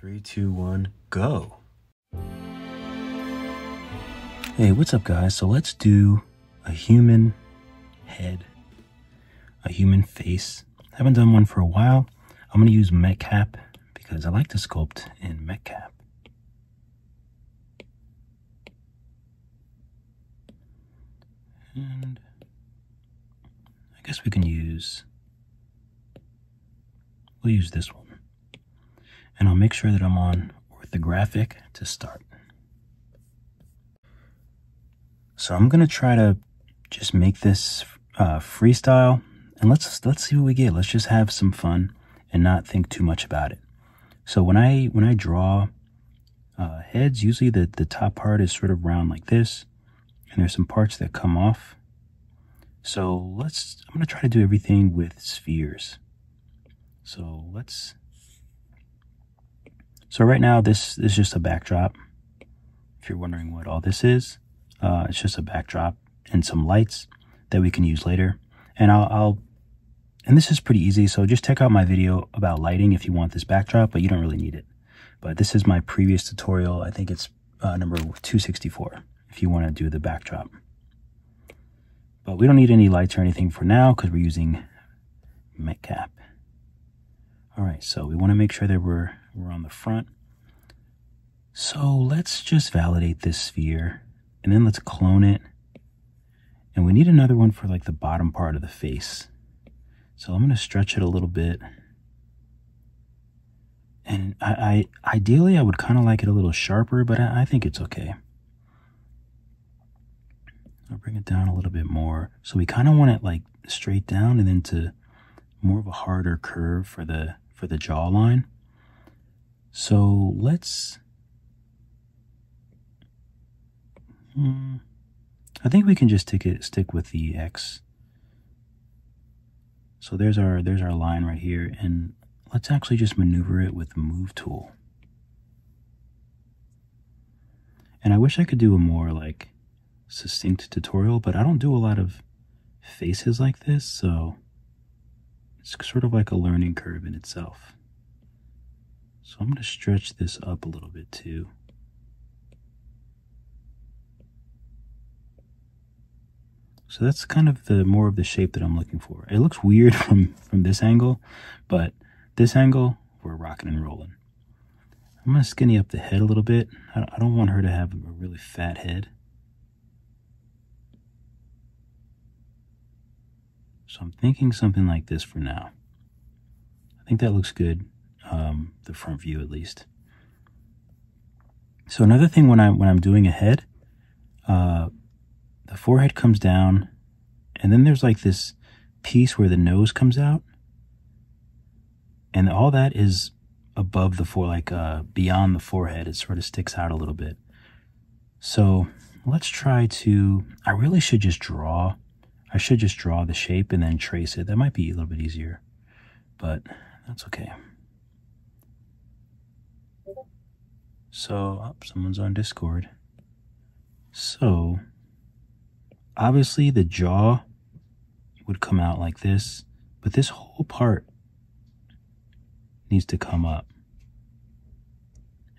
3, 2, 1, go. Hey, what's up guys? So let's do a human head, a human face. Haven't done one for a while. I'm going to use MetCap because I like to sculpt in MetCap. And I guess we'll use this one. And I'll make sure that I'm on orthographic to start. So I'm going to try to just make this freestyle, and let's see what we get. Let's just have some fun and not think too much about it. So when I draw heads, usually the top part is sort of round like this, and there's some parts that come off. So I'm going to try to do everything with spheres. So right now this is just a backdrop. If you're wondering what all this is, it's just a backdrop and some lights that we can use later. And and this is pretty easy, so just check out my video about lighting if you want this backdrop, but you don't really need it. But this is my previous tutorial. I think it's number 264 if you want to do the backdrop. But we don't need any lights or anything for now because we're using MetCap. All right, so we want to make sure that we're on the front. So let's just validate this sphere, and then let's clone it. And we need another one for like the bottom part of the face. So I'm going to stretch it a little bit. And ideally I would kind of like it a little sharper, but I think it's okay. I'll bring it down a little bit more. So we kind of want it like straight down and then to more of a harder curve for the jawline. So let's I think we can just stick with the X. So there's our line right here, and let's actually just maneuver it with the move tool. And I wish I could do a more like succinct tutorial, but I don't do a lot of faces like this, so it's sort of like a learning curve in itself. So I'm going to stretch this up a little bit too. So that's kind of more of the shape that I'm looking for. It looks weird from this angle, but this angle, we're rocking and rolling. I'm going to skinny up the head a little bit. I don't want her to have a really fat head. So I'm thinking something like this for now. I think that looks good, the front view at least. So another thing when I'm doing a head, the forehead comes down, and then there's like this piece where the nose comes out, and all that is above the beyond the forehead. It sort of sticks out a little bit. So let's try to, I should just draw the shape and then trace it. That might be a little bit easier, but that's okay. So, someone's on Discord. So obviously the jaw would come out like this, but this whole part needs to come up.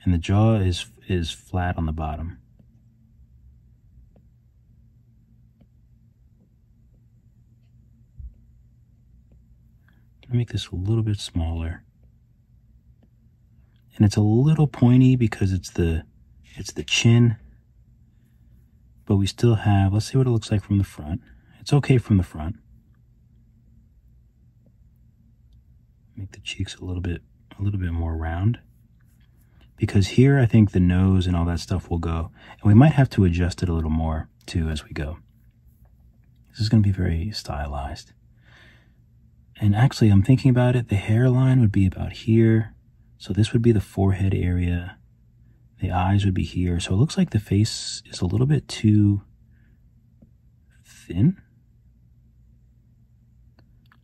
And the jaw is flat on the bottom. I'll make this a little bit smaller. And it's a little pointy because it's the chin. But we still have, let's see what it looks like from the front. It's okay from the front. Make the cheeks a little bit more round. Because here I think the nose and all that stuff will go. And we might have to adjust it a little more too as we go. This is going to be very stylized. And actually I'm thinking about it, the hairline would be about here. So this would be the forehead area. The eyes would be here. So it looks like the face is a little bit too thin.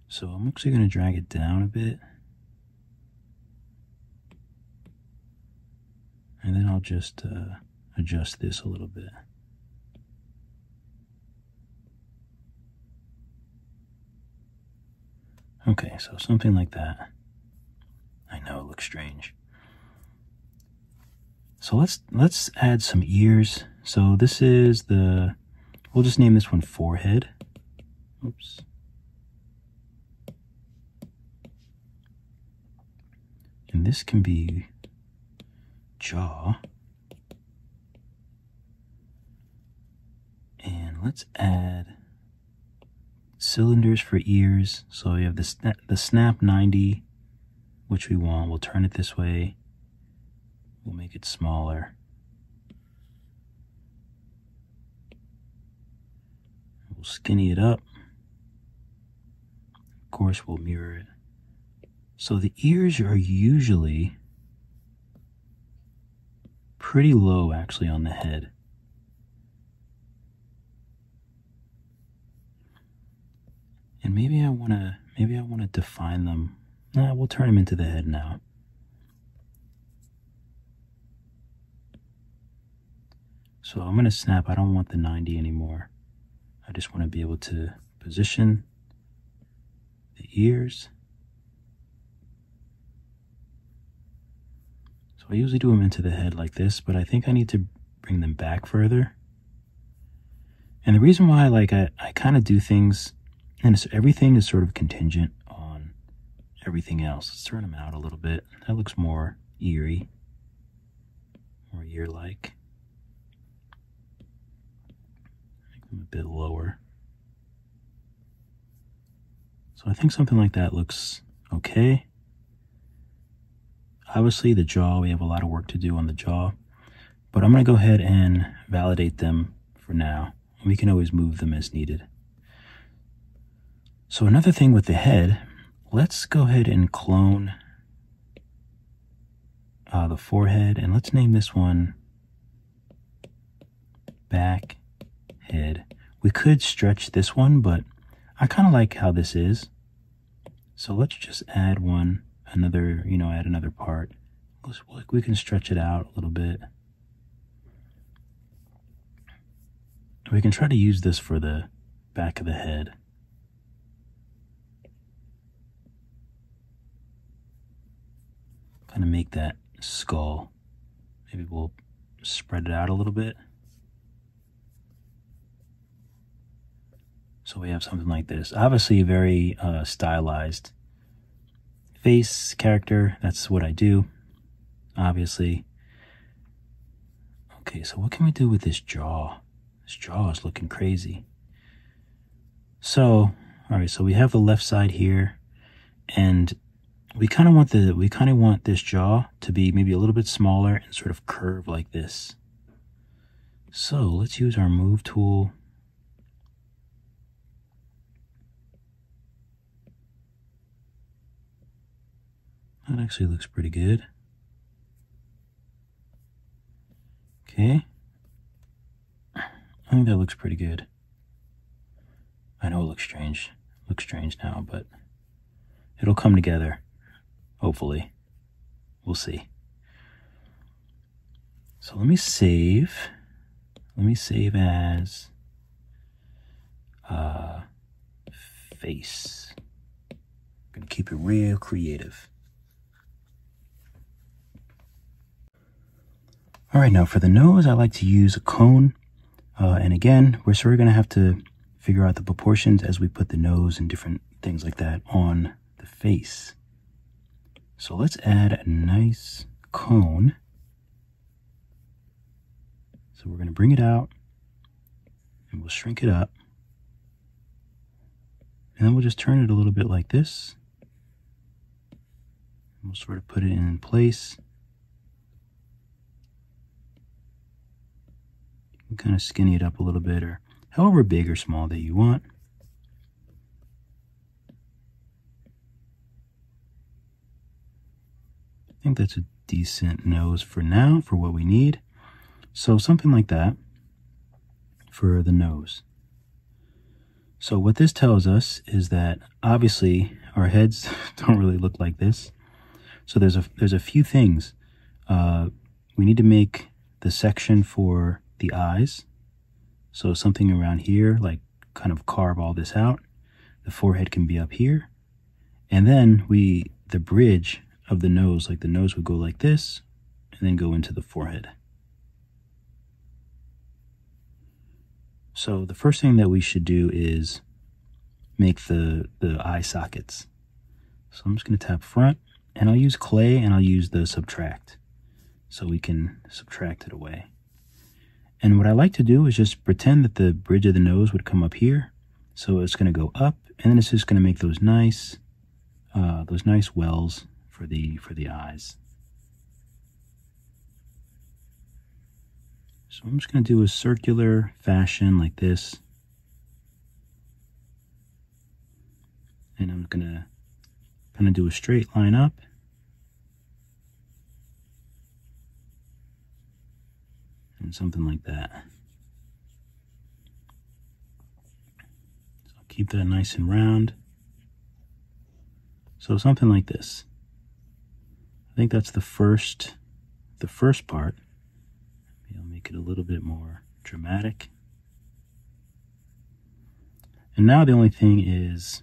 So I'm actually going to drag it down a bit. And then I'll just adjust this a little bit. Okay, so something like that. I know it looks strange. So let's add some ears. So this is we'll just name this one forehead. Oops. And this can be jaw. And let's add cylinders for ears. So we have the snap 90, which we want. We'll turn it this way. We'll make it smaller. We'll skinny it up. Of course, we'll mirror it. So the ears are usually pretty low actually on the head. And maybe I want to define them. Nah, we'll turn them into the head now. So I'm going to snap. I don't want the 90 anymore. I just want to be able to position the ears. So I usually do them into the head like this, but I think I need to bring them back further. And the reason why I kind of do things, and everything is sort of contingent on everything else. Let's turn them out a little bit. That looks more eerie, more ear-like. Make them a bit lower. So I think something like that looks okay. Obviously the jaw, we have a lot of work to do on the jaw, but I'm going to go ahead and validate them for now. We can always move them as needed. So another thing with the head, let's go ahead and clone the forehead, and let's name this one back head. We could stretch this one, but I kind of like how this is. So let's just add add another part. We can stretch it out a little bit. We can try to use this for the back of the head. Kind of make that skull. Maybe we'll spread it out a little bit. So we have something like this. Obviously a very stylized face character. That's what I do, obviously. Okay, so what can we do with this jaw? This jaw is looking crazy. So, all right, so we have the left side here, and we kind of want this jaw to be maybe a little bit smaller and sort of curve like this. So let's use our move tool. That actually looks pretty good. Okay. I think that looks pretty good. I know it looks strange. It looks strange now, but it'll come together. Hopefully. We'll see. So let me save. Let me save as face. I'm gonna keep it real creative. All right, now for the nose, I like to use a cone. And again, we're sort of going to have to figure out the proportions as we put the nose and different things like that on the face. So let's add a nice cone. So we're going to bring it out and we'll shrink it up. And then we'll just turn it a little bit like this. And we'll sort of put it in place. Kind of skinny it up a little bit, or however big or small that you want. I think that's a decent nose for now, for what we need. So something like that for the nose. So what this tells us is that obviously our heads don't really look like this. So there's a few things. We need to make the section for the eyes. So something around here, like kind of carve all this out. The forehead can be up here. And then the bridge of the nose, like the nose would go like this, and and then go into the forehead. So the first thing that we should do is make the eye sockets. So I'm just going to tap front, and I'll use clay, and I'll use the subtract so we can subtract it away. And what I like to do is just pretend that the bridge of the nose would come up here. So it's going to go up, and then it's just going to make those nice wells for the eyes. So I'm just going to do a circular fashion like this. And I'm going to kind of do a straight line up. And something like that. So I'll keep that nice and round. So something like this. I think that's the first part. Maybe I'll make it a little bit more dramatic. And now the only thing is,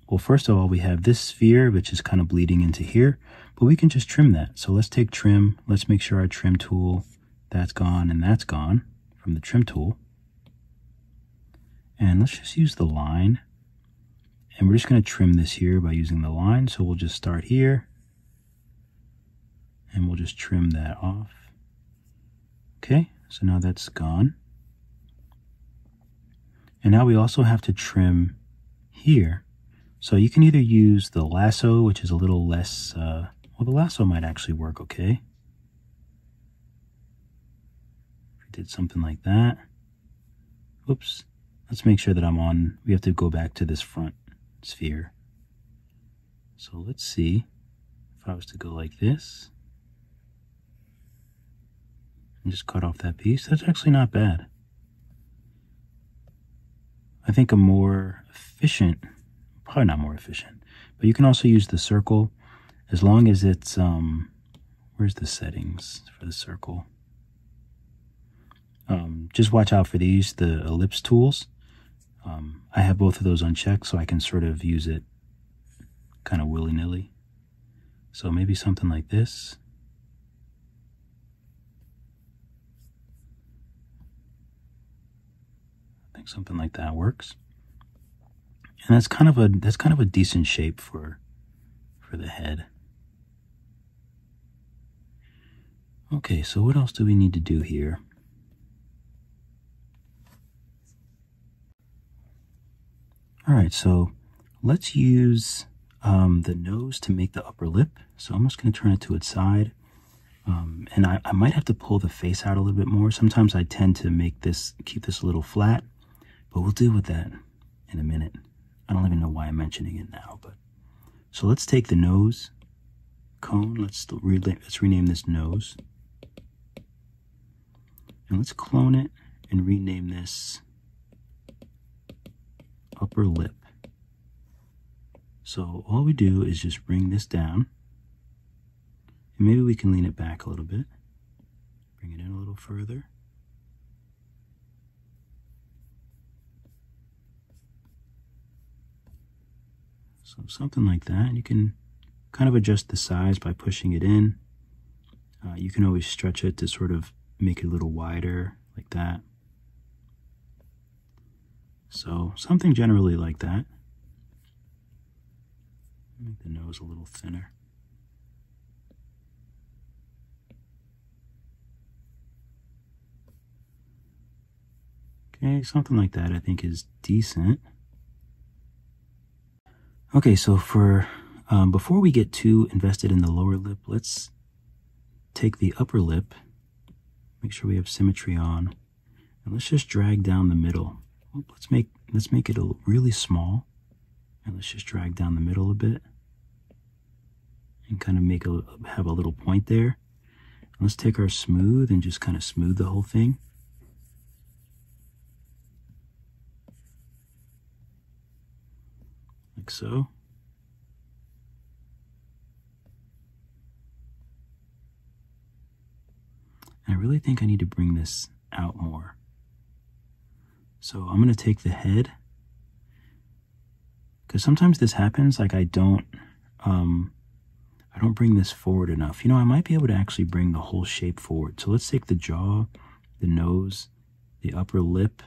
well, first of all, we have this sphere, which is kind of bleeding into here, but we can just trim that. So let's take trim. Let's make sure our trim tool, that's gone and that's gone from the trim tool. And let's just use the line. And we're just going to trim this here by using the line. So we'll just start here. And we'll just trim that off. Okay, so now that's gone. And now we also have to trim here. So you can either use the lasso, which is a little less, well, the lasso might actually work okay. If we did something like that. Oops. Let's make sure that I'm on, we have to go back to this front sphere. So let's see if I was to go like this and just cut off that piece. That's actually not bad. I think a more efficient, probably not more efficient, but you can also use the circle as long as it's, where's the settings for the circle? Just watch out for these, the ellipse tools. I have both of those unchecked so I can sort of use it kind of willy-nilly. So maybe something like this. I think something like that works. And that's kind of a decent shape for the head. Okay, so what else do we need to do here? All right, so let's use the nose to make the upper lip. So I'm just going to turn it to its side. And I might have to pull the face out a little bit more. Sometimes I tend to keep this a little flat, but we'll deal with that in a minute. I don't even know why I'm mentioning it now, but so let's take the nose cone. Let's rename this nose. And let's clone it and rename this upper lip. So all we do is just bring this down, and maybe we can lean it back a little bit, bring it in a little further. So something like that. And you can kind of adjust the size by pushing it in. You can always stretch it to sort of make it a little wider like that. So something generally like that. Make the nose a little thinner. Okay, something like that I think is decent. Okay, so for before we get too invested in the lower lip, let's take the upper lip, make sure we have symmetry on, and let's just drag down the middle. Let's make it really small, and let's just drag down the middle a bit, and kind of have a little point there. And let's take our smooth and just kind of smooth the whole thing. Like so. And I really think I need to bring this out more. So I'm going to take the head, because sometimes this happens, like I don't I don't bring this forward enough. You know, I might be able to actually bring the whole shape forward. So let's take the jaw, the nose, the upper lip.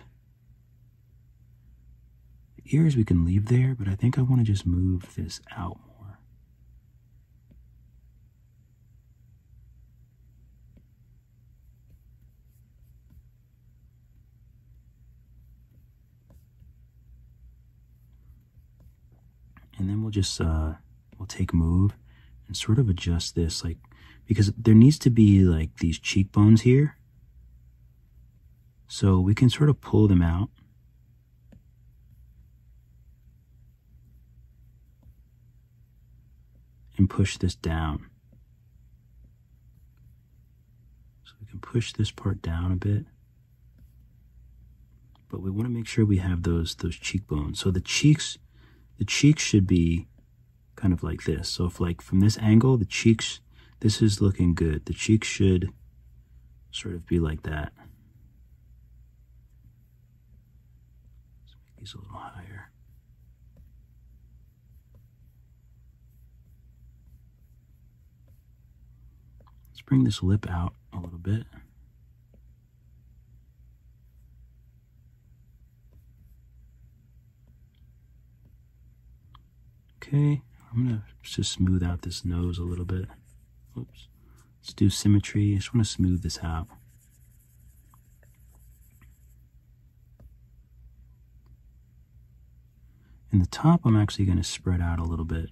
The ears we can leave there, but I think I want to just move this out more. And then we'll just, we'll take move and sort of adjust this, like, because there needs to be like these cheekbones here. So we can sort of pull them out. And push this down. So we can push this part down a bit. But we want to make sure we have those cheekbones. So the cheeks should be kind of like this. So if like from this angle, the cheeks, this is looking good. The cheeks should sort of be like that. Let's make these a little higher. Let's bring this lip out a little bit. Okay, I'm gonna just smooth out this nose a little bit. Oops. Let's do symmetry. I just want to smooth this out. In the top, I'm actually going to spread out a little bit.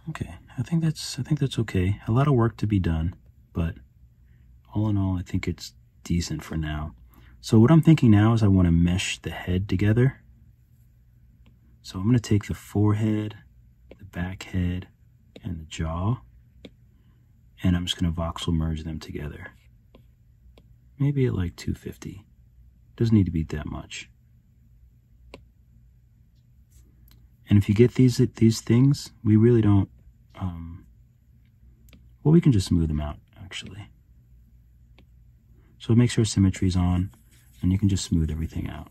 Okay, I think that's okay. A lot of work to be done, but all in all, I think it's decent for now. So what I'm thinking now is I want to mesh the head together. So I'm going to take the forehead, the back head, and the jaw, and I'm just going to voxel merge them together. Maybe at like 250. Doesn't need to be that much. And if you get these things, we really don't, well, we can just smooth them out, actually. So make sure symmetry's on, and you can just smooth everything out.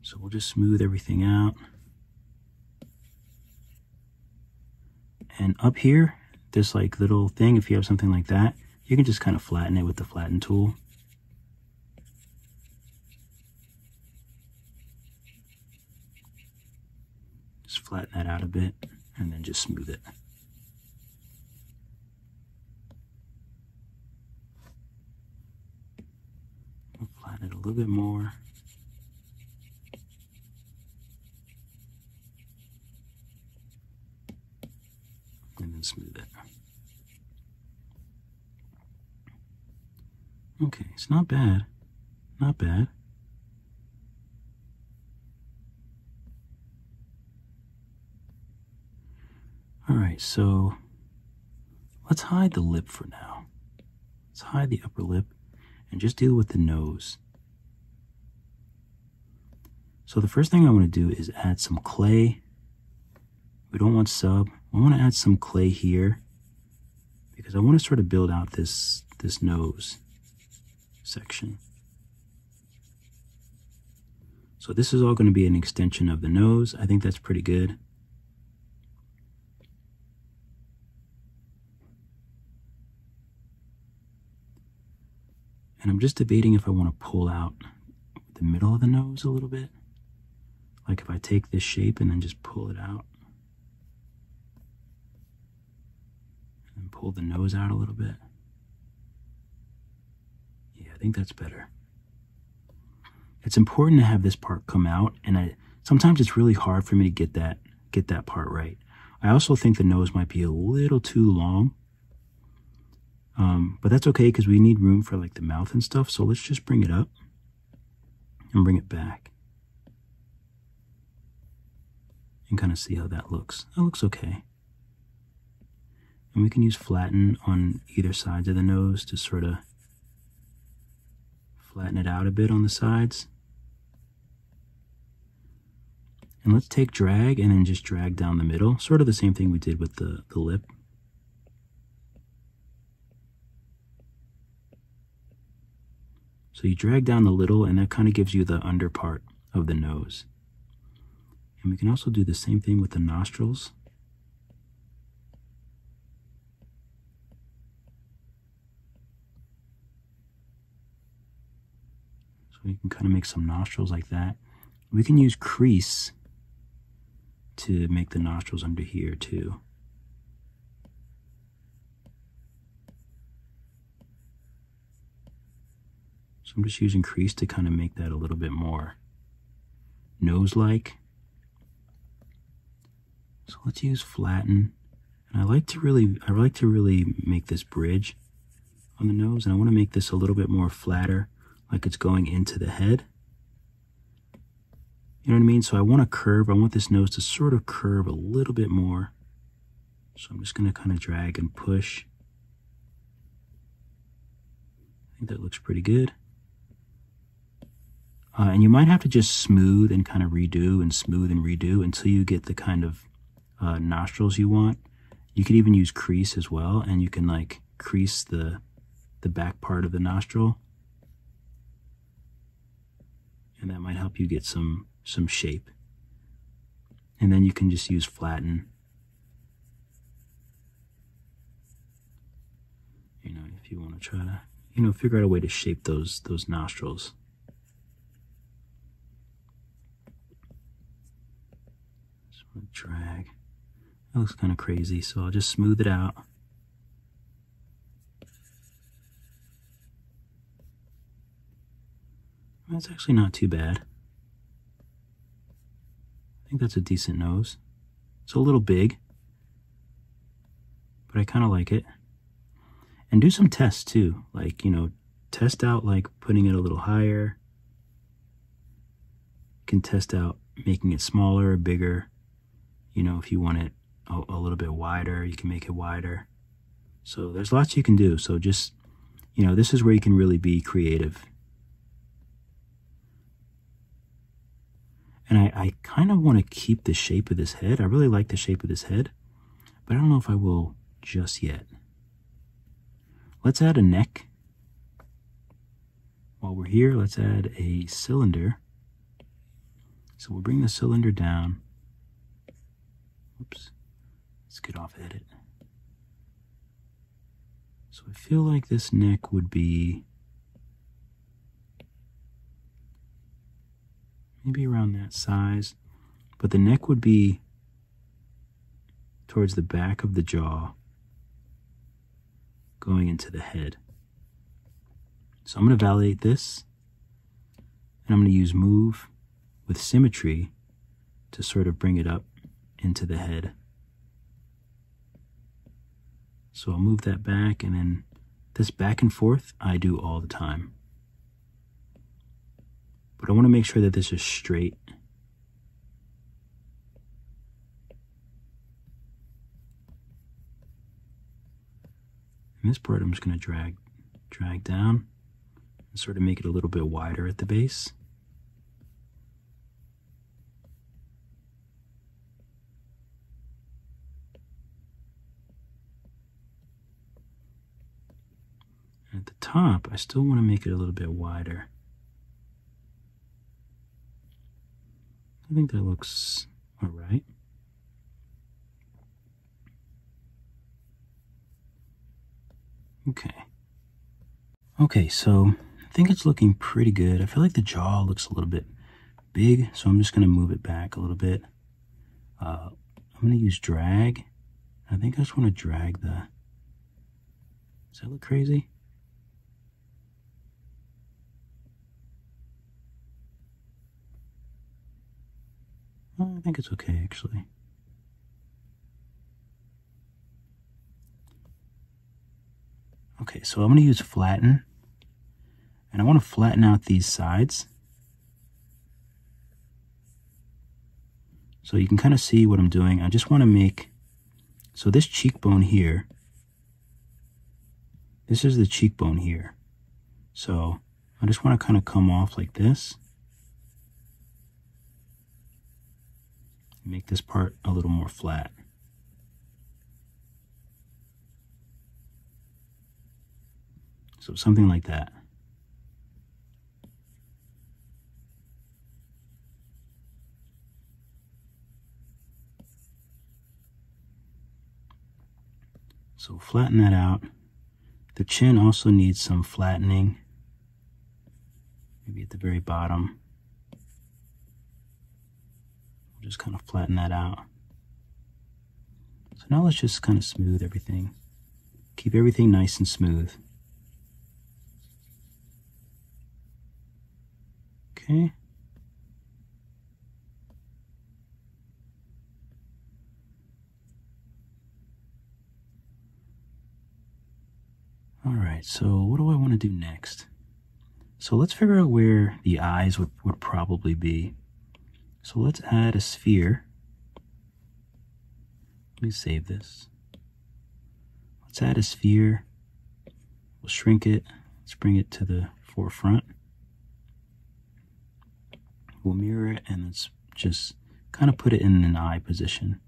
So we'll just smooth everything out. And up here, this like little thing, if you have something like that, you can just kind of flatten it with the flatten tool. Just flatten that out a bit and then just smooth it. We'll flatten it a little bit more. And then smooth it. Okay, it's not bad. Not bad. All right, so let's hide the lip for now. Let's hide the upper lip and just deal with the nose. So the first thing I want to do is add some clay. We don't want sub. I want to add some clay here because I want to sort of build out this nose section. So this is all going to be an extension of the nose. I think that's pretty good. And I'm just debating if I want to pull out the middle of the nose a little bit. Like if I take this shape and then just pull it out. And pull the nose out a little bit. Yeah, I think that's better. It's important to have this part come out, and sometimes it's really hard for me to get that part right. I also think the nose might be a little too long. But that's okay because we need room for like the mouth and stuff. So let's just bring it up and bring it back and kind of see how that looks. That looks okay. And we can use flatten on either sides of the nose to sort of flatten it out a bit on the sides. And let's take drag and then just drag down the middle. Sort of the same thing we did with the lip. So you drag down the little, and that kind of gives you the under part of the nose. And we can also do the same thing with the nostrils. So we can kind of make some nostrils like that. We can use crease to make the nostrils under here too. So I'm just using crease to kind of make that a little bit more nose-like. So let's use flatten. And I like to really make this bridge on the nose, and I want to make this a little bit more flatter, like it's going into the head. You know what I mean? So I want to curve. I want this nose to sort of curve a little bit more. So I'm just going to kind of drag and push. I think that looks pretty good. And you might have to just smooth and kind of redo and smooth and redo until you get the kind of nostrils you want. You could even use crease as well, and you can like crease the back part of the nostril. And that might help you get some shape. And then you can just use flatten. You know, if you want to try to, you know, figure out a way to shape those nostrils. Just want to drag. That looks kind of crazy, so I'll just smooth it out. That's actually not too bad. I think that's a decent nose. It's a little big, but I kind of like it. And do some tests too. Like, you know, test out like putting it a little higher. You can test out making it smaller or bigger. You know, if you want it a little bit wider, you can make it wider. So there's lots you can do. So just, you know, this is where you can really be creative. And I kind of want to keep the shape of this head. I really like the shape of this head, but I don't know if I will just yet. Let's add a neck. While we're here, let's add a cylinder. So we'll bring the cylinder down. Oops. Let's get off edit. So I feel like this neck would be maybe around that size, but the neck would be towards the back of the jaw, going into the head. So I'm going to validate this, and I'm going to use move with symmetry to sort of bring it up into the head. So I'll move that back, and then this back and forth I do all the time. But I want to make sure that this is straight. And this part I'm just going to drag down and sort of make it a little bit wider at the base. And at the top, I still want to make it a little bit wider. I think that looks all right. Okay, so I think it's looking pretty good. I feel like the jaw looks a little bit big, so I'm just going to move it back a little bit. I'm going to use drag. I think I just want to drag the... Does that look crazy? I think it's okay, actually. Okay, so I'm going to use flatten. And I want to flatten out these sides. So you can kind of see what I'm doing. I just want to make... So this cheekbone here, this is the cheekbone here. So I just want to kind of come off like this. Make this part a little more flat. So something like that. So flatten that out. The chin also needs some flattening. Maybe at the very bottom. We'll just kind of flatten that out. So now let's just kind of smooth everything. Keep everything nice and smooth. Okay. All right, so what do I want to do next? So let's figure out where the eyes would probably be. So let's add a sphere. Let me save this. Let's add a sphere. We'll shrink it. Let's bring it to the forefront. We'll mirror it and let's just kind of put it in an eye position.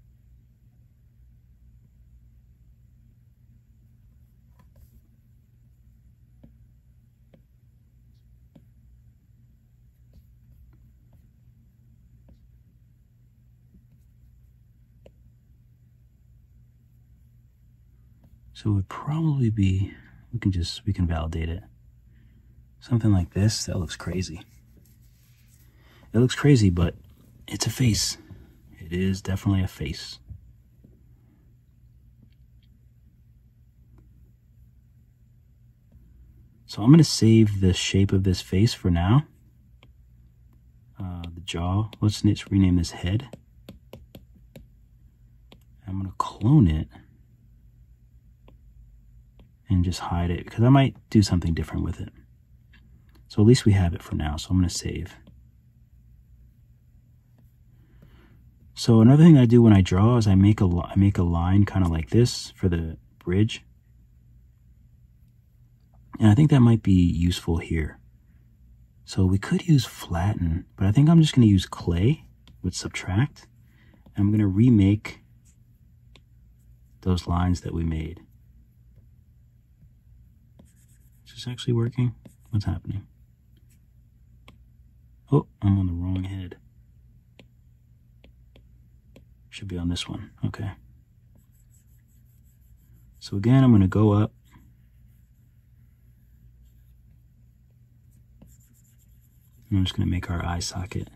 So it would probably be, we can validate it. Something like this. That looks crazy. It looks crazy, but it's a face. It is definitely a face. So I'm going to save the shape of this face for now. The jaw. Let's rename this head. I'm going to clone it and just hide it because I might do something different with it. So at least we have it for now. So I'm going to save. So another thing I do when I draw is I make a line kind of like this for the bridge. And I think that might be useful here. So we could use flatten, but I think I'm just going to use clay with subtract. And I'm going to remake those lines that we made. Is this actually working? What's happening? Oh, I'm on the wrong head. Should be on this one. Okay. So again, I'm going to go up. And I'm just going to make our eye socket.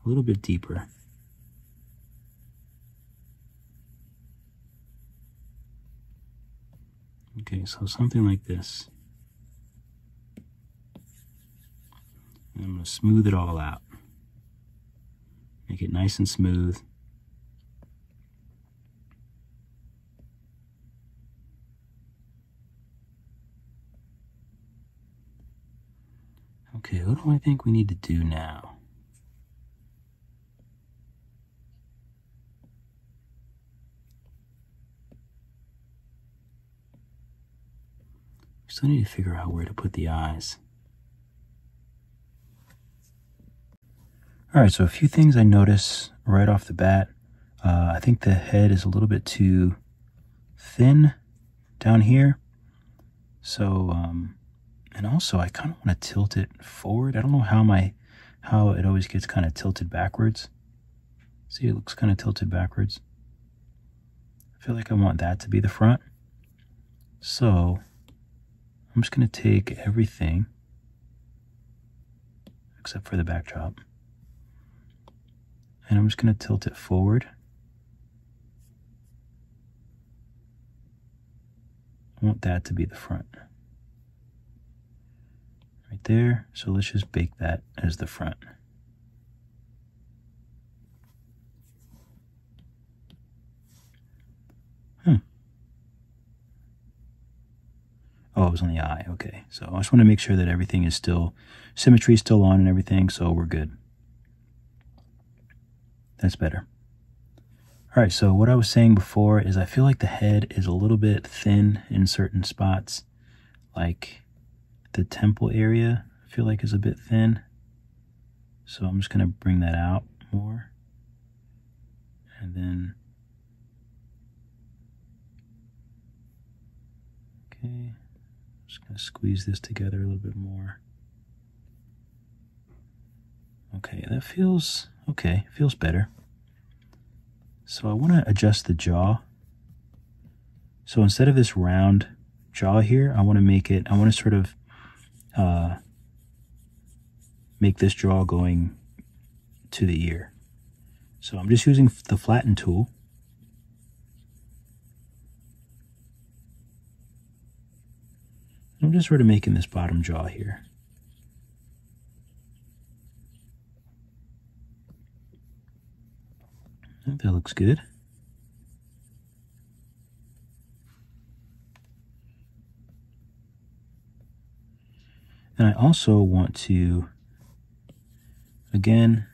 A little bit deeper. Okay, so something like this. And I'm going to smooth it all out. Make it nice and smooth. Okay, what do I think we need to do now? We still need to figure out where to put the eyes. All right, so a few things I notice right off the bat. I think the head is a little bit too thin down here. So, and also I kind of want to tilt it forward. I don't know how it always gets kind of tilted backwards. See, it looks kind of tilted backwards. I feel like I want that to be the front. So I'm just going to take everything except for the backdrop. And I'm just going to tilt it forward. I want that to be the front. Right there. So let's just bake that as the front. Oh, it was on the eye. Okay. So I just want to make sure that everything is still, symmetry is still on and everything, so we're good. That's better. All right, so what I was saying before is I feel like the head is a little bit thin in certain spots, like the temple area I feel like is a bit thin. So I'm just gonna bring that out more. And then, okay, just gonna squeeze this together a little bit more. Okay, that feels, okay, feels better. So I wanna adjust the jaw. So instead of this round jaw here, I wanna make it, I wanna sort of make this jaw going to the ear. So I'm just using the flatten tool. I'm just sort of making this bottom jaw here. I think that looks good. And I also want to, again,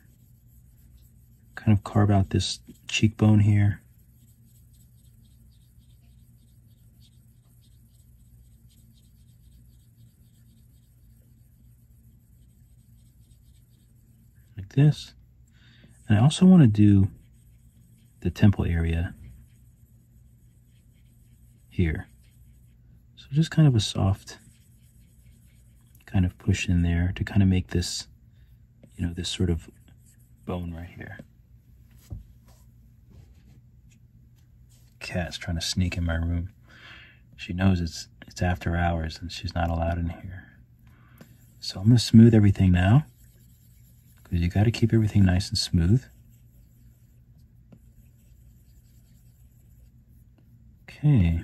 kind of carve out this cheekbone here. Like this. And I also want to do the temple area here. So just kind of a soft kind of push in there to kind of make this, you know, this sort of bone right here. Cat's trying to sneak in my room. She knows it's after hours and she's not allowed in here. So I'm going to smooth everything now, because you got to keep everything nice and smooth. Okay.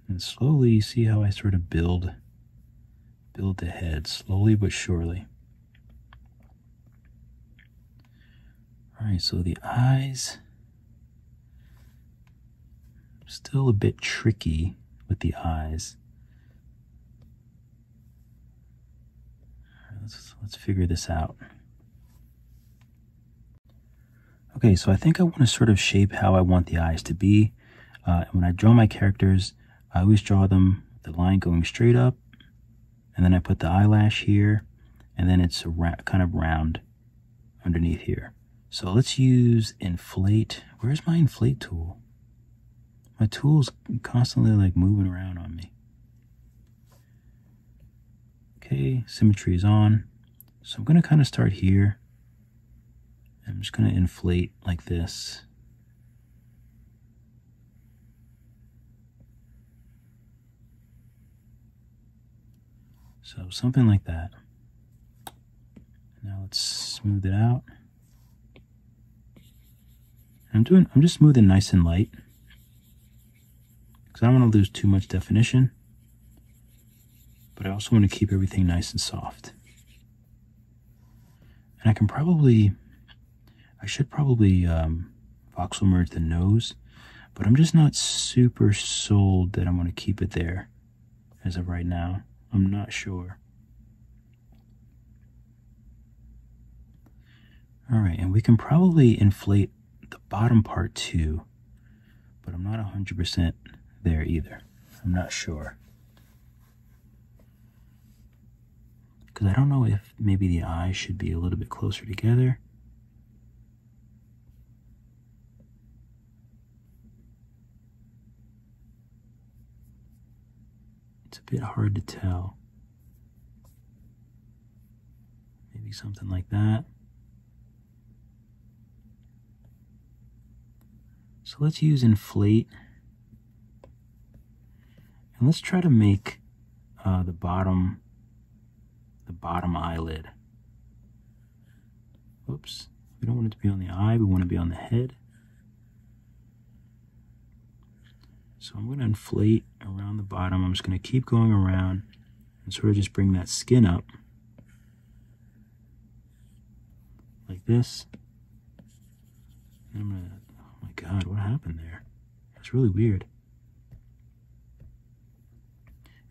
And slowly you see how I sort of build the head, slowly but surely. All right, so the eyes, still a bit tricky with the eyes. Let's figure this out. Okay, so I think I want to sort of shape how I want the eyes to be. When I draw my characters, I always draw them the line going straight up, and then I put the eyelash here, and then it's kind of round underneath here. So let's use inflate. Where's my inflate tool? My tool's constantly like moving around on me. Okay, symmetry is on. So I'm going to kind of start here. I'm just going to inflate like this. So something like that. Now let's smooth it out. I'm just smoothing nice and light, because I don't want to lose too much definition, but I also want to keep everything nice and soft. And I should probably voxel merge the nose, but I'm just not super sold that I'm going to keep it there as of right now. I'm not sure. All right, and we can probably inflate the bottom part too, but I'm not 100% there either. I'm not sure. Because I don't know if maybe the eyes should be a little bit closer together. It's a bit hard to tell. Maybe something like that. So let's use inflate. And let's try to make the bottom eyelid. Oops. We don't want it to be on the eye, we want it to be on the head. So I'm going to inflate around the bottom. I'm just going to keep going around and sort of just bring that skin up. Like this. And I'm going to, oh my God, what happened there? That's really weird.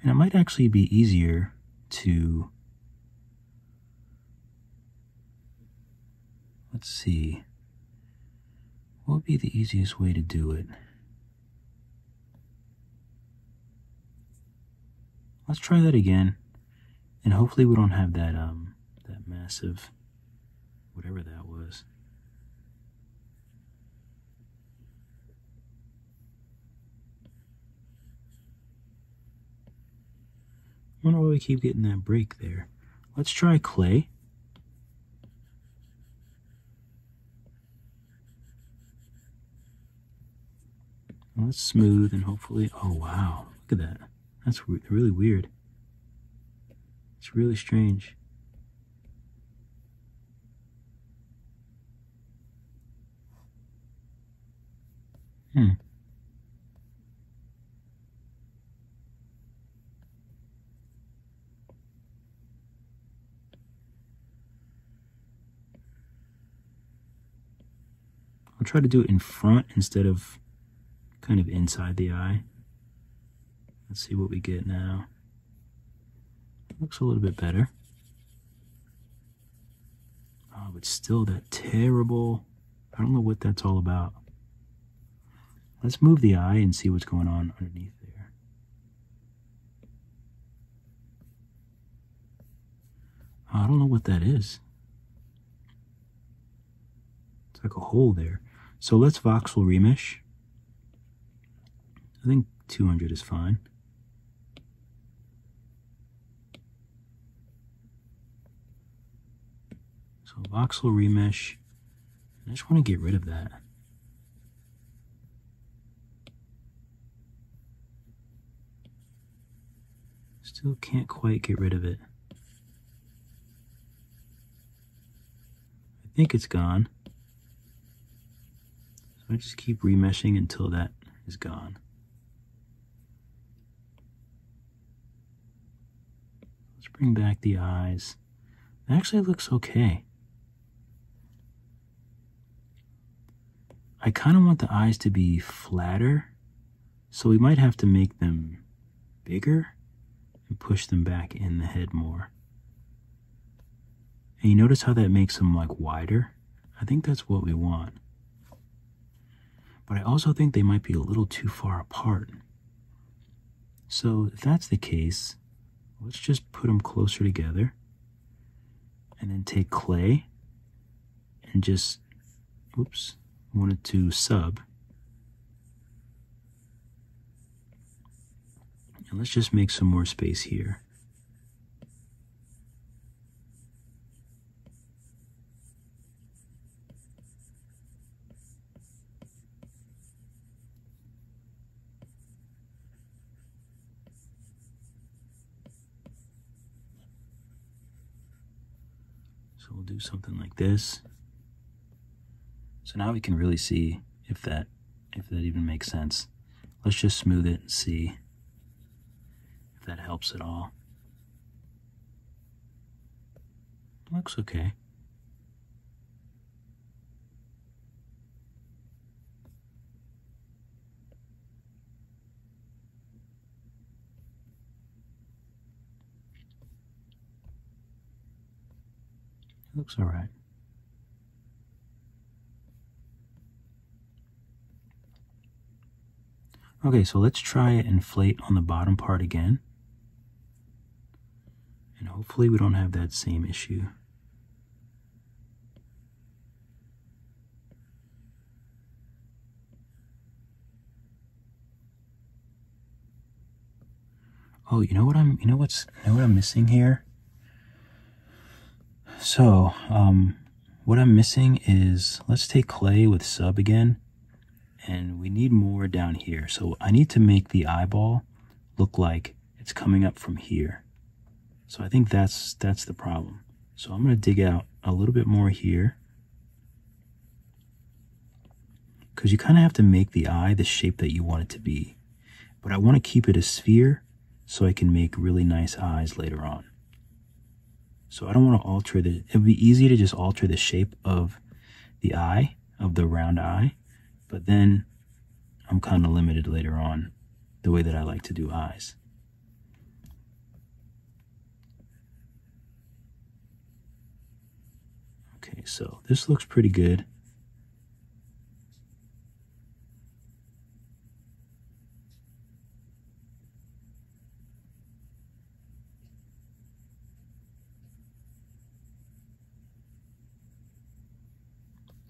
And it might actually be easier to, let's see. What would be the easiest way to do it? Let's try that again, and hopefully we don't have that that massive whatever that was. I wonder why we keep getting that break there. Let's try clay. Let's smooth and hopefully, oh wow, look at that. That's really weird. It's really strange. I'll try to do it in front instead of kind of inside the eye. Let's see what we get now. Looks a little bit better. Oh, but still that terrible, I don't know what that's all about. Let's move the eye and see what's going on underneath there. Oh, I don't know what that is. It's like a hole there. So let's voxel remesh. I think 200 is fine. So voxel remesh. I just want to get rid of that. Still can't quite get rid of it. I think it's gone. So I just keep remeshing until that is gone. Let's bring back the eyes. It actually looks okay. I kind of want the eyes to be flatter, so we might have to make them bigger and push them back in the head more. And you notice how that makes them like wider? I think that's what we want. But I also think they might be a little too far apart. So if that's the case, let's just put them closer together and then take clay and just, oops, wanted to sub. And let's just make some more space here. So we'll do something like this. So now we can really see if that even makes sense. Let's just smooth it and see if that helps at all. Looks okay. Looks all right. Okay, so let's try inflate on the bottom part again. And hopefully we don't have that same issue. Oh, you know what I'm missing here? So, what I'm missing is, let's take clay with sub again. And we need more down here. So I need to make the eyeball look like it's coming up from here. So I think that's the problem. So I'm going to dig out a little bit more here, because you kind of have to make the eye the shape that you want it to be. But I want to keep it a sphere so I can make really nice eyes later on. So I don't want to alter it would be easy to just alter the shape of the eye, of the round eye. But then I'm kind of limited later on the way that I like to do eyes. Okay, so this looks pretty good.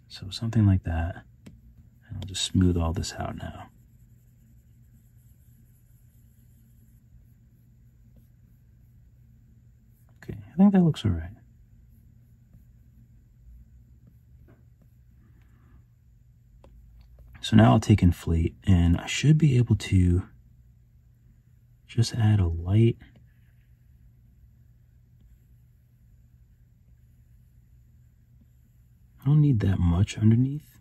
So something like that. And I'll just smooth all this out now. Okay, I think that looks all right. So now I'll take Inflate, and I should be able to just add a light. I don't need that much underneath.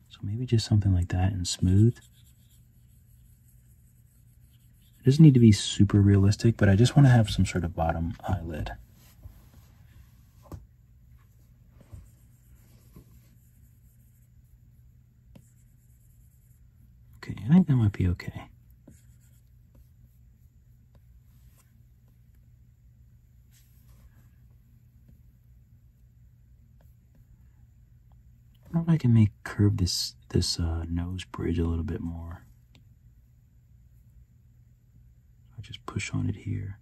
So maybe just something like that and smooth. It doesn't need to be super realistic, but I just want to have some sort of bottom eyelid. Okay, I think that might be okay. I wonder if I can curve this nose bridge a little bit more. I just push on it here.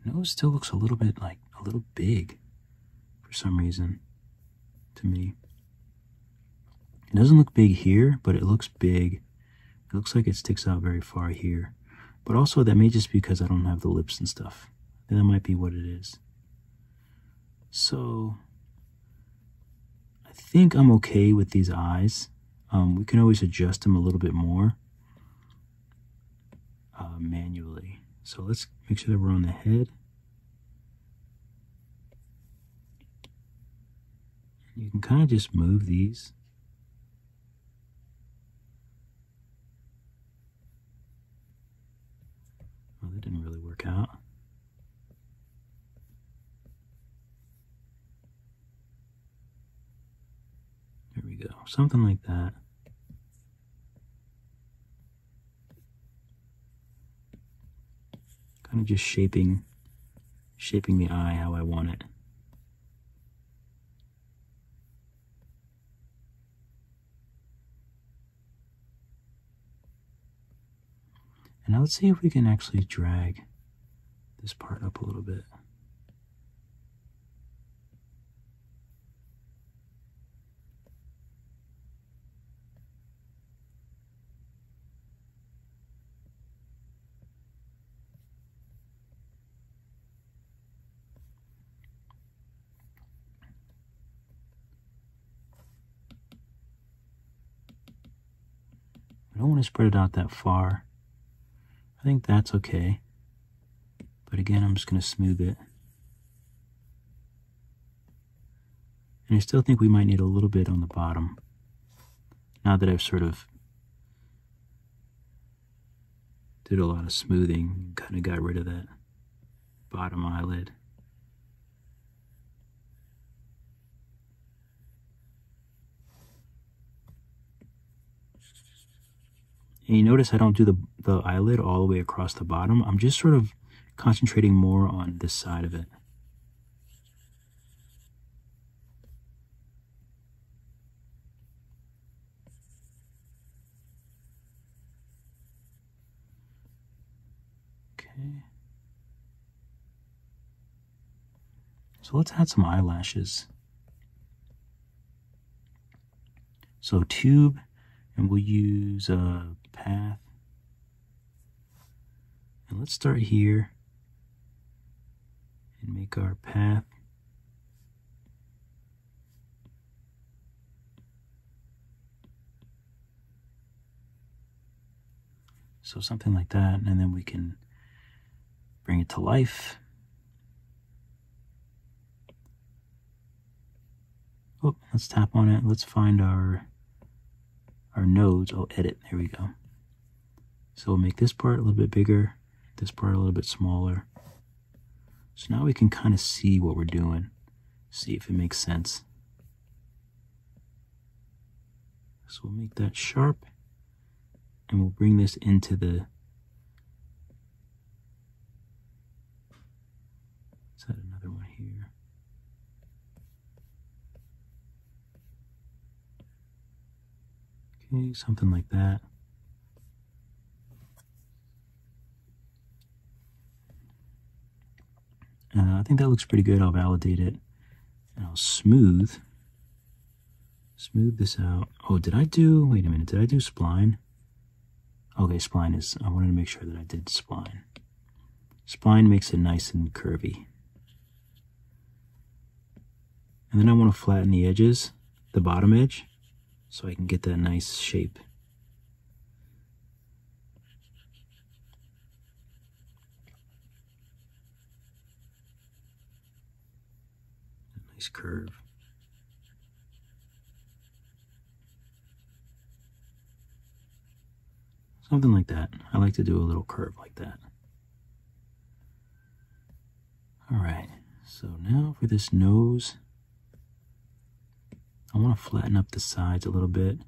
The nose still looks a little bit like a little big for some reason to me. It doesn't look big here, but it looks big. It looks like it sticks out very far here. But also that may just be because I don't have the lips and stuff. That might be what it is. So I think I'm okay with these eyes. We can always adjust them a little bit more manually. So let's make sure that we're on the head. You can kind of just move these. Oh, that didn't really work out. There we go. Something like that. Kind of just shaping the eye how I want it. And now let's see if we can actually drag this part up a little bit. I don't want to spread it out that far. I think that's okay. But again, I'm just going to smooth it. And I still think we might need a little bit on the bottom. Now that I've sort of did a lot of smoothing, kind of got rid of that bottom eyelid. And you notice I don't do the eyelid all the way across the bottom. I'm just sort of concentrating more on this side of it. Okay. So let's add some eyelashes. So tube, and we'll use a path. And let's start here and make our path. So something like that, and then we can bring it to life. Oh, let's tap on it. Let's find our nodes. Oh, edit. There we go. So we'll make this part a little bit bigger, this part a little bit smaller. So now we can kind of see what we're doing, see if it makes sense. So we'll make that sharp, and we'll bring this into the... Let's add another one here. Okay, something like that. I think that looks pretty good. I'll validate it. And I'll smooth this out. Oh, wait a minute, did I do spline? Okay, spline is, I wanted to make sure that I did spline. Spline makes it nice and curvy. And then I want to flatten the edges, the bottom edge, so I can get that nice shape. A nice curve. Something like that. I like to do a little curve like that. All right, so now for this nose, I want to flatten up the sides a little bit,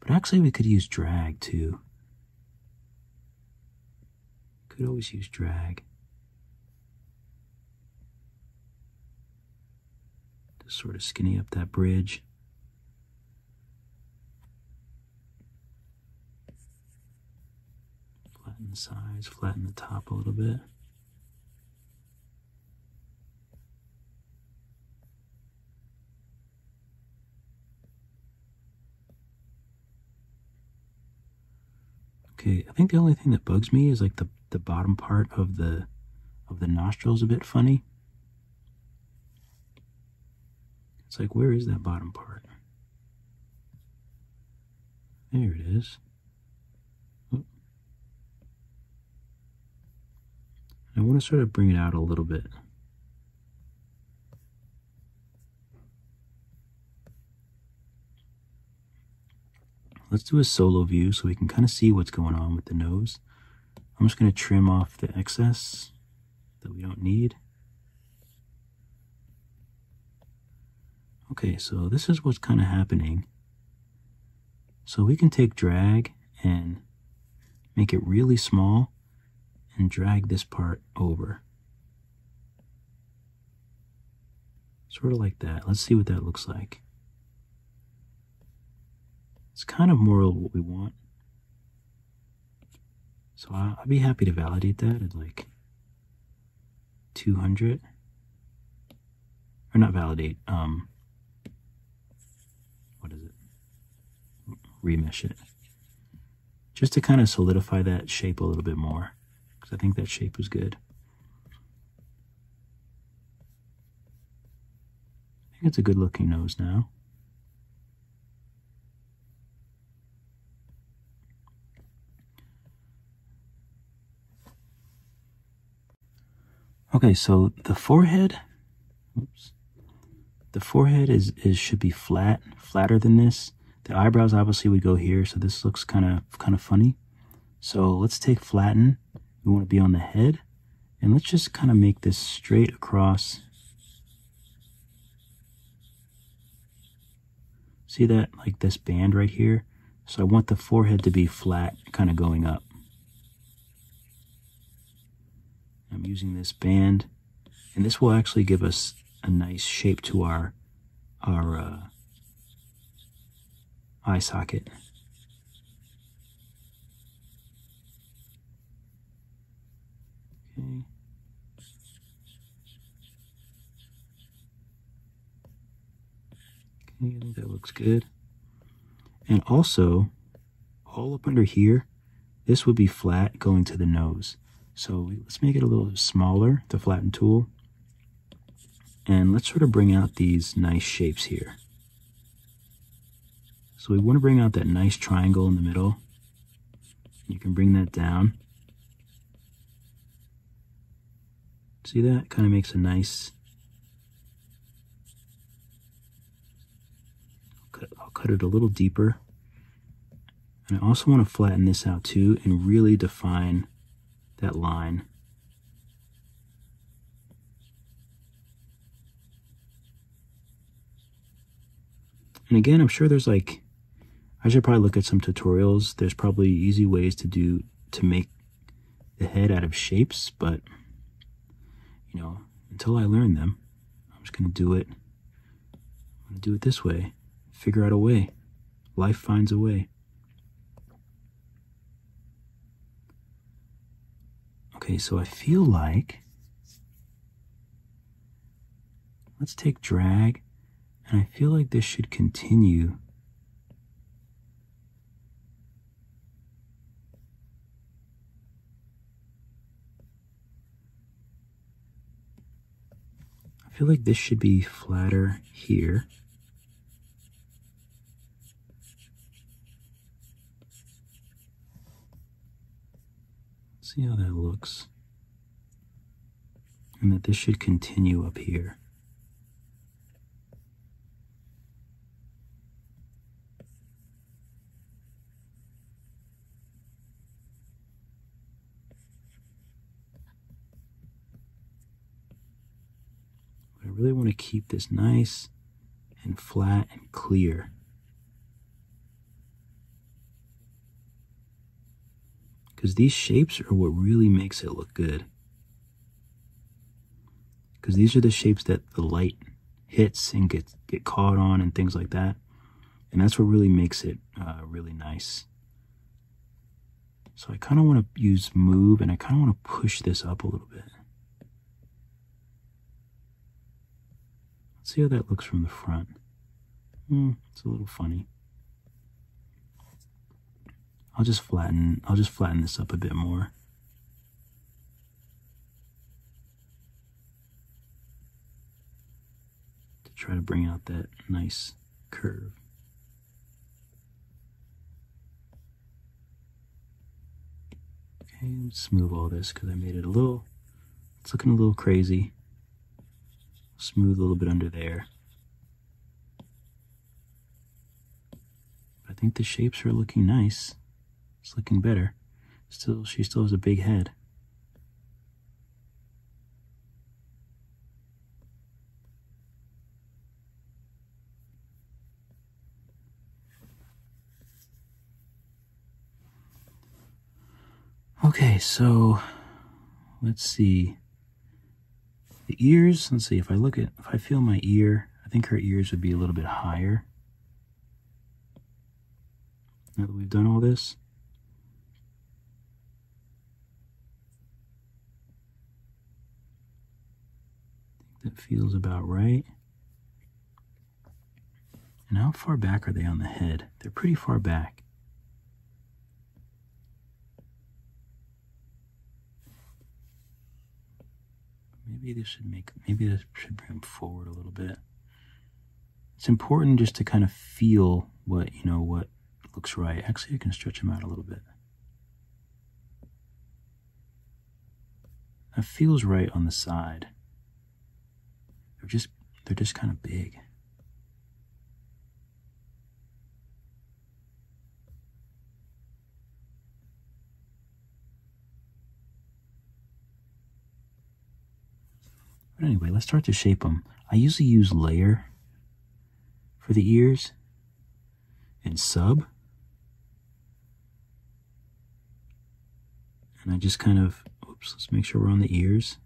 but actually we could use drag too. Could always use drag. To sort of skinny up that bridge. Flatten the sides, flatten the top a little bit. Okay, I think the only thing that bugs me is like the bottom part of the nostrils a bit funny. It's like, where is that bottom part? There it is. Oh. I want to sort of bring it out a little bit. Let's do a solo view so we can kind of see what's going on with the nose. I'm just going to trim off the excess that we don't need. Okay, so this is what's kind of happening. So we can take drag and make it really small and drag this part over. Sort of like that. Let's see what that looks like. It's kind of more of what we want. So I'll be happy to validate that at like 200. Or not validate, what is it? Remesh it. Just to kind of solidify that shape a little bit more. Because I think that shape was good. I think it's a good looking nose now. Okay, so the forehead, oops, the forehead should be flatter than this. The eyebrows obviously would go here, so this looks kind of funny. So let's take flatten. We want to be on the head, and let's just kind of make this straight across. See that, like this band right here? So I want the forehead to be flat, kind of going up. I'm using this band, and this will actually give us a nice shape to our eye socket. Okay. Okay, I think that looks good. And also, all up under here, this would be flat going to the nose. So let's make it a little smaller, the flatten tool. And let's sort of bring out these nice shapes here. So we want to bring out that nice triangle in the middle. You can bring that down. See that? Kind of makes a nice... I'll cut it a little deeper. And I also want to flatten this out too and really define that line. And again, I'm sure there's like, I should probably look at some tutorials. There's probably easy ways to make the head out of shapes, but you know, until I learn them, I'm just gonna do it. I'm gonna do it this way. Figure out a way. Life finds a way. Okay, so I feel like, let's take drag, and I feel like this should continue. I feel like this should be flatter here. See how that looks. And that this should continue up here. But I really want to keep this nice and flat and clear. Because these shapes are what really makes it look good. Because these are the shapes that the light hits and get caught on and things like that. And that's what really makes it really nice. So I kind of want to use move, and I kind of want to push this up a little bit. Let's see how that looks from the front. It's a little funny. I'll just flatten this up a bit more. To try to bring out that nice curve. Okay, let's smooth all this because I made it it's looking a little crazy. Smooth a little bit under there. But I think the shapes are looking nice. It's looking better. She still has a big head. Okay, so let's see. The ears, let's see, if I feel my ear, I think her ears would be a little bit higher. Now that we've done all this. I think that feels about right. And how far back are they on the head? They're pretty far back. Maybe this should bring them forward a little bit. It's important just to kind of feel what looks right. Actually, I can stretch them out a little bit. That feels right on the side. They're just kind of big. But anyway, let's start to shape them. I usually use layer for the ears and sub. And I just kind of, let's make sure we're on the ears.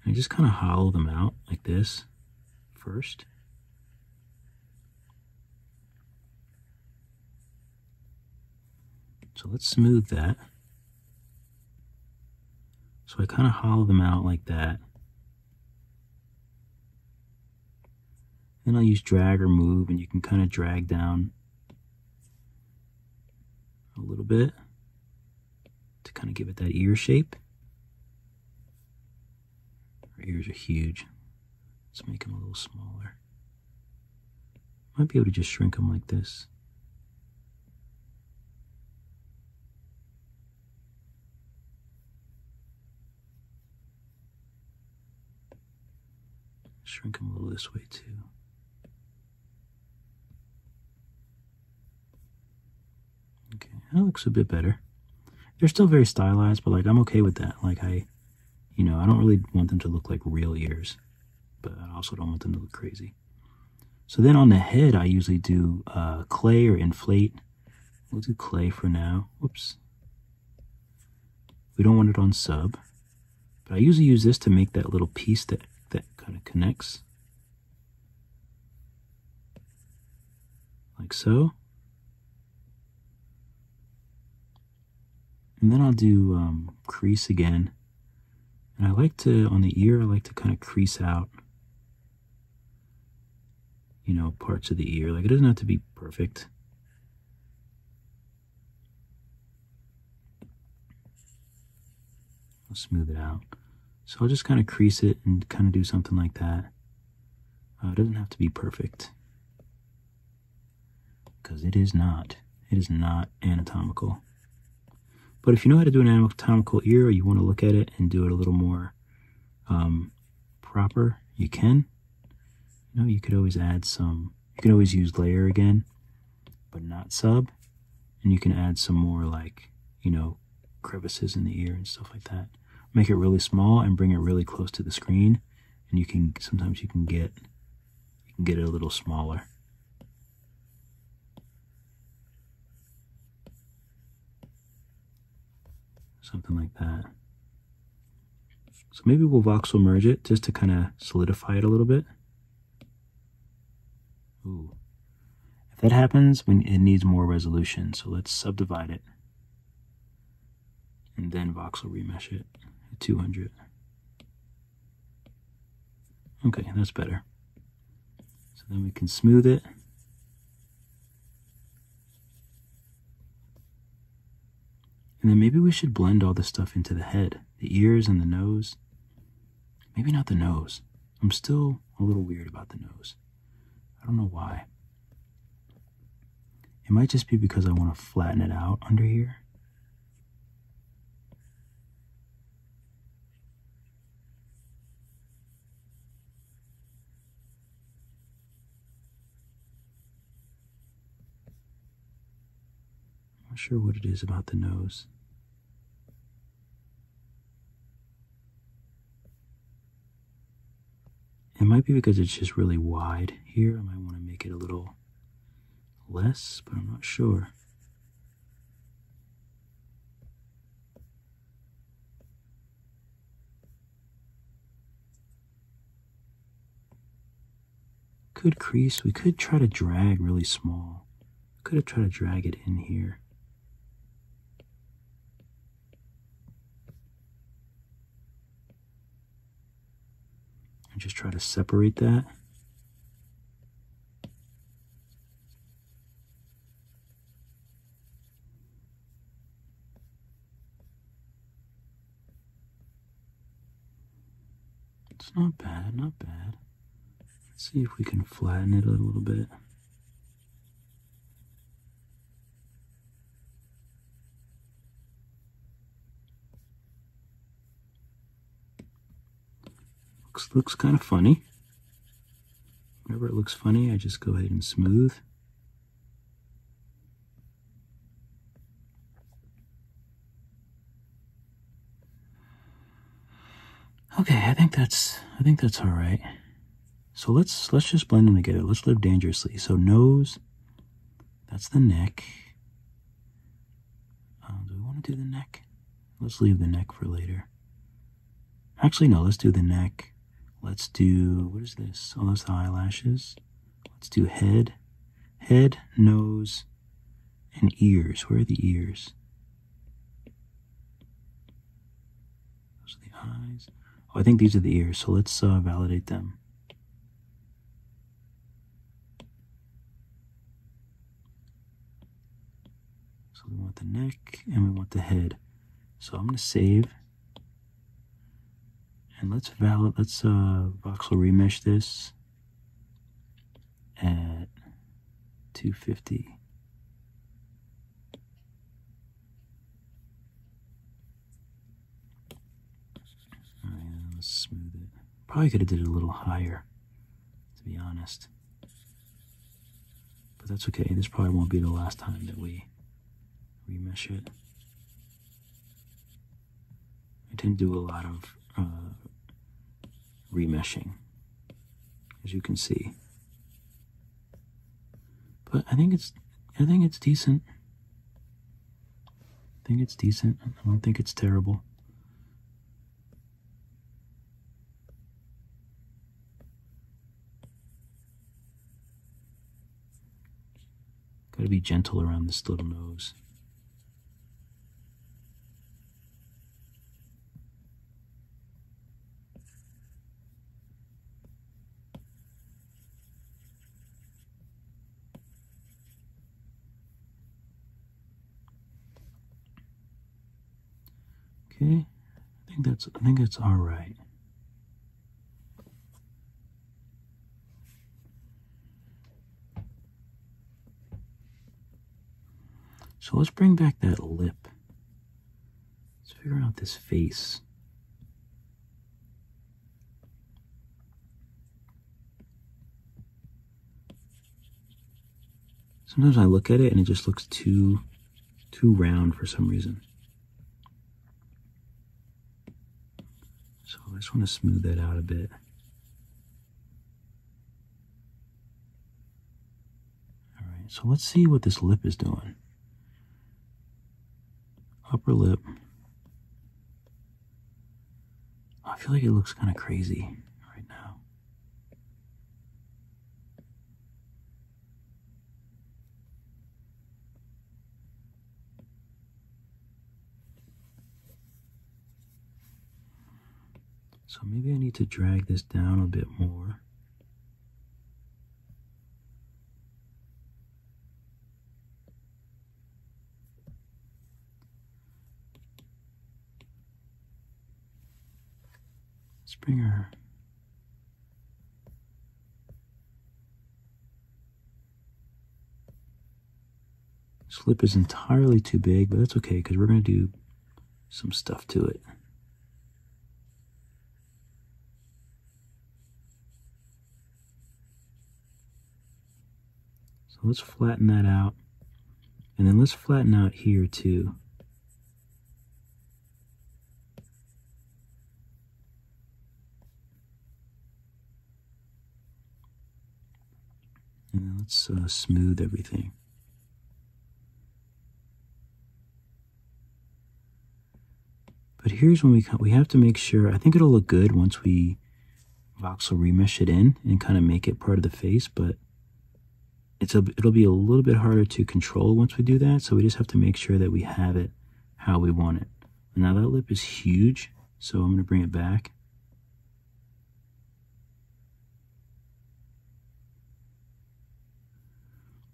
And I just kind of hollow them out like this first. So let's smooth that. So I kind of hollow them out like that. Then I'll use drag or move, and you can kind of drag down a little bit to kind of give it that ear shape. Her ears are huge. Let's make them a little smaller. Might be able to just shrink them like this. Shrink them a little this way too. Okay, that looks a bit better. They're still very stylized, but like I'm okay with that. Like I don't really want them to look like real ears, but I also don't want them to look crazy. So then on the head, I usually do clay or inflate. We'll do clay for now. Whoops. We don't want it on sub, but I usually use this to make that little piece that kind of connects. Like so. And then I'll do crease again. And I like to, on the ear, I like to kind of crease out, you know, parts of the ear. Like, it doesn't have to be perfect. I'll smooth it out. So I'll just kind of crease it and kind of do something like that. It doesn't have to be perfect, because it is not. It is not anatomical. But if you know how to do an anatomical ear, or you want to look at it and do it a little more proper, you can. You know, you could always add some, you can always use layer again, but not sub. And you can add some more, like, you know, crevices in the ear and stuff like that. Make it really small and bring it really close to the screen. And you can, sometimes you can get it a little smaller. Something like that. So maybe we'll voxel merge it just to kind of solidify it a little bit. Ooh. If that happens, it needs more resolution. So let's subdivide it. And then voxel remesh it at 200. Okay, that's better. So then we can smooth it. And then maybe we should blend all this stuff into the head, the ears and the nose. Maybe not the nose. I'm still a little weird about the nose. I don't know why. It might just be because I want to flatten it out under here. I'm not sure what it is about the nose. It might be because it's just really wide here. I might want to make it a little less, but I'm not sure. Could crease. We could try to drag really small. Could have tried to drag it in here. And just try to separate that. It's not bad, not bad. Let's see if we can flatten it a little bit. Looks kind of funny. Whenever it looks funny, I just go ahead and smooth. Okay, I think that's all right. So let's just blend them together. Let's live dangerously. So nose, that's the neck. Do we want to do the neck? Let's leave the neck for later. Actually, no, let's do the neck. Let's do, what is this? Oh, that's the eyelashes. Let's do head, nose, and ears. Where are the ears? Those are the eyes. Oh, I think these are the ears, so let's validate them. So we want the neck and we want the head. So I'm going to save. And let's voxel remesh this at 250. All right, let's smooth it. Probably could have did it a little higher, to be honest. But that's okay. This probably won't be the last time that we remesh it. I didn't do a lot of remeshing, as you can see. But I think it's decent. I think it's decent. I don't think it's terrible. Gotta be gentle around this little nose. Okay, I think that's all right. So let's bring back that lip. Let's figure out this face. Sometimes I look at it and it just looks too round for some reason. So I just want to smooth that out a bit. All right, so let's see what this lip is doing. Upper lip. I feel like it looks kind of crazy right now. So maybe I need to drag this down a bit more. Let's bring her. This lip is entirely too big, but that's okay because we're going to do some stuff to it. So let's flatten that out. And then let's flatten out here too. And then let's smooth everything. But here's when we have to make sure, I think it'll look good once we voxel remesh it in and kind of make it part of the face, but it'll be a little bit harder to control once we do that, so we just have to make sure that we have it how we want it. Now that lip is huge, so I'm going to bring it back.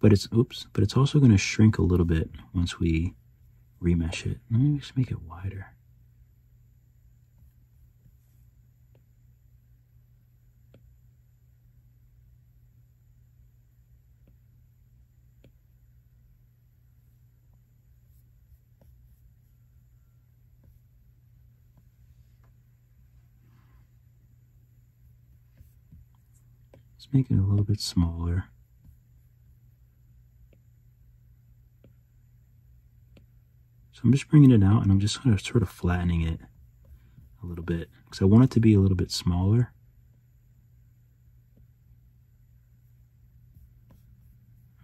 But it's also going to shrink a little bit once we remesh it. Let me just make it wider. Let's make it a little bit smaller. So I'm just bringing it out and I'm just kind of sort of flattening it a little bit because I want it to be a little bit smaller.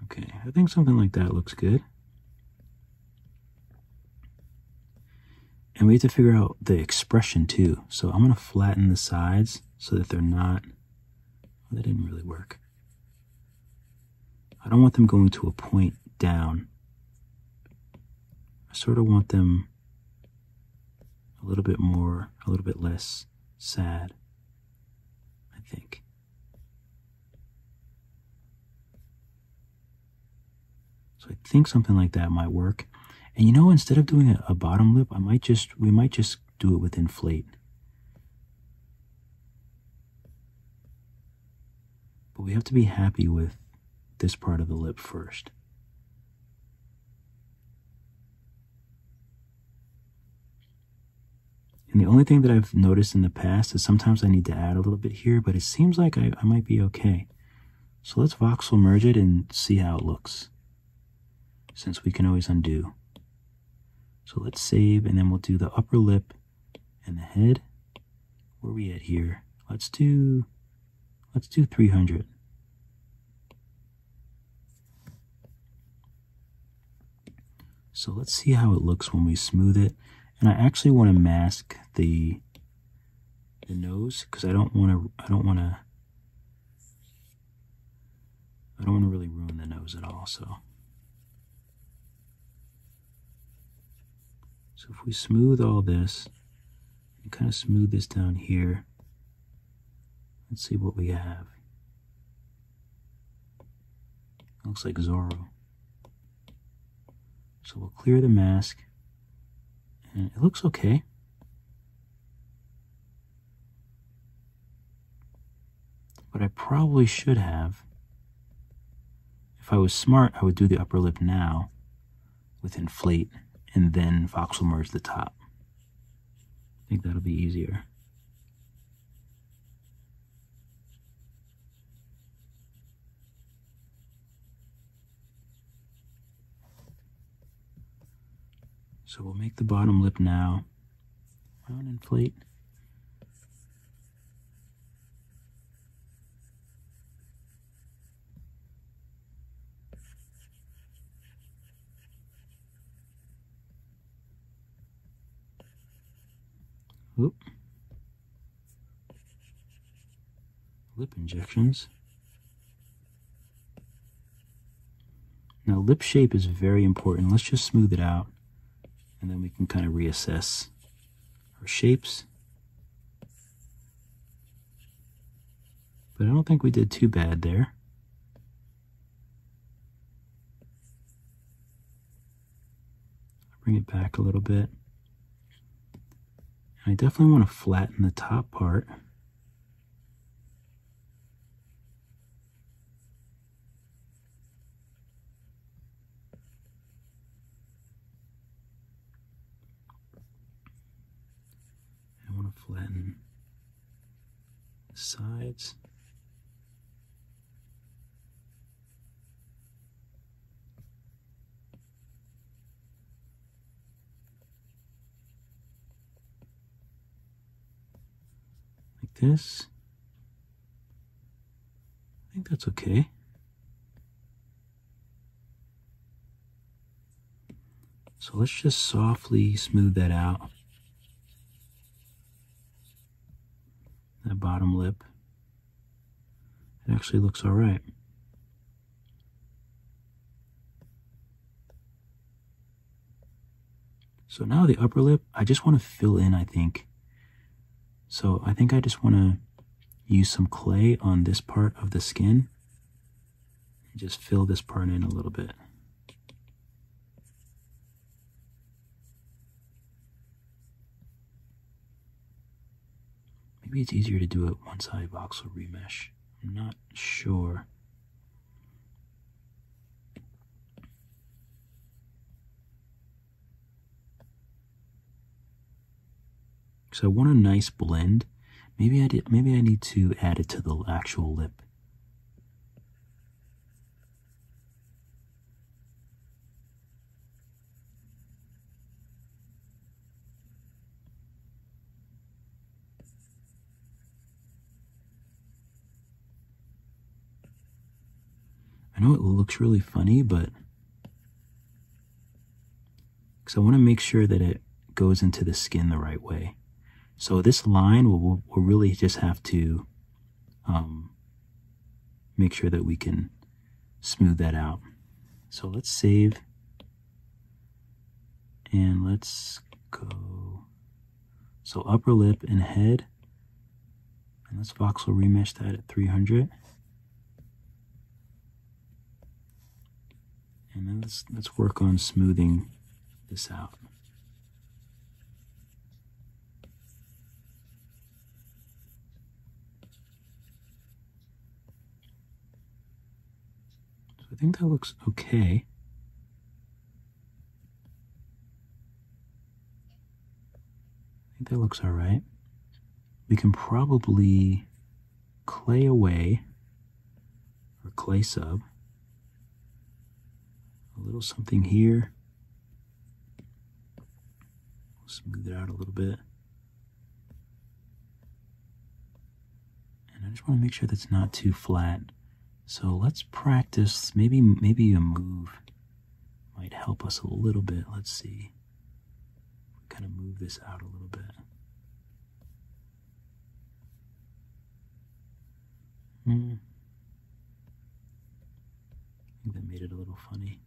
Okay, I think something like that looks good. And we have to figure out the expression too. So I'm going to flatten the sides so that they're not, well, that didn't really work. I don't want them going to a point down. I sort of want them a little bit more, a little bit less sad, I think. So I think something like that might work. And you know, instead of doing a bottom lip, we might just do it with inflate. But we have to be happy with this part of the lip first. And the only thing that I've noticed in the past is sometimes I need to add a little bit here, but it seems like I might be okay. So let's voxel merge it and see how it looks, since we can always undo. So let's save, and then we'll do the upper lip and the head. Where are we at here? Let's do 300. So let's see how it looks when we smooth it. And I actually want to mask the nose because I don't want to really ruin the nose at all. So if we smooth all this and kind of smooth this down here, let's see what we have. It looks like Zorro. So we'll clear the mask. And it looks okay. But I probably should have. If I was smart, I would do the upper lip now with inflate and then voxel merge the top. I think that'll be easier. So we'll make the bottom lip now. Round inflate. Oop. Lip injections. Now lip shape is very important. Let's just smooth it out and then we can kind of reassess our shapes. But I don't think we did too bad there. Bring it back a little bit. And I definitely want to flatten the top part. I want to flatten the sides. This. I think that's okay. So let's just softly smooth that out. That bottom lip. It actually looks all right. So now the upper lip, I just want to fill in, I think. So I think I just want to use some clay on this part of the skin and just fill this part in a little bit. Maybe it's easier to do it once I voxel remesh. I'm not sure. So I want a nice blend. Maybe I need to add it to the actual lip. I know it looks really funny, but because I want to make sure that it goes into the skin the right way. So this line, we'll really just have to make sure that we can smooth that out. So let's save. And let's go. So upper lip and head. And let's voxel remesh that at 300. And then let's work on smoothing this out. So I think that looks okay. I think that looks all right. We can probably clay away or clay sub. A little something here. Smooth it out a little bit. And I just want to make sure that's not too flat. So let's practice. Maybe a move might help us a little bit. Let's see. Kind of move this out a little bit. I think that made it a little funny.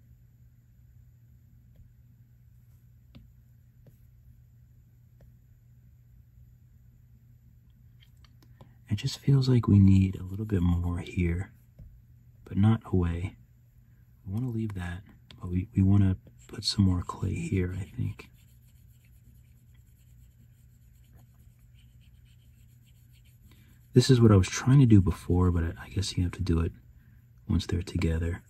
It just feels like we need a little bit more here, but not away. We want to leave that, but we want to put some more clay here, I think. This is what I was trying to do before, but I guess you have to do it once they're together.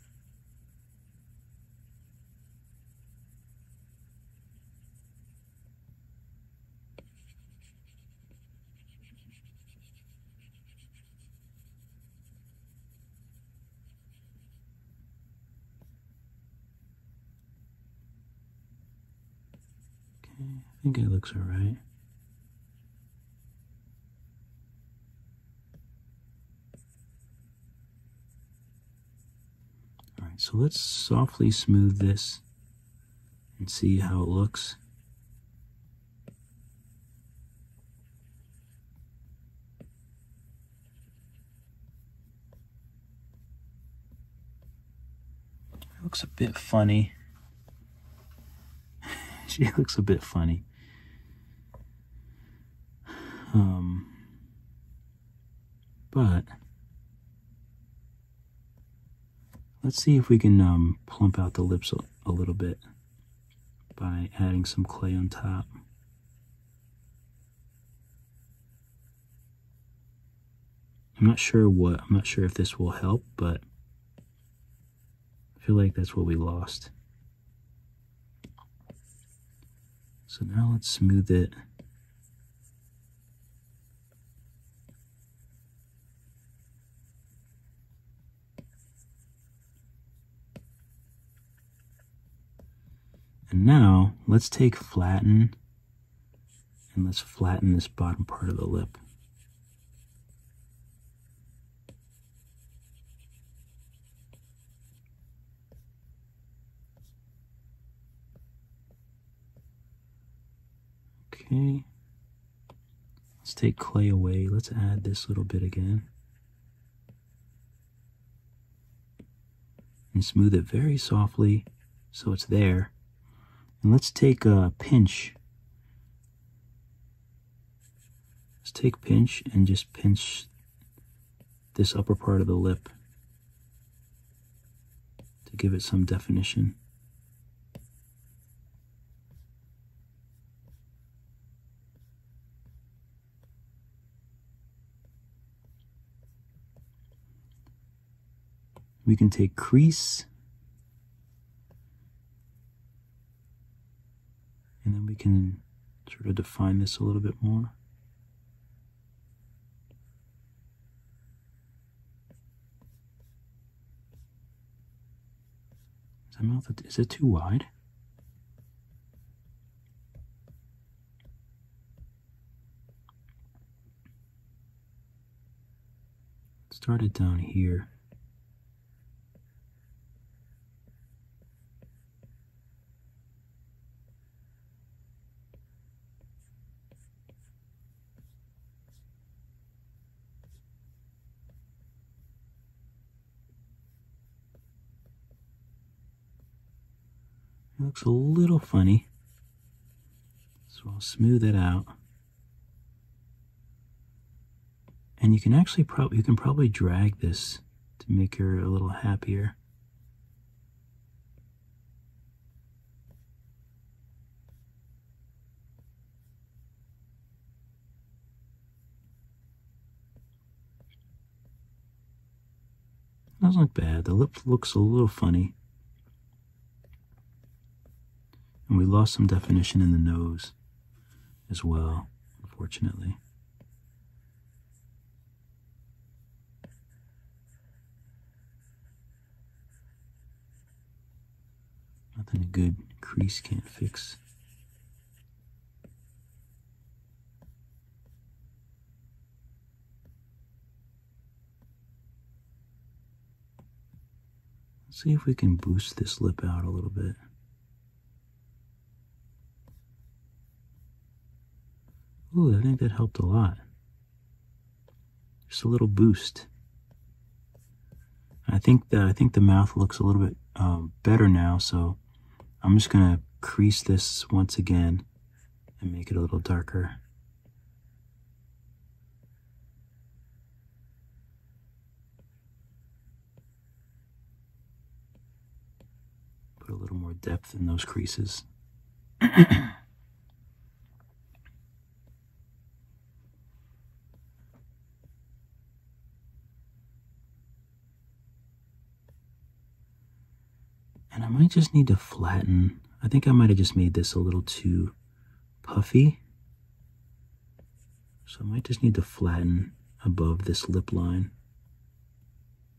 Okay, I think it looks all right. All right, so let's softly smooth this and see how it looks. It looks a bit funny. She looks a bit funny. But let's see if we can plump out the lips a little bit by adding some clay on top. I'm not sure if this will help, but I feel like that's what we lost. So now let's smooth it. And now let's take flatten and let's flatten this bottom part of the lip. Okay, let's take clay away. Let's add this little bit again. And smooth it very softly so it's there. And let's take a pinch. Let's take pinch and just pinch this upper part of the lip to give it some definition. We can take crease, and then we can sort of define this a little bit more. Is it too wide? Start it down here. It looks a little funny, so I'll smooth it out. And you can actually probably drag this to make her a little happier. Doesn't look bad. The lip looks a little funny. And we lost some definition in the nose as well, unfortunately. Nothing a good crease can't fix. Let's see if we can boost this lip out a little bit. Ooh, I think that helped a lot. Just a little boost. I think the mouth looks a little bit better now, so I'm just gonna crease this once again and make it a little darker. Put a little more depth in those creases. I might just need to flatten. I think I might have just made this a little too puffy. So I might just need to flatten above this lip line,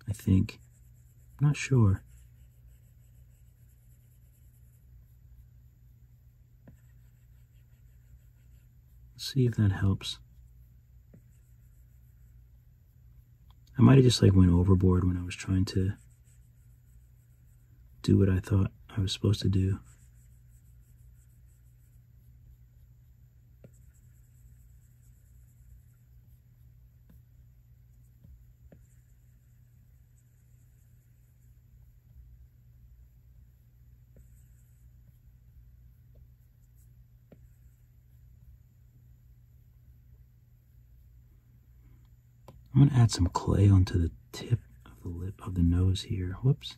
I think. I'm not sure. Let's see if that helps. I might have just like went overboard when I was trying to do what I thought I was supposed to do. I'm going to add some clay onto the tip of the lip of the nose here. Whoops.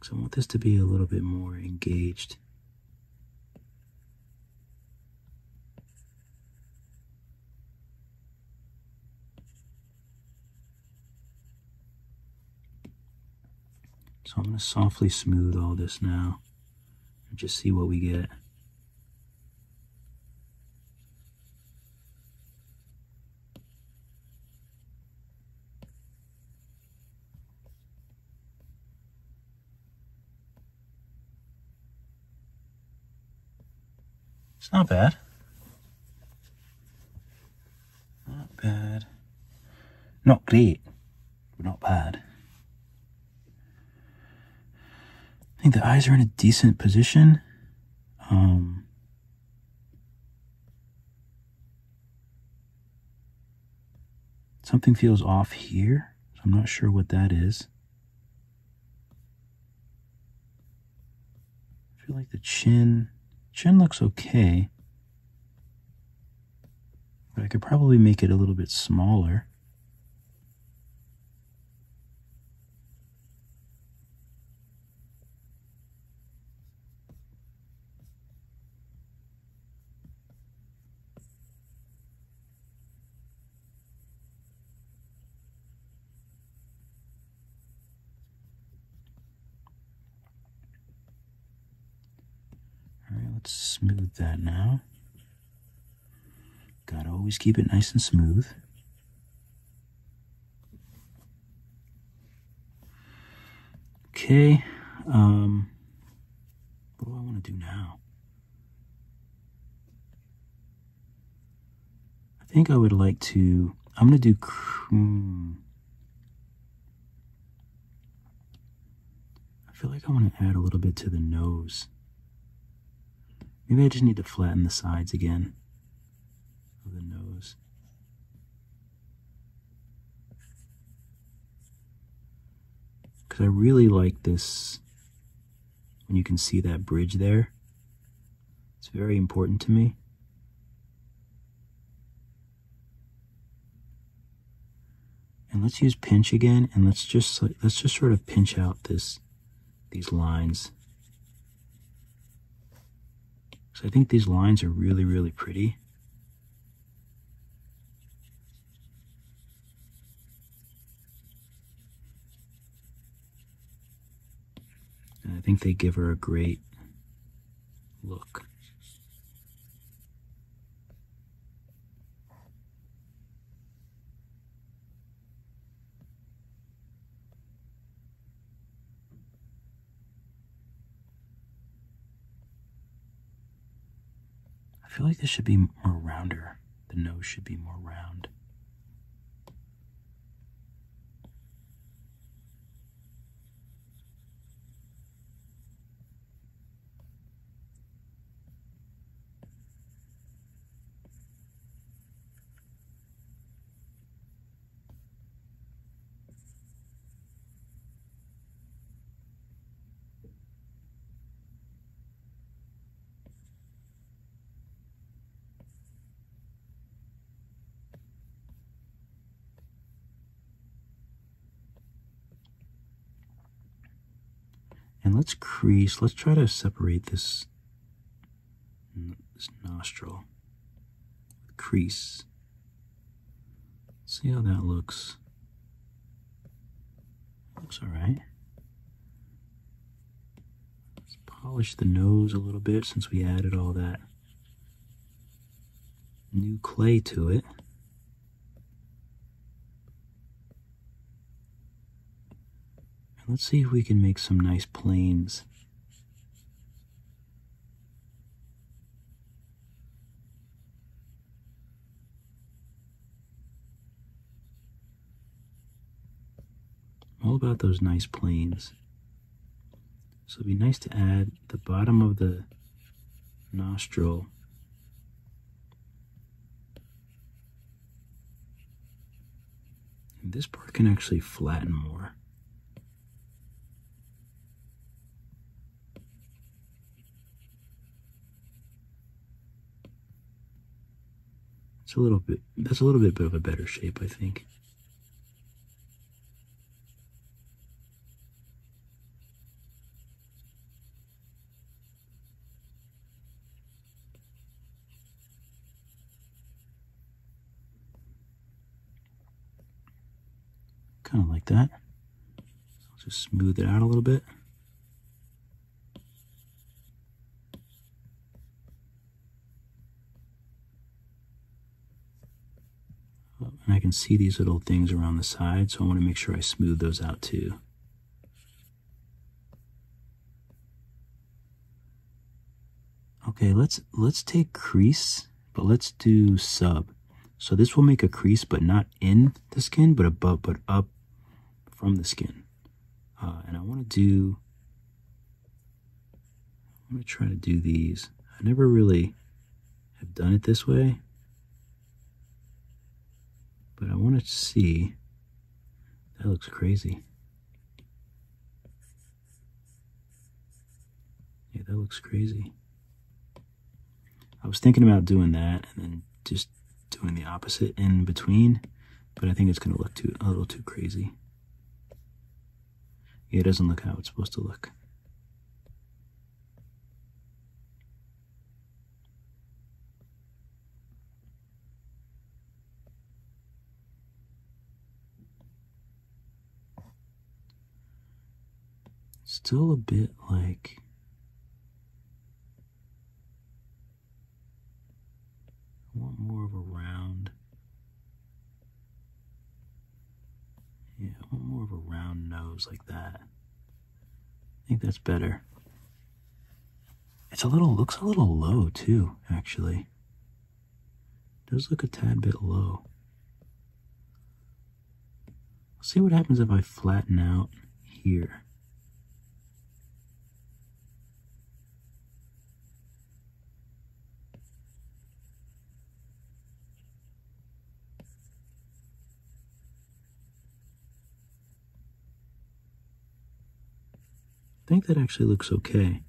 So I want this to be a little bit more engaged. So I'm going to softly smooth all this now and just see what we get. It's not bad. Not bad. Not great, but not bad. I think the eyes are in a decent position. Something feels off here, so I'm not sure what that is. I feel like the chin looks okay, but I could probably make it a little bit smaller. Let's smooth that now. Gotta always keep it nice and smooth. Okay, what do I want to do now? I think I would like to, I'm going to do, I feel like I want to add a little bit to the nose. Maybe I just need to flatten the sides again of the nose. Because I really like this, when you can see that bridge there. It's very important to me. And let's use pinch again, and let's just sort of pinch out these lines. So I think these lines are really, really pretty. And I think they give her a great look. I feel like this should be more rounder. The nose should be more round. And let's crease, let's try to separate this nostril. Crease. See how that looks. Looks all right. Let's polish the nose a little bit since we added all that new clay to it. And let's see if we can make some nice planes. All about those nice planes. So it'd be nice to add the bottom of the nostril. And this part can actually flatten more. It's a little bit, that's a little bit of a better shape, I think. Kind of like that. I'll just smooth it out a little bit. And I can see these little things around the side, so I want to make sure I smooth those out too. Okay, let's take crease, but let's do sub. So this will make a crease, but not in the skin, but above, but up from the skin. And I want to try to do these. I never really have done it this way, but I want to see. That looks crazy. Yeah, that looks crazy. I was thinking about doing that and then just doing the opposite in between, but I think it's going to look a little too crazy. Yeah, it doesn't look how it's supposed to look. Still a bit like I want more of a round. Yeah, I want more of a round nose like that. I think that's better. Looks a little low too, actually. It does look a tad bit low. Let's see what happens if I flatten out here. I think that actually looks okay.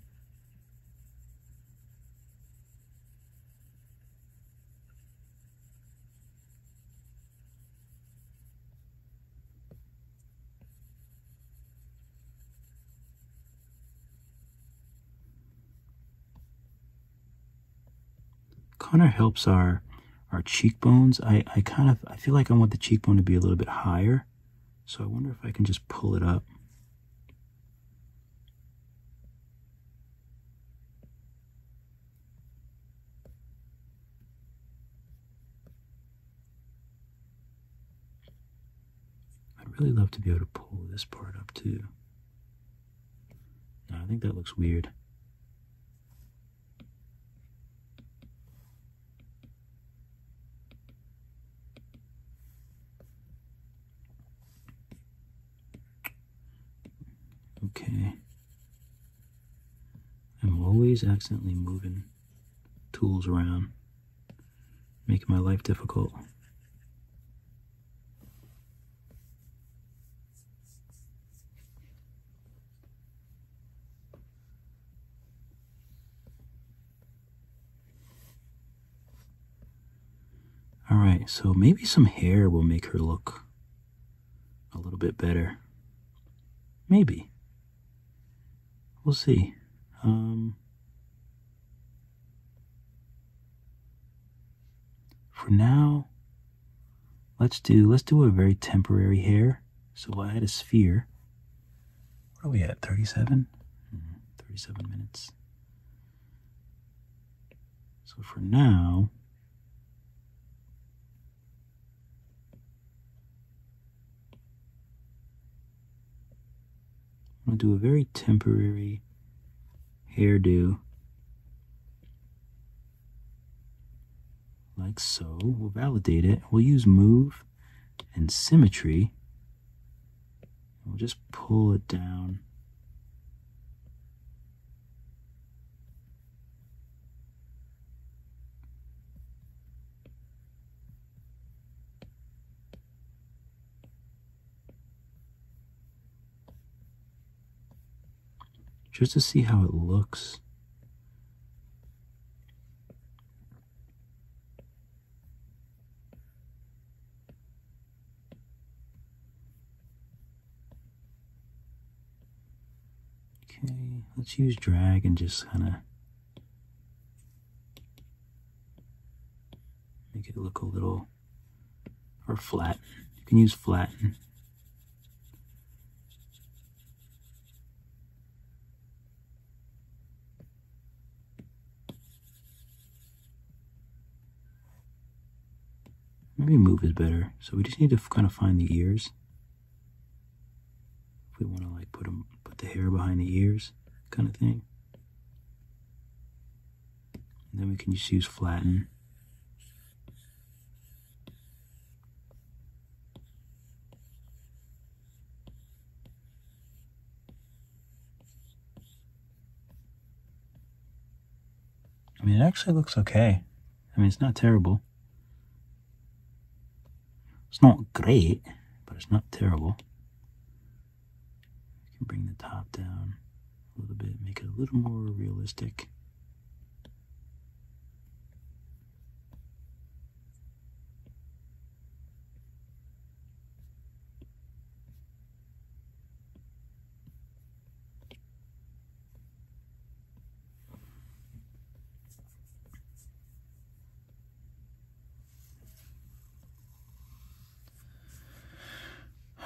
Kind of helps our cheekbones. I feel like I want the cheekbone to be a little bit higher, so I wonder if I can just pull it up. I'd really love to be able to pull this part up too. No, I think that looks weird. Okay. I'm always accidentally moving tools around, making my life difficult. All right, so maybe some hair will make her look a little bit better. Maybe. We'll see. For now, let's do a very temporary hair. So we'll add a sphere. What are we at, 37? 37 minutes. So for now, I'm going to do a very temporary hairdo, like so. We'll validate it. We'll use move and symmetry. We'll just pull it down. Just to see how it looks. Okay, let's use drag and just kind of make it look a little, or flatten. You can use flatten. Maybe move is better. So we just need to kind of find the ears. If we want to like put the hair behind the ears kind of thing. And then we can just use flatten. I mean, it actually looks okay. I mean, it's not terrible. It's not great, but it's not terrible. You can bring the top down a little bit, make it a little more realistic.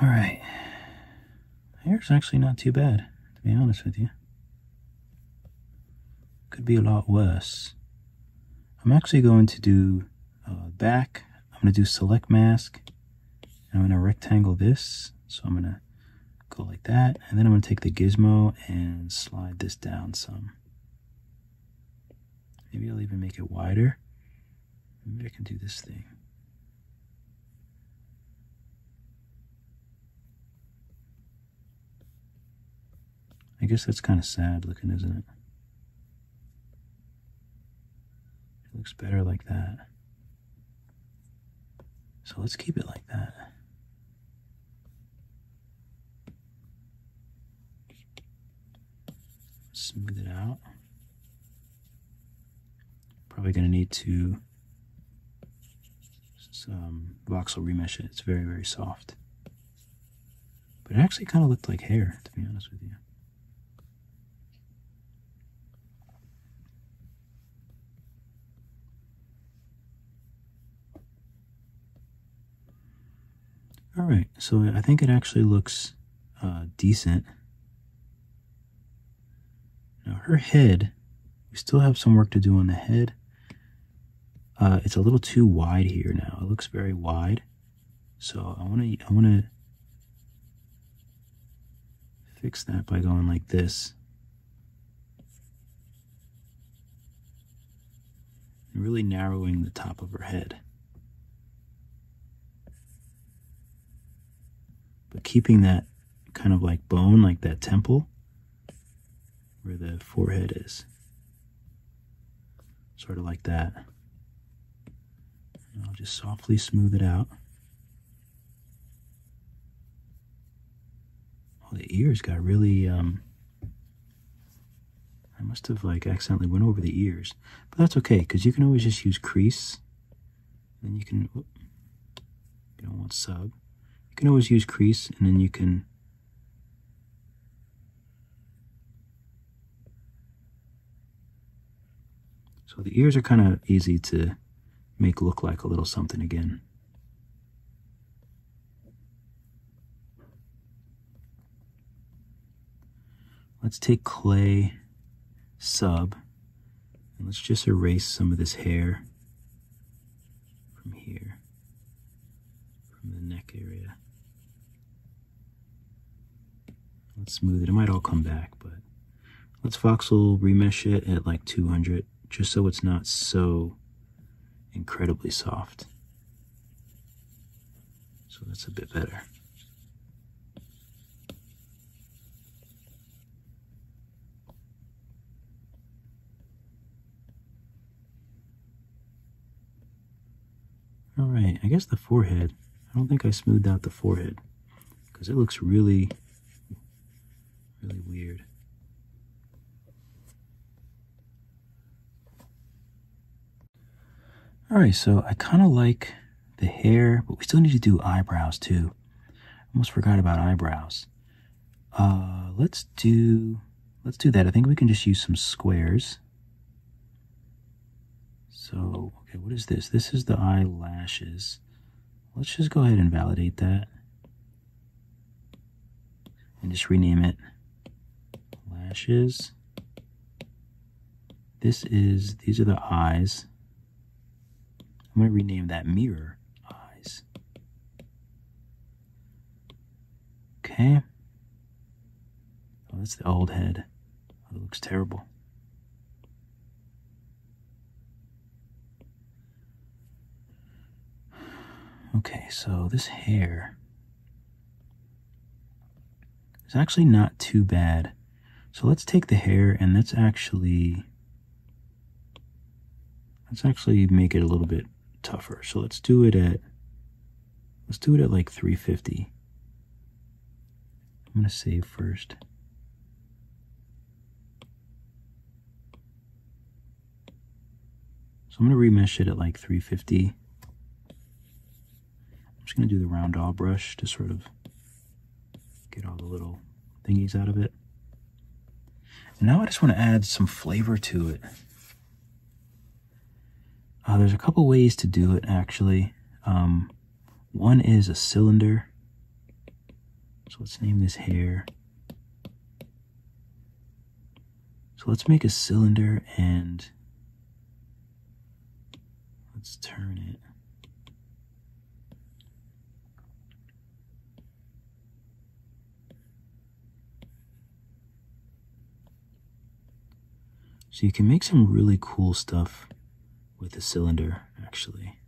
All right, hair's actually not too bad, to be honest with you. Could be a lot worse. I'm actually going to do back. I'm going to do select mask. And I'm going to rectangle this. So I'm going to go like that. And then I'm going to take the gizmo and slide this down some. Maybe I'll even make it wider. Maybe I can do this thing. I guess that's kind of sad looking, isn't it? It looks better like that. So let's keep it like that. Smooth it out. Probably going to need to voxel remesh it. It's very, very soft. But it actually kind of looked like hair, to be honest with you. All right, so I think it actually looks decent. Now her head, we still have some work to do on the head. It's a little too wide here now. It looks very wide. So I wanna fix that by going like this. And really narrowing the top of her head. But keeping that kind of like bone, like that temple, where the forehead is. Sort of like that. And I'll just softly smooth it out. Oh, the ears got really, I must have like accidentally went over the ears. But that's okay, because you can always just use crease. Then you can, you don't want sub. You can always use crease, and then you can so the ears are kind of easy to make look like a little something again. let's take clay sub and let's just erase some of this hair from here, from the neck area. Let's smooth it. It might all come back, but let's voxel remesh it at like 200, just so it's not so incredibly soft. So that's a bit better. All right, I guess the forehead, I don't think I smoothed out the forehead because it looks really, really weird. All right, so I kind of like the hair, but we still need to do eyebrows too. Almost forgot about eyebrows. Let's do that. I think we can just use some squares. So, okay, what is this? This is the eyelashes. Let's just go ahead and validate that. And just rename it lashes. These are the eyes. I'm going to rename that mirror eyes. Okay. Oh, that's the old head. Oh, it looks terrible. Okay, so this hair is actually not too bad. So let's take the hair and let's actually make it a little bit tougher. So let's do it at like 350. I'm gonna save first. So I'm gonna remesh it at like 350. I'm just gonna do the round all brush to sort of get all the little thingies out of it. And now I just want to add some flavor to it. There's a couple ways to do it actually. One is a cylinder. So let's name this hair. So let's make a cylinder and let's turn it. So you can make some really cool stuff with a cylinder, actually.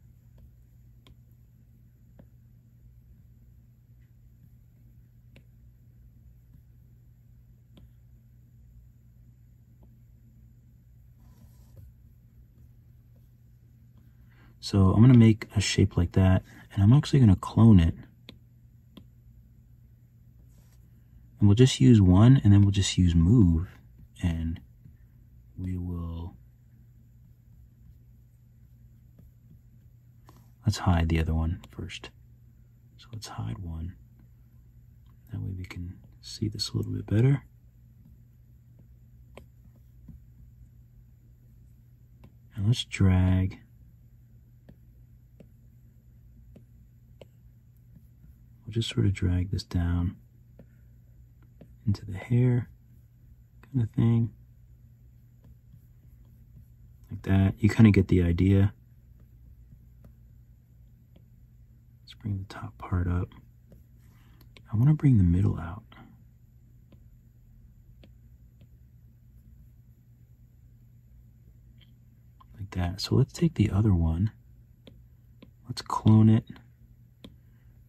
So I'm going to make a shape like that, and I'm actually going to clone it. And we'll just use one, and then we'll just use move, and we will... Let's hide the other one first. So let's hide one. That way we can see this a little bit better. And let's drag. We'll just sort of drag this down into the hair kind of thing. Like that. You kind of get the idea. Let's bring the top part up. I want to bring the middle out. Like that. So let's take the other one. Let's clone it.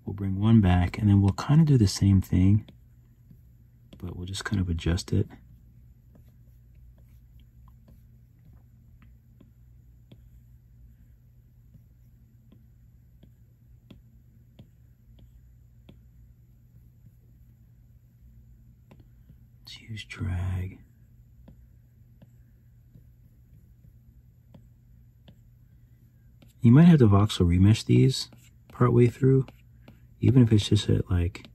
We'll bring one back, and then we'll kind of do the same thing, but we'll just kind of adjust it. Let's use drag. You might have to voxel remesh these partway through, even if it's just at like,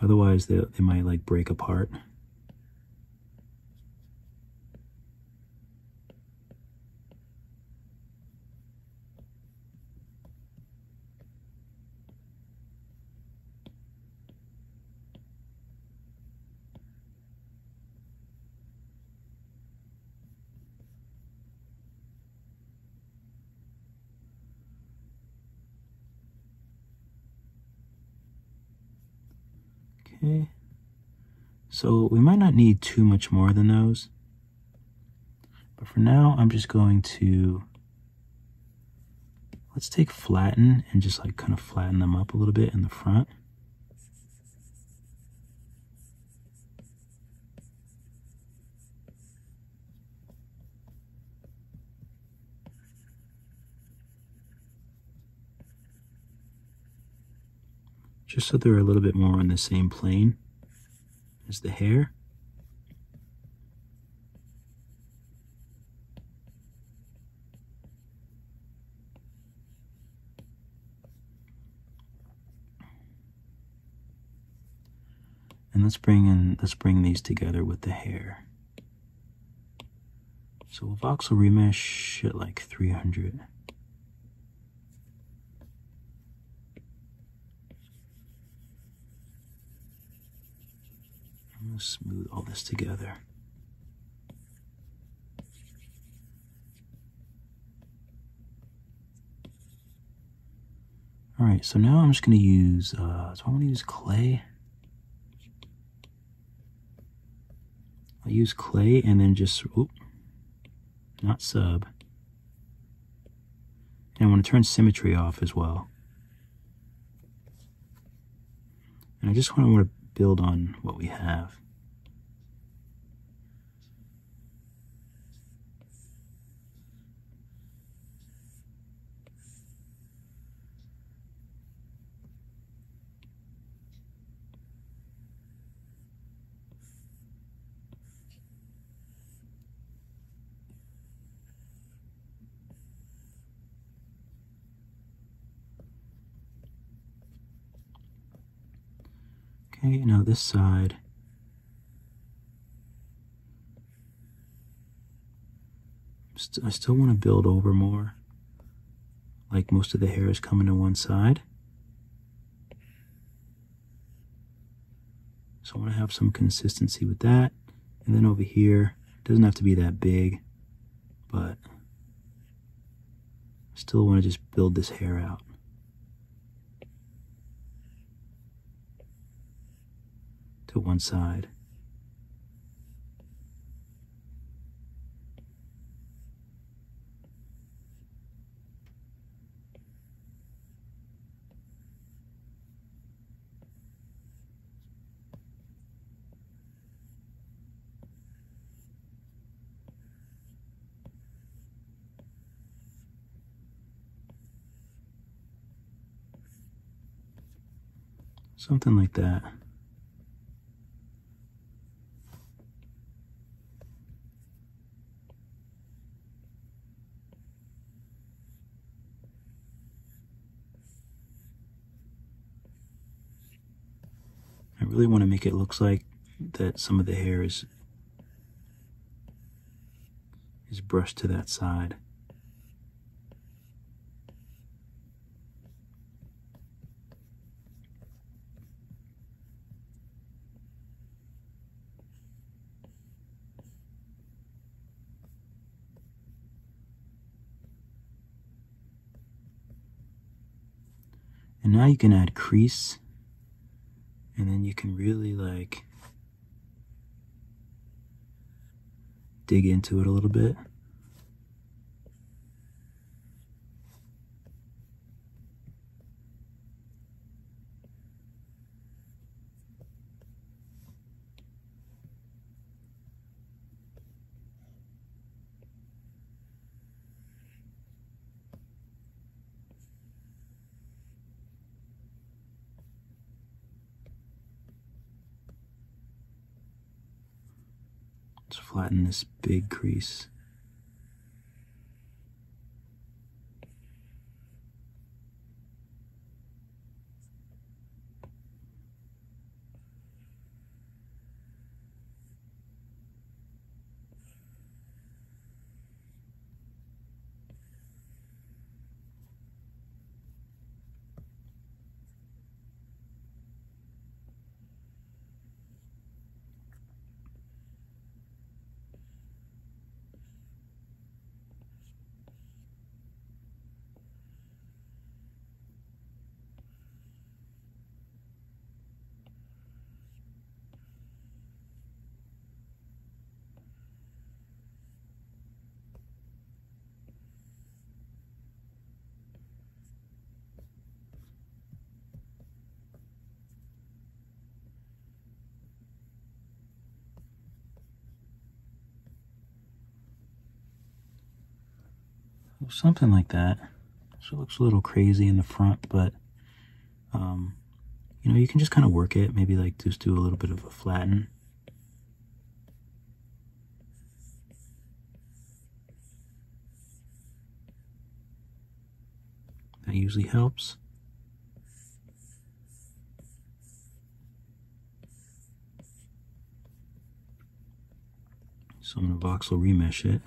otherwise they might like break apart. Okay. So we might not need too much more than those. But for now, I'm just going to, let's take flatten and just like kind of flatten them up a little bit in the front. Just so they're a little bit more on the same plane as the hair. And let's bring these together with the hair. So we'll voxel remesh at like 300. I'm gonna smooth all this together. All right, so now I'm just gonna use, so I wanna use clay. I'll use clay and then just, not sub. And I want to turn symmetry off as well. And I just want to build on what we have. Okay, now this side. I still want to build over more. Like most of the hair is coming to one side. So I want to have some consistency with that. And then over here, it doesn't have to be that big, but I still want to just build this hair out. To one side. Something like that. I really want to make it look like that some of the hair is brushed to that side. And now you can add crease, and then you can really like dig into it a little bit. Let's flatten this big crease. something like that. So it looks a little crazy in the front, but you know, you can just kind of work it. Maybe like just do a little bit of a flatten. That usually helps. So I'm going to voxel remesh it.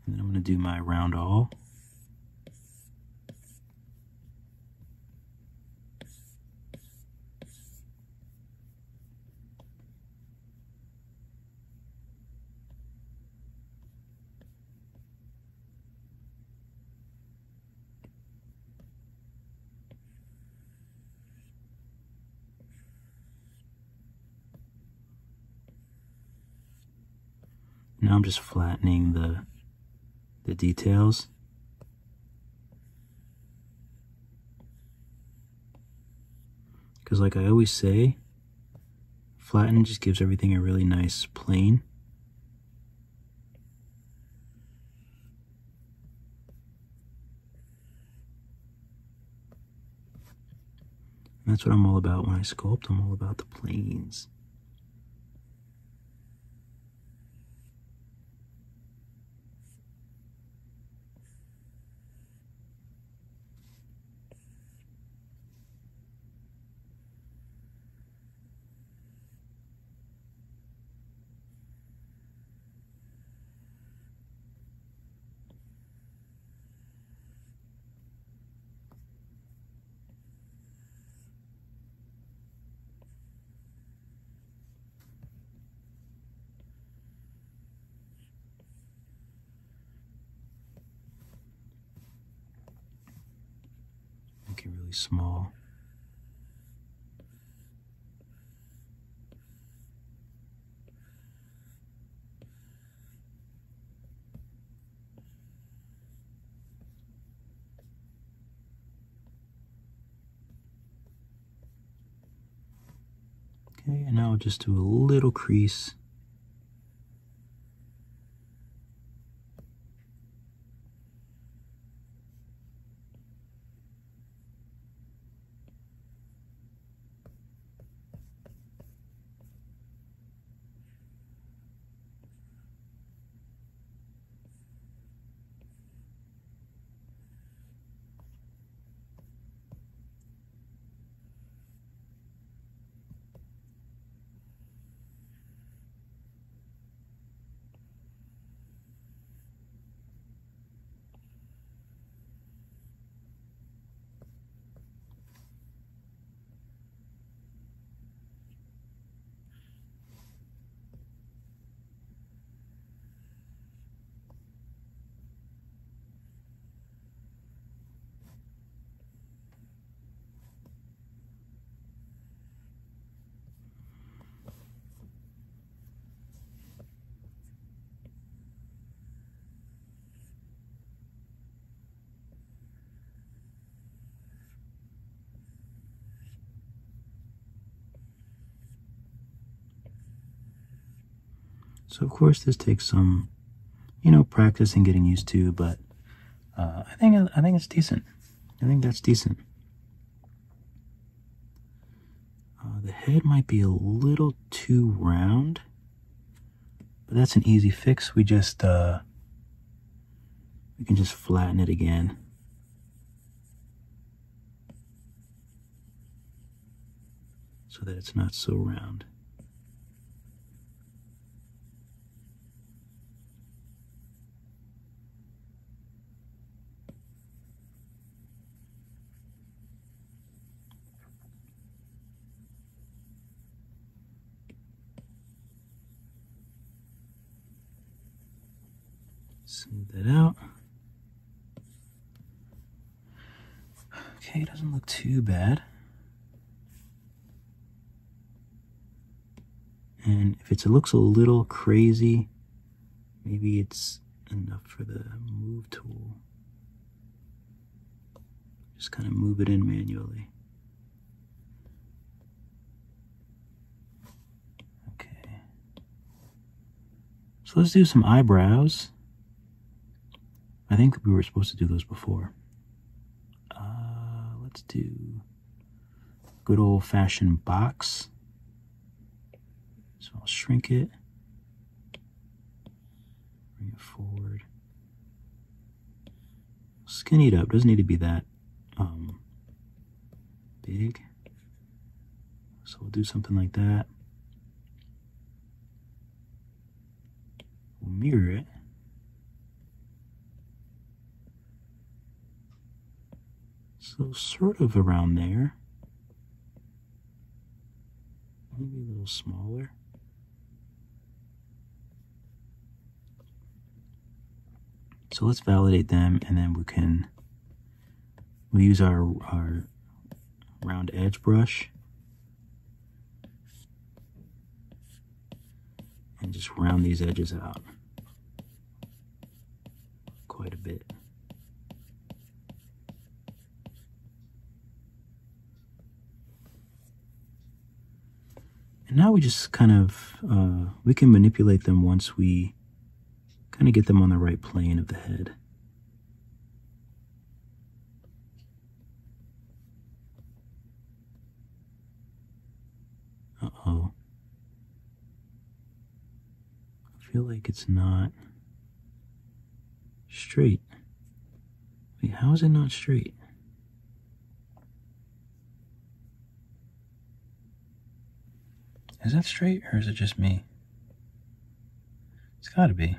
And then I'm going to do my round all. Now I'm just flattening the details. Because like I always say, flatten just gives everything a really nice plane. And that's what I'm all about when I sculpt. I'm all about the planes. Make it really small. Okay, and now I'll just do a little crease. So of course this takes some, you know, practice and getting used to, but I think it's decent. I think that's decent. The head might be a little too round, but that's an easy fix. We can just flatten it again. So that it's not so round. Smooth that out. Okay, it doesn't look too bad. And if it looks a little crazy, maybe it's enough for the move tool. Just kind of move it in manually. Okay. So let's do some eyebrows. think we were supposed to do those before. Let's do good old-fashioned box. So I'll shrink it, bring it forward, skinny it up. Doesn't need to be that big. So we'll do something like that. We'll mirror it. So sort of around there. Maybe a little smaller. So let's validate them, and then we'll use our round edge brush and just round these edges out quite a bit. And now we just kind of, we can manipulate them once we kind of get them on the right plane of the head. Uh-oh. I feel like it's not straight. Wait, how is it not straight? Is that straight, or is it just me? It's gotta be.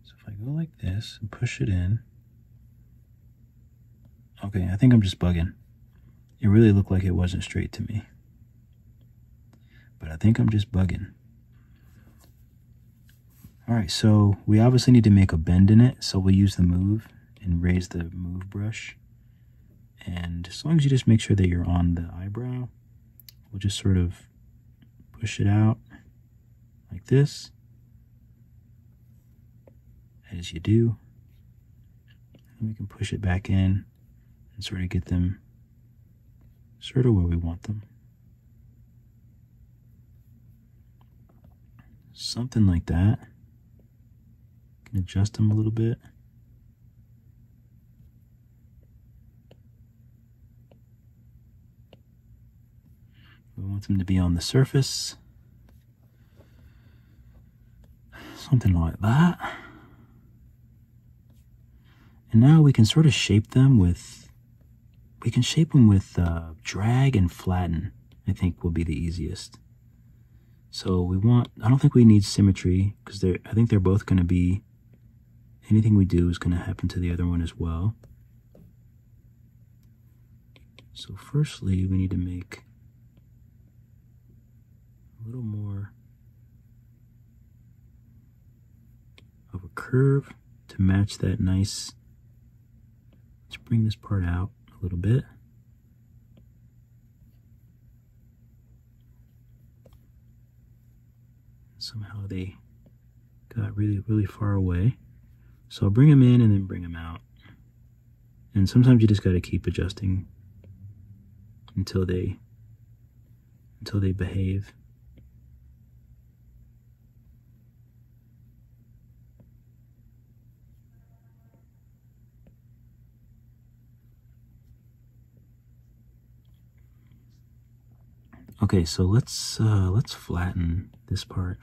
So if I go like this and push it in. Okay, I think I'm just bugging. It really looked like it wasn't straight to me. But I think I'm just bugging. Alright, so we obviously need to make a bend in it, so we'll use the move and raise the move brush. And as long as you just make sure that you're on the eyebrow, we'll just sort of push it out like this, as you do. And we can push it back in and sort of get them sort of where we want them. Something like that. You can adjust them a little bit. We want them to be on the surface. Something like that. And now we can sort of shape them with, drag and flatten, I think will be the easiest. So I don't think we need symmetry, because I think they're both going to be, anything we do is going to happen to the other one as well. So firstly, we need to make a little more of a curve to match that nice. Let's bring this part out a little bit. Somehow they got really, really far away. So I'll bring them in and then bring them out. And sometimes you just got to keep adjusting until they behave. Okay, so let's flatten this part.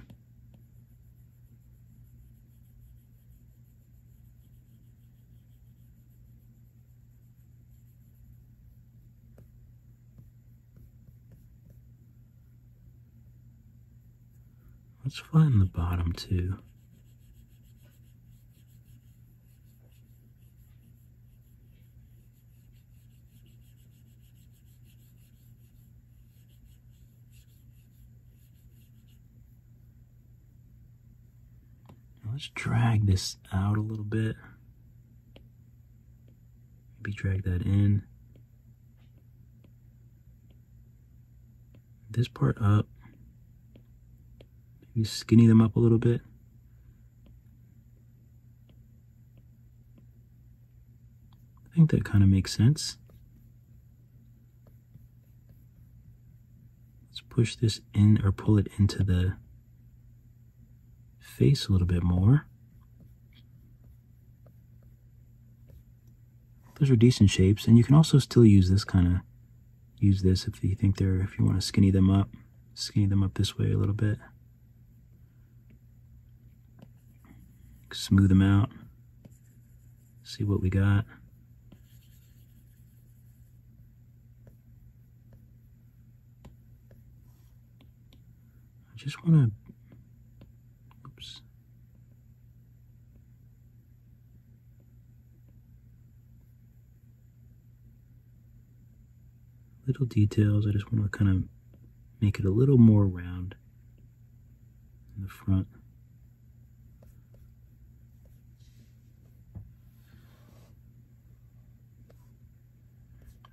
Let's flatten the bottom too. Let's drag this out a little bit. Maybe drag that in. This part up. Maybe skinny them up a little bit. I think that kind of makes sense. Let's push this in or pull it into the face a little bit more. Those are decent shapes, and you can also still use this if you think if you want to skinny them up this way a little bit. Smooth them out. See what we got. I just want to, oops. Little details. I just want to kind of make it a little more round in the front.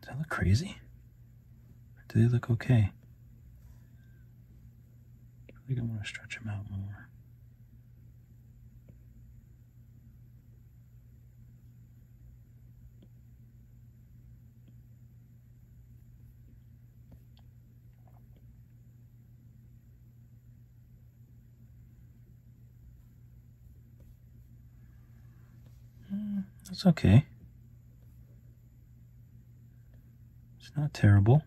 Does that look crazy? Or do they look okay? I think I want to stretch them out more. That's okay. It's not terrible.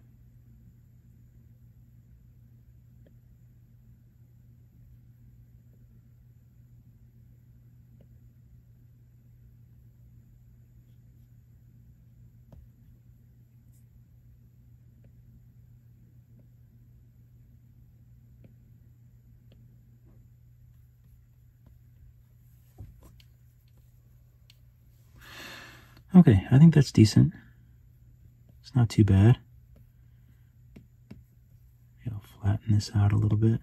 Okay, I think that's decent. It's not too bad. I'll flatten this out a little bit.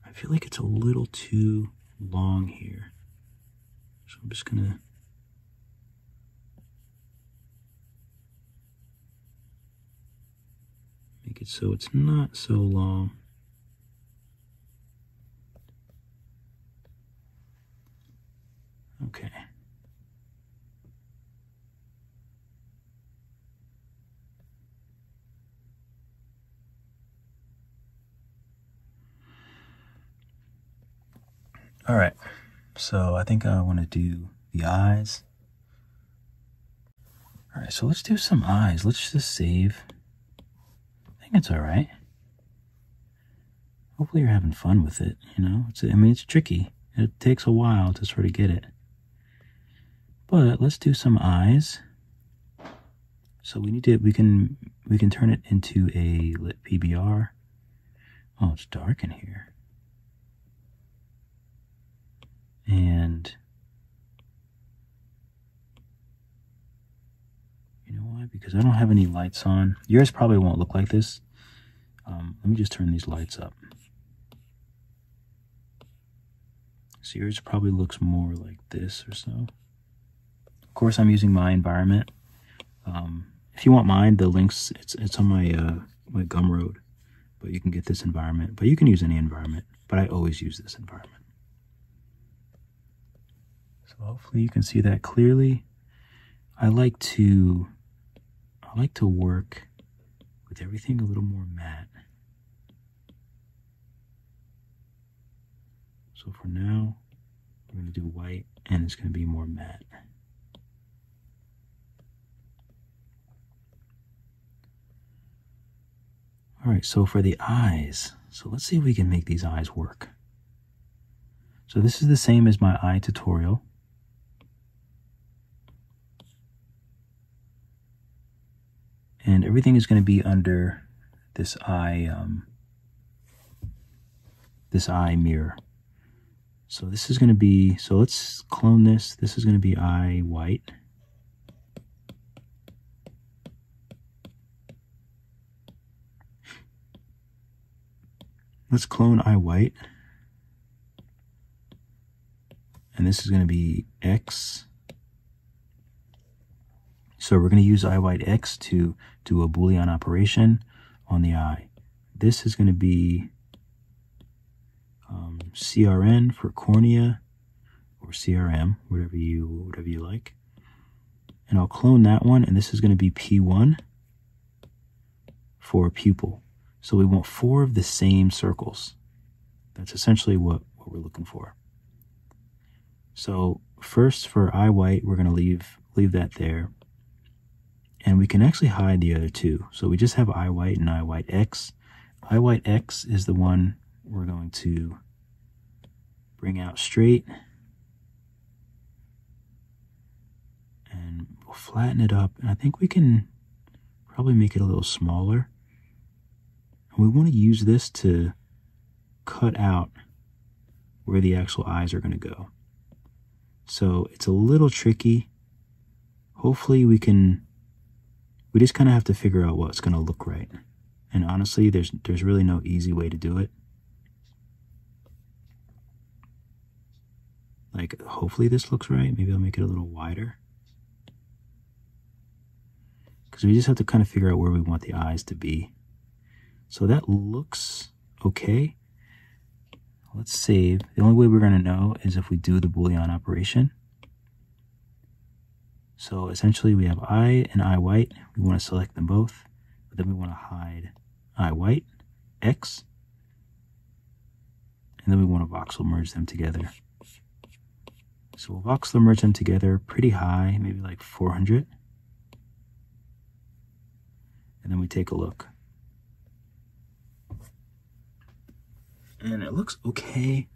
I feel like it's a little too long here. So I'm just gonna make it so it's not so long. Okay. All right, so I think I want to do the eyes. All right, so let's do some eyes. Let's just save. I think it's all right. Hopefully you're having fun with it, you know? It's tricky. It takes a while to sort of get it. But let's do some eyes. So we can turn it into a lit PBR. Oh, it's dark in here. And you know why? Because I don't have any lights on. Yours probably won't look like this. Let me just turn these lights up. So yours probably looks more like this or so. Of course, I'm using my environment. If you want mine, the links, it's on my my Gumroad. But you can get this environment. But you can use any environment. But I always use this environment. So hopefully you can see that clearly. I like to work with everything a little more matte. So for now, we're going to do white, and it's going to be more matte. All right, so for the eyes, so let's see if we can make these eyes work. So this is the same as my eye tutorial. And everything is going to be under this eye mirror. So this is going to be, so let's clone this. This is going to be eye white. Let's clone eye white. And this is going to be X. So we're going to use eye white X to do a Boolean operation on the eye. This is going to be CRN for cornea, or CRM, whatever you like. And I'll clone that one, and this is going to be P1 for pupil. So we want 4 of the same circles. That's essentially what we're looking for. So first for eye white, we're going to leave that there. And we can actually hide the other two. So we just have eye white and eye white X. Eye white X is the one we're going to bring out straight. And we'll flatten it up. And I think we can probably make it a little smaller. And we want to use this to cut out where the actual eyes are going to go. So it's a little tricky. Hopefully we just kind of have to figure out what's going to look right. And honestly, there's really no easy way to do it. Like, hopefully this looks right. Maybe I'll make it a little wider. Because we just have to kind of figure out where we want the eyes to be. So that looks okay. Let's save. The only way we're going to know is if we do the Boolean operation. So essentially we have eye and eye white. We want to select them both, but then we want to hide eye white, X, and then we want to voxel merge them together. So we'll voxel merge them together pretty high, maybe like 400. And then we take a look. And it looks okay.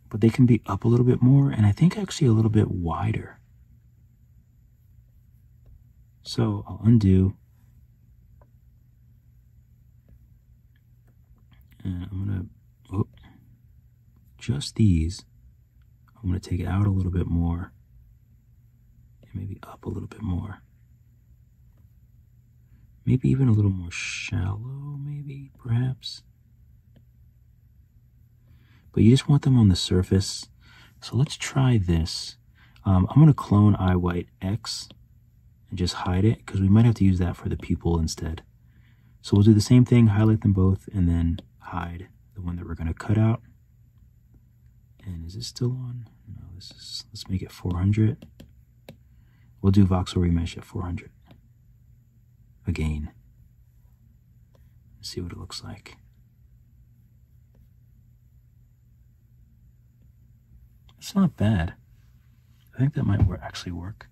But they can be up a little bit more, and I think actually a little bit wider. So I'll undo. And I'm gonna, just these. I'm gonna take it out a little bit more, and maybe up a little bit more. Maybe even a little more shallow, maybe, perhaps. But you just want them on the surface. So let's try this. I'm going to clone eye white X and just hide it, because we might have to use that for the pupil instead. So we'll do the same thing, highlight them both, and then hide the one that we're going to cut out. And is this still on? No, let's make it 400. We'll do voxel remesh at 400. Again. See what it looks like. It's not bad. I think that might actually work.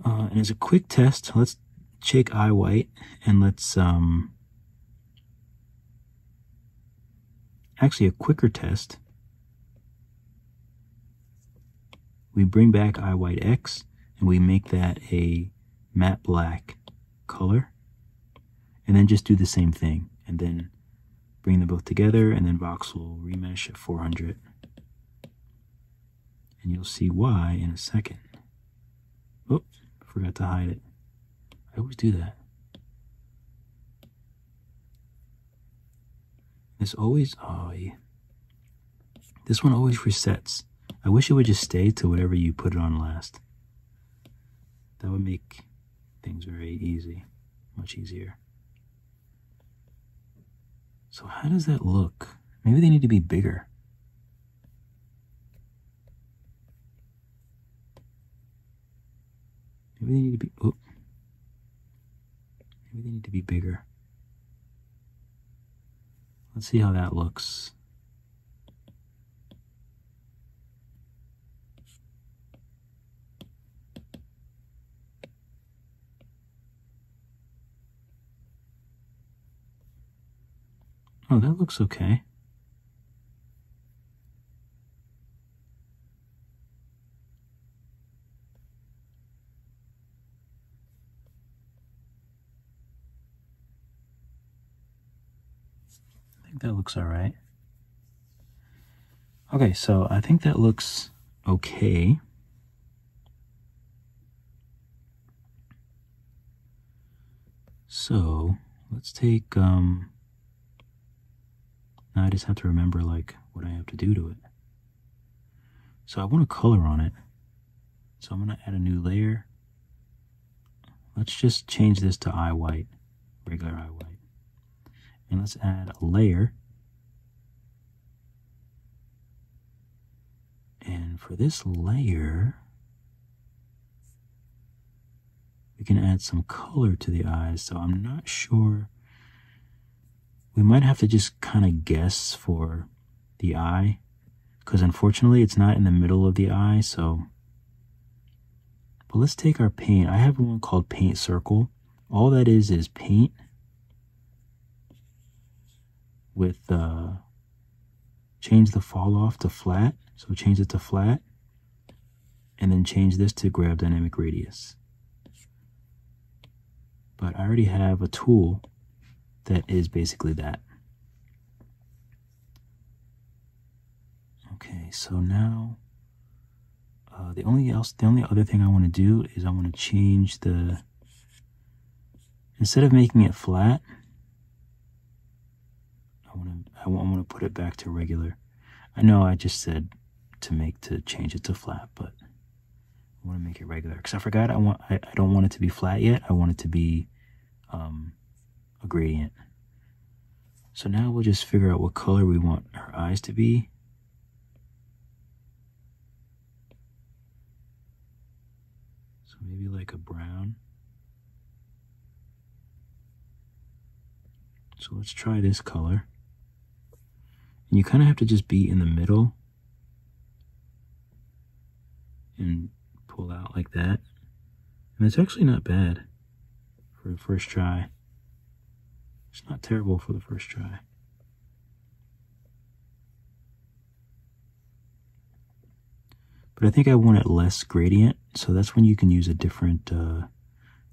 And as a quick test, let's check eye white, and let's actually a quicker test. We bring back eye white X, and we make that a matte black color, and then just do the same thing, and then bring them both together, and then voxel remesh at 400, and you'll see why in a second. Oh, forgot to hide it. I always do that. This always, oh yeah. This one always resets. I wish it would just stay to whatever you put it on last. That would make things very easy, much easier. So how does that look? Maybe they need to be bigger. Maybe they need to be, maybe they need to be bigger. Let's see how that looks. Oh, that looks okay. I think that looks all right. Okay, so I think that looks okay. So let's take, now I just have to remember like what I have to do to it. So I want a color on it. So I'm going to add a new layer. let's just change this to eye white, regular eye white. And let's add a layer. And for this layer, we can add some color to the eyes. So I'm not sure. We might have to just kind of guess for the eye, because unfortunately it's not in the middle of the eye. So, but let's take our paint. I have one called Paint Circle. All that is paint with change the fall off to flat. So change it to flat, and then change this to Grab Dynamic Radius. But I already have a tool that is basically that. Okay, so now the only other thing I want to do is I want to change the, instead of making it flat, I want to put it back to regular. I know I just said to change it to flat, but I want to make it regular because I forgot I don't want it to be flat yet. I want it to be a gradient. So now we'll just figure out what color we want our eyes to be. So maybe like a brown. So let's try this color. And you kind of have to just be in the middle and pull out like that. And it's actually not bad for the first try. It's not terrible for the first try. But I think I want it less gradient, so that's when you can use a different,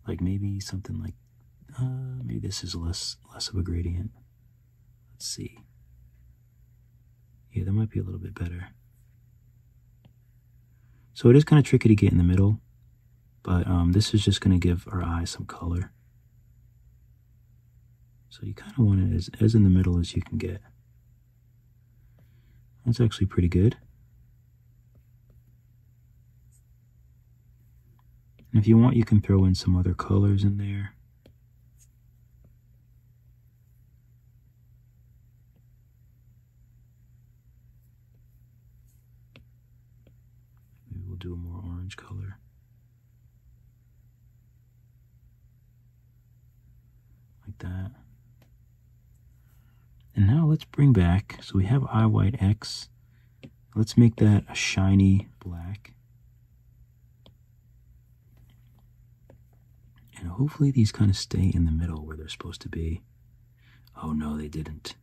like maybe something like, maybe this is less of a gradient. Let's see. Yeah, that might be a little bit better. So it is kind of tricky to get in the middle, but this is just going to give our eye some color. So you kind of want it as in the middle as you can get. That's actually pretty good. And if you want, you can throw in some other colors in there. Maybe we'll do a more orange color. Like that. And now let's bring back, so we have eye white X. Let's make that a shiny black. And hopefully these kind of stay in the middle where they're supposed to be. Oh no, they didn't.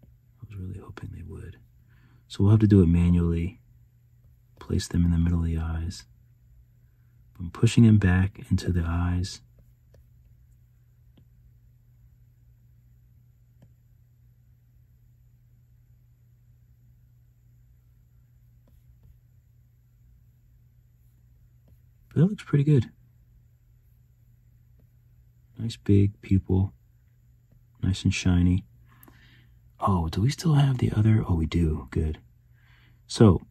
I was really hoping they would. So we'll have to do it manually. Place them in the middle of the eyes. I'm pushing them back into the eyes. But that looks pretty good. Nice big pupil. Nice and shiny. Oh, do we still have the other? Oh, we do. Good. So,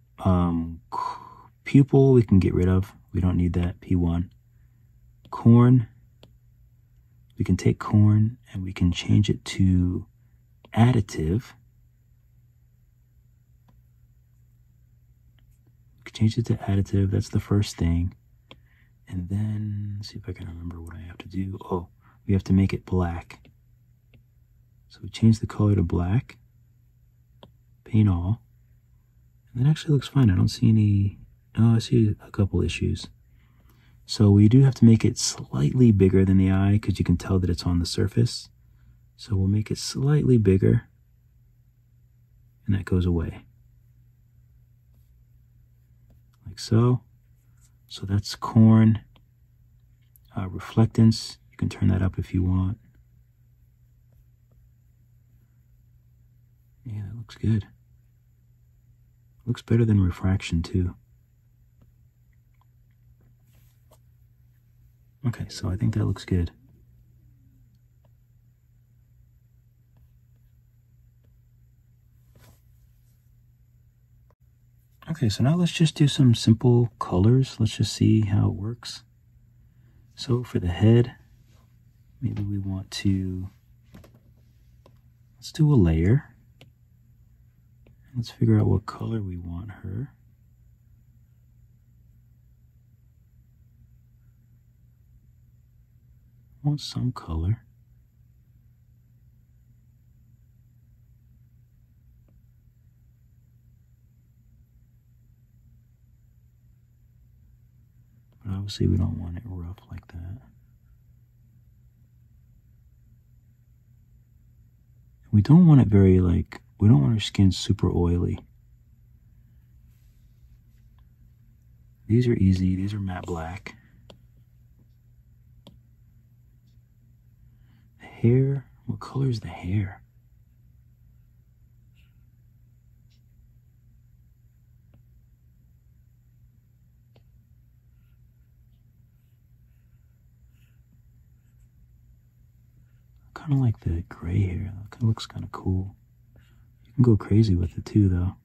pupil we can get rid of. We don't need that. P1. Corn. We can take corn and we can change it to additive. We can change it to additive. That's the first thing. And then, let's see if I can remember what I have to do. Oh, we have to make it black. So we change the color to black. Paint all. And that actually looks fine. I don't see any... Oh, I see a couple issues. So we do have to make it slightly bigger than the eye because you can tell that it's on the surface. So we'll make it slightly bigger. And that goes away. Like so. So that's corn. Reflectance, you can turn that up if you want. Yeah, that looks good. Looks better than refraction too. Okay, so I think that looks good. Okay, so now let's just do some simple colors. Let's just see how it works. So for the head, maybe we want to, let's do a layer. Let's figure out what color we want her. I want some color. But obviously we don't want it rough like that. We don't want it very like, we don't want our skin super oily. These are easy, these are matte black. The hair, what color is the hair? I kind of like the gray hair, it looks kind of cool. You can go crazy with it too though.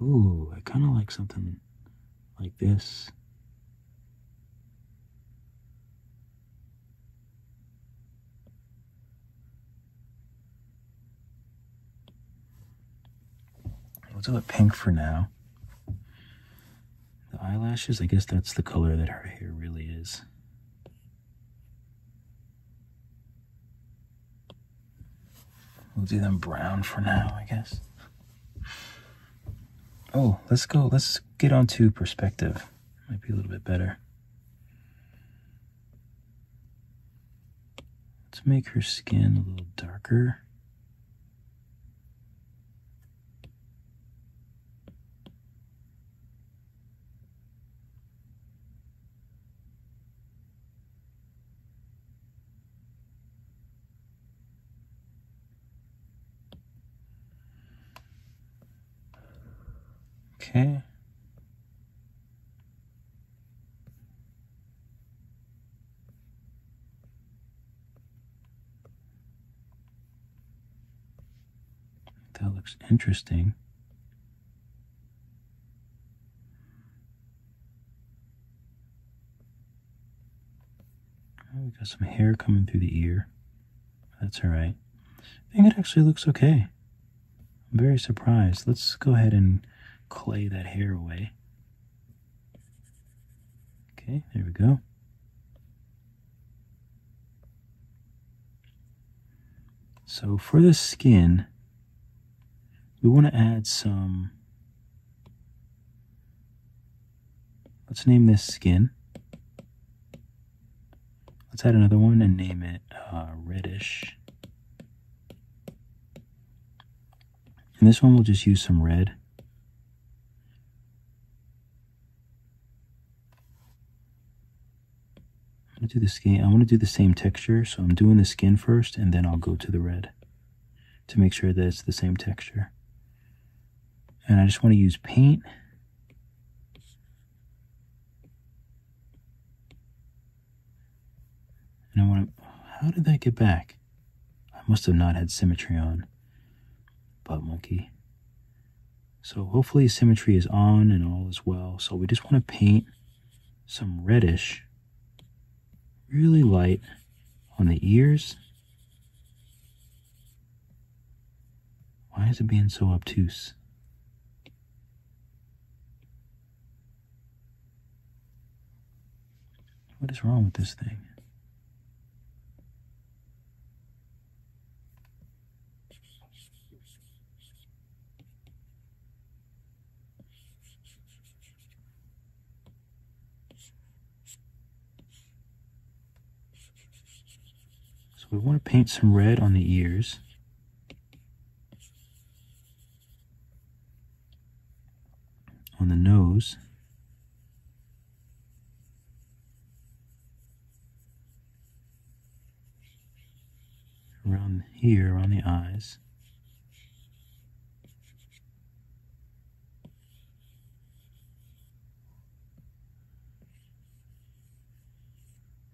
Ooh, I kind of like something like this. We'll do it pink for now. The eyelashes, I guess that's the color that her hair really is. We'll do them brown for now, I guess. Oh, let's get on to perspective. Might be a little bit better. Let's make her skin a little darker. Okay. That looks interesting. Oh, we got some hair coming through the ear. That's all right. I think it actually looks okay. I'm very surprised. Let's go ahead and clay that hair away. Okay, there we go. So for the skin, we want to add some, let's name this skin. Let's add another one and name it reddish. And this one we'll just use some red. I'm gonna do the skin. I want to do the same texture, so I'm doing the skin first, and then I'll go to the red to make sure that it's the same texture. And I just want to use paint. And I want to, how did that get back? I must have not had symmetry on. Butt monkey. So hopefully symmetry is on and all is well. So we just want to paint some reddish, really light on the ears. Why is it being so obtuse? What is wrong with this thing? So we want to paint some red on the ears. On the nose. Around here, around the eyes.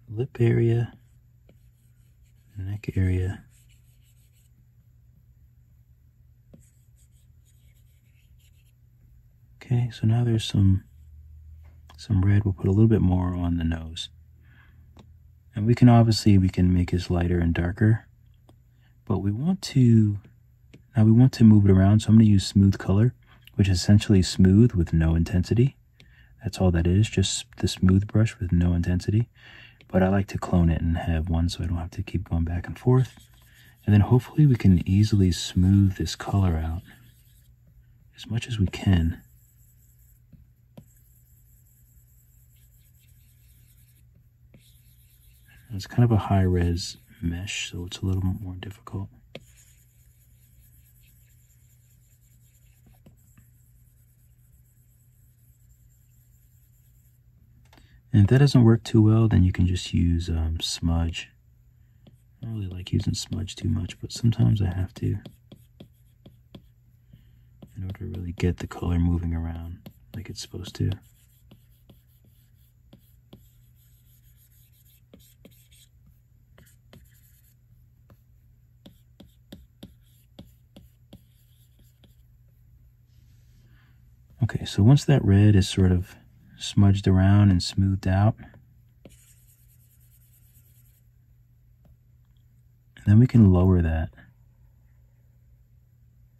Lip area. Neck area. Okay, so now there's some red. We'll put a little bit more on the nose. And we can make this lighter and darker, but we want to move it around. So I'm going to use smooth color, which is essentially smooth with no intensity. That's all that is, just the smooth brush with no intensity. But I like to clone it and have one so I don't have to keep going back and forth. And then hopefully we can easily smooth this color out as much as we can. It's kind of a high-res mesh, so it's a little more difficult. And if that doesn't work too well, then you can just use smudge. I don't really like using smudge too much, but sometimes I have to in order to really get the color moving around like it's supposed to. Okay, so once that red is sort of smudged around and smoothed out, and then we can lower that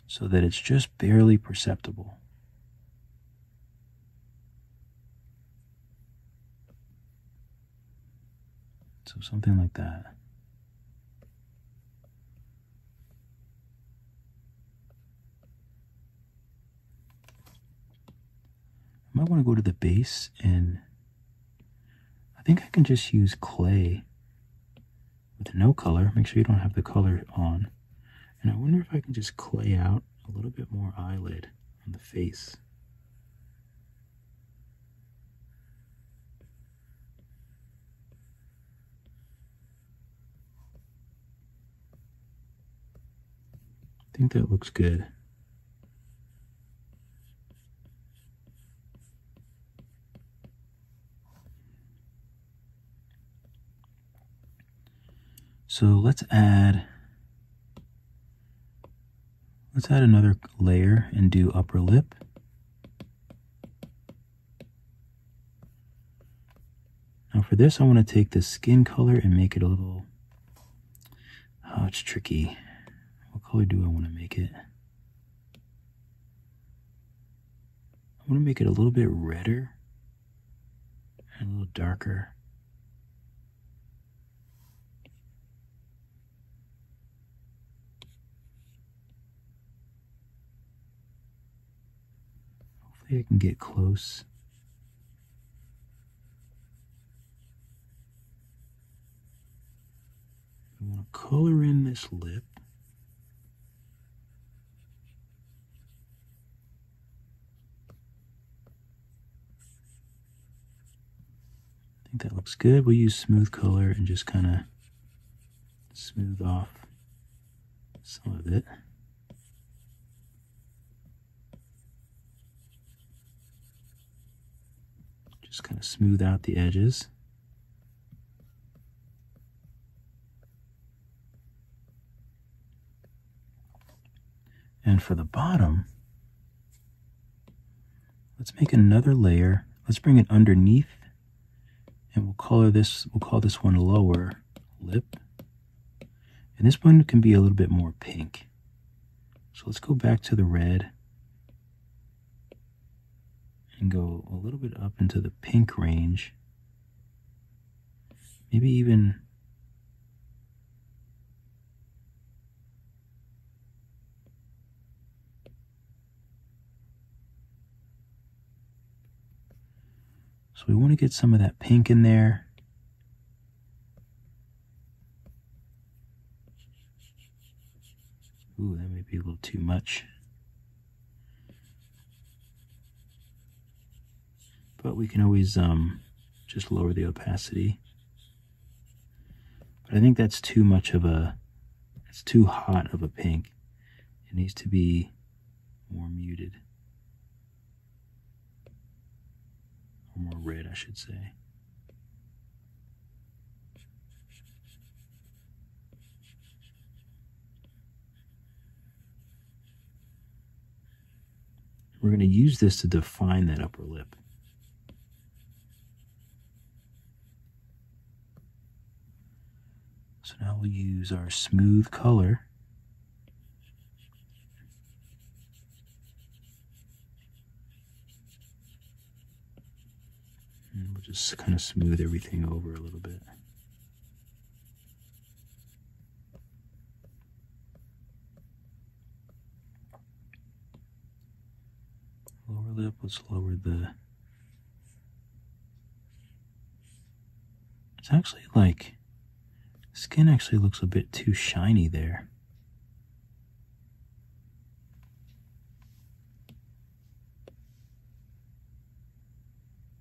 so that it's just barely perceptible. So something like that. I might want to go to the base, and I think I can just use clay with no color. Make sure you don't have the color on. And I wonder if I can just clay out a little bit more eyelid on the face. I think that looks good. So let's add another layer and do upper lip. Now for this, I want to take the skin color and make it a little, oh, it's tricky. What color do I want to make it? I want to make it a little bit redder and a little darker. Hopefully I can get close. I want to color in this lip. I think that looks good. We'll use smooth color and just kind of smooth off some of it. Just kind of smooth out the edges. And for the bottom, let's make another layer. Let's bring it underneath, and we'll call this one lower lip. And this one can be a little bit more pink. So let's go back to the red and go a little bit up into the pink range. Maybe even so we want to get some of that pink in there. Ooh, that may be a little too much. But we can always just lower the opacity. But I think that's too much of a, it's too hot of a pink. It needs to be more muted. Or more red, I should say. we're going to use this to define that upper lip. So now we'll use our smooth color. And we'll just kind of smooth everything over a little bit. Lower lip, let's lower the... It's actually like, skin actually looks a bit too shiny there.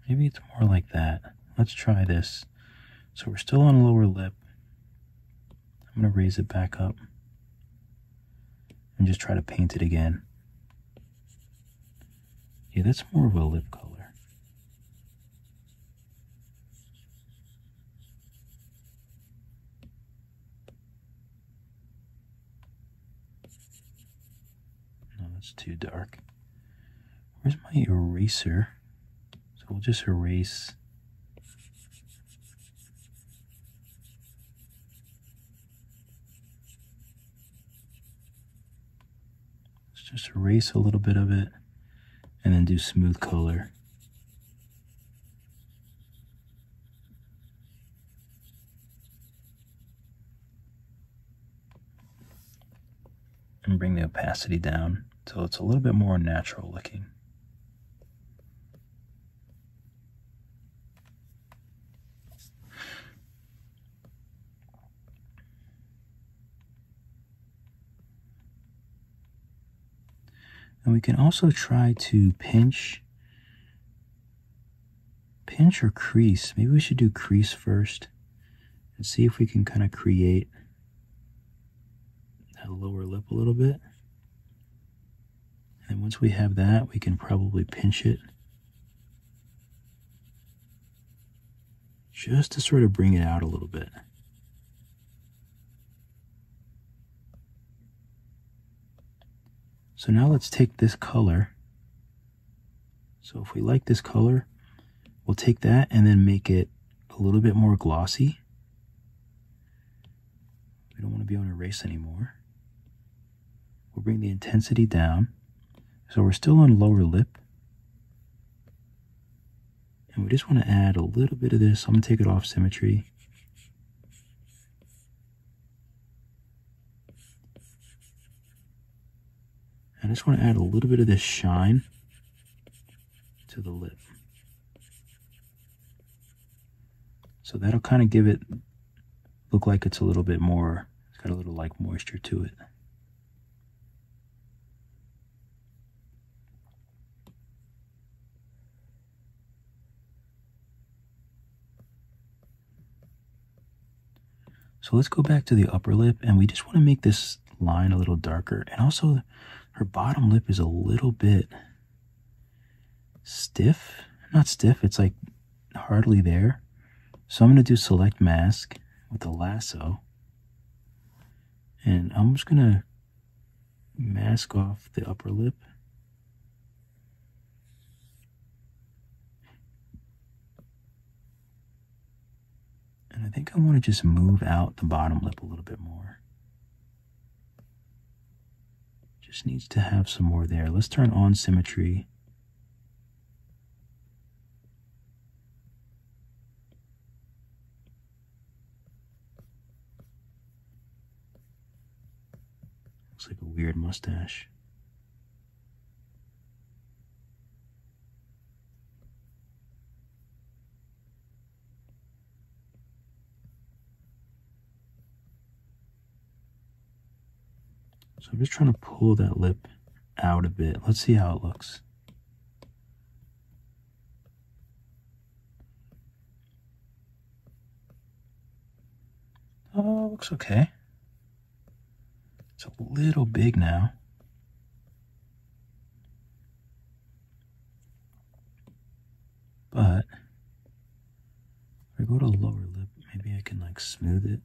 Maybe it's more like that. Let's try this. So we're still on lower lip. I'm going to raise it back up and just try to paint it again. Yeah, that's more of a lip color. No, that's too dark. Where's my eraser? So we'll just erase. Let's just erase a little bit of it and then do smooth color. And bring the opacity down until it's a little bit more natural looking. And we can also try to pinch or crease. Maybe we should do crease first and see if we can kind of create that lower lip a little bit. And once we have that, we can probably pinch it just to sort of bring it out a little bit. So now let's take this color. So if we like this color, we'll take that and then make it a little bit more glossy. We don't want to be able to erase anymore. We'll bring the intensity down. So we're still on lower lip. And we just want to add a little bit of this. I'm going to take it off symmetry. I just want to add a little bit of this shine to the lip. So that'll kind of give it, look like it's a little bit more, it's got a little like moisture to it. So let's go back to the upper lip, and we just want to make this line a little darker. And also, her bottom lip is a little bit stiff. Not stiff, it's like hardly there. So I'm going to do select mask with the lasso. And I'm just going to mask off the upper lip. And I think I want to just move out the bottom lip a little bit more. Just needs to have some more there. Let's turn on symmetry. Looks like a weird mustache. So I'm just trying to pull that lip out a bit. Let's see how it looks. Oh, looks okay. It's a little big now. But if I go to lower lip, maybe I can like smooth it.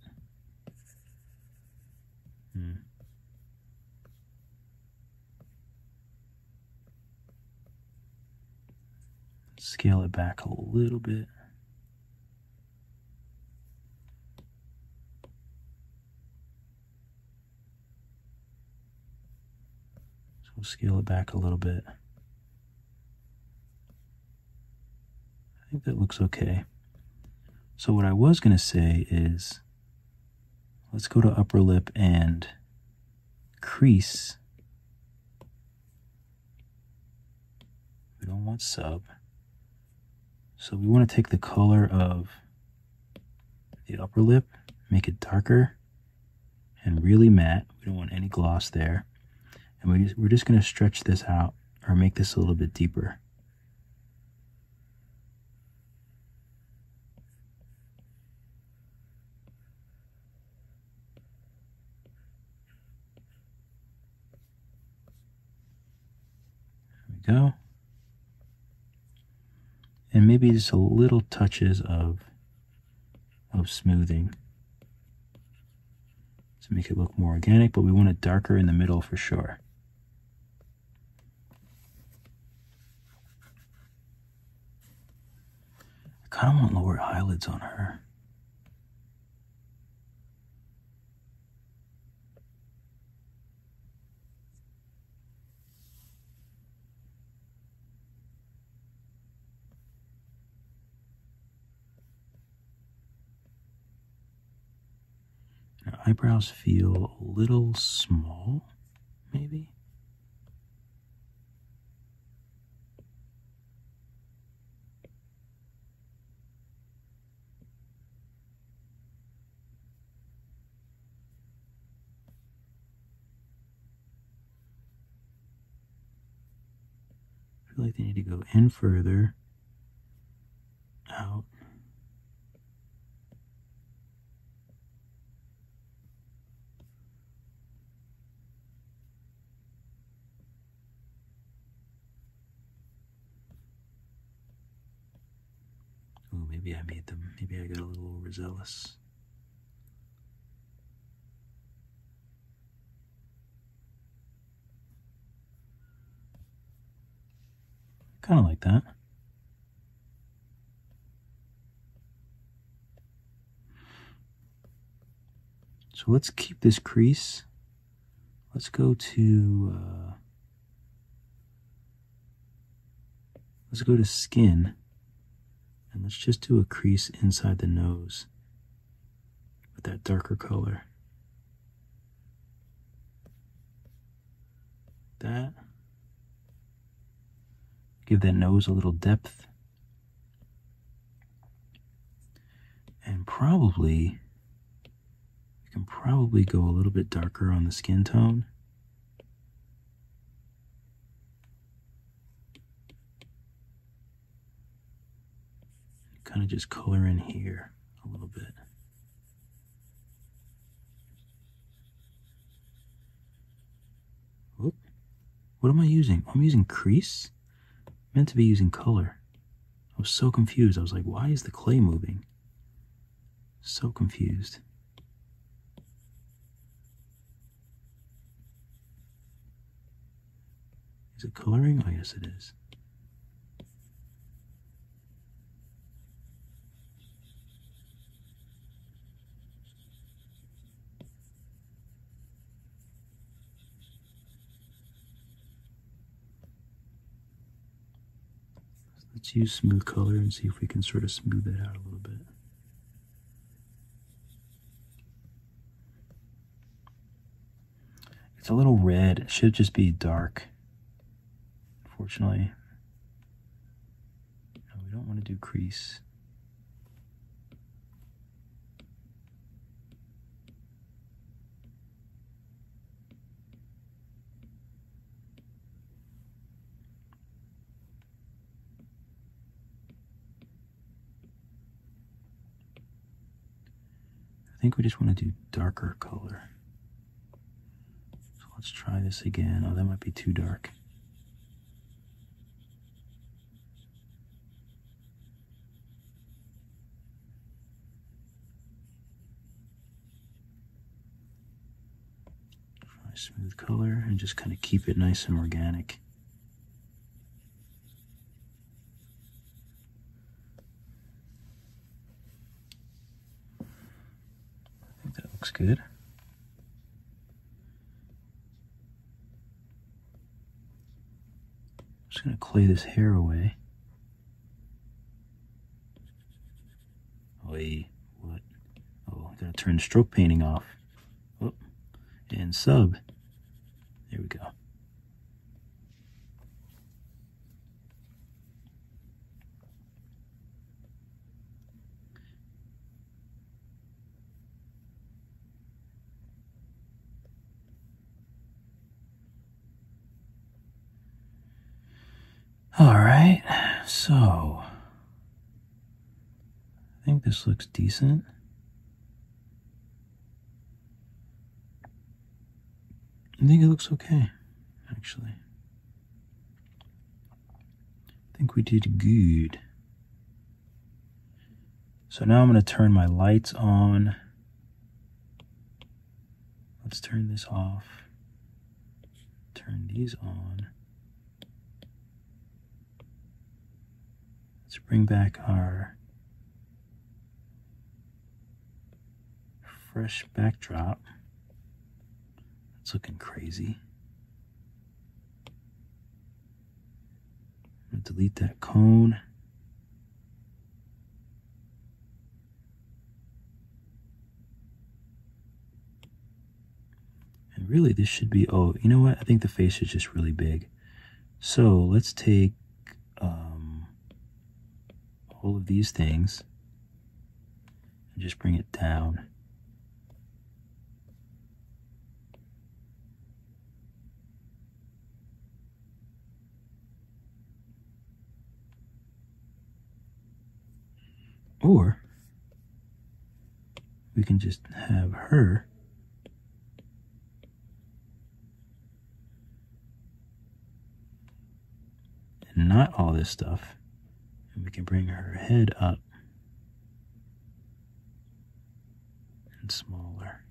Let's scale it back a little bit. So we'll scale it back a little bit. I think that looks okay. So what I was going to say is, let's go to upper lip and crease. We don't want sub. So we want to take the color of the upper lip, make it darker and really matte. We don't want any gloss there. And we're just going to stretch this out or make this a little bit deeper. There we go. And maybe just a little touches of smoothing to make it look more organic, but we want it darker in the middle for sure. I kind of want lower eyelids on her. Her eyebrows feel a little small, maybe. I feel like they need to go in further, out. Oh, maybe I made them, maybe I got a little overzealous. Kind of like that. So let's keep this crease. Let's go to skin, and let's just do a crease inside the nose with that darker color. That. Give that nose a little depth. And probably, we can probably go a little bit darker on the skin tone. Kind of just color in here a little bit. Whoop. What am I using? I'm using crease? Meant to be using color. I was so confused. I was like, why is the clay moving? So confused. Is it coloring? Oh, yes, it is. Let's use smooth color and see if we can sort of smooth it out a little bit. It's a little red. It should just be dark. Unfortunately. No, we don't want to do crease. I think we just want to do darker color. So let's try this again. Oh, that might be too dark. Try smooth color and just kind of keep it nice and organic. Looks good. Just gonna clay this hair away. Wait, what? Oh, I gotta turn stroke painting off. Oh, and sub. There we go. All right, so I think this looks decent. I think it looks okay, actually. I think we did good. So now I'm going to turn my lights on. Let's turn this off. Turn these on. Let's bring back our fresh backdrop. It's looking crazy. I'm going to delete that cone. And really this should be, oh, you know what? I think the face is just really big. So let's take all of these things and just bring it down. Or we can just have her and not all this stuff. And we can bring her head up and smaller.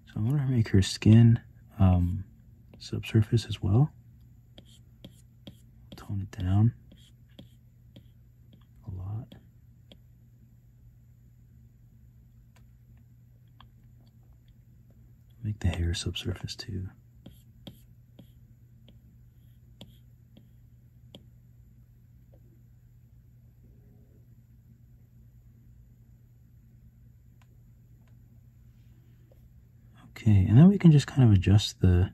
So I'm going to make her skin subsurface as well. Tone it down a lot. Make the hair subsurface too. Okay, and then we can just kind of adjust the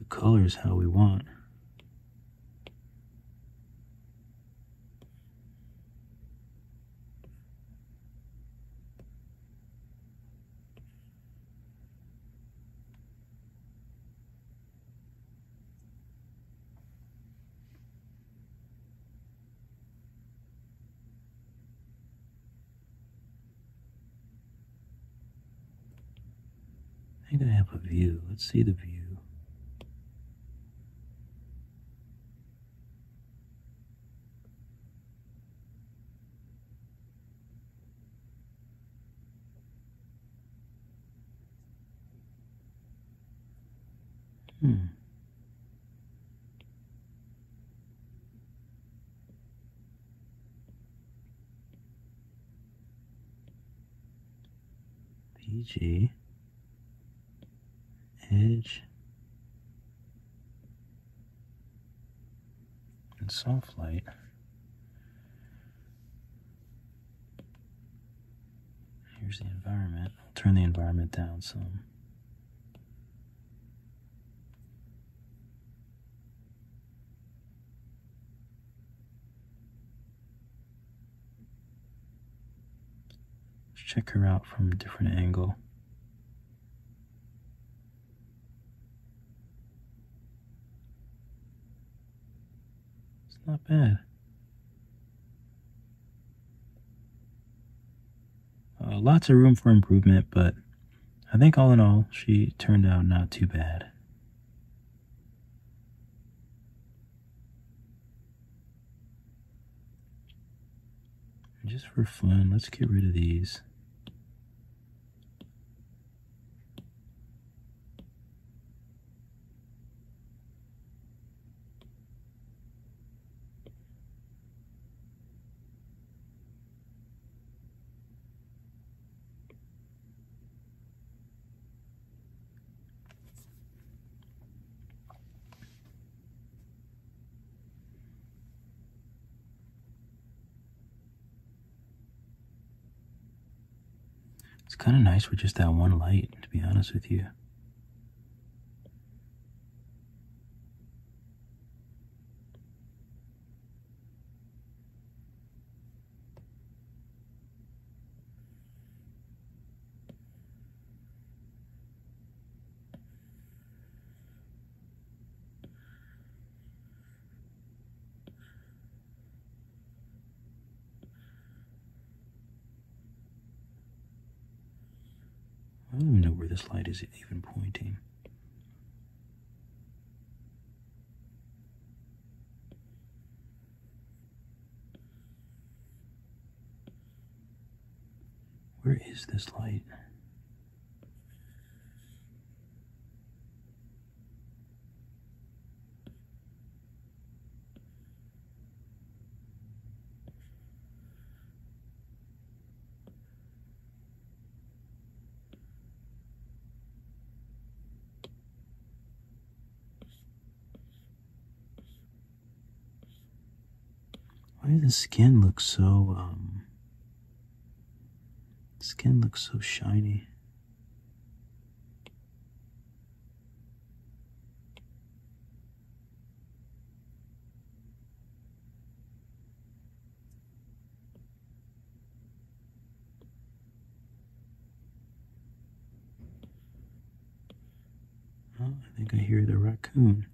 colors how we want. I think I have a view. Let's see the view. PG. Edge. And soft light. Here's the environment. I'll turn the environment down some. Let's check her out from a different angle. It's not bad. Lots of room for improvement, but I think all in all, she turned out not too bad. And just for fun, let's get rid of these. It's kind of nice with just that one light, to be honest with you. I don't even know where this light is even pointing. Where is this light? Why does the skin look so, skin looks so shiny? Oh, I think I hear the raccoon.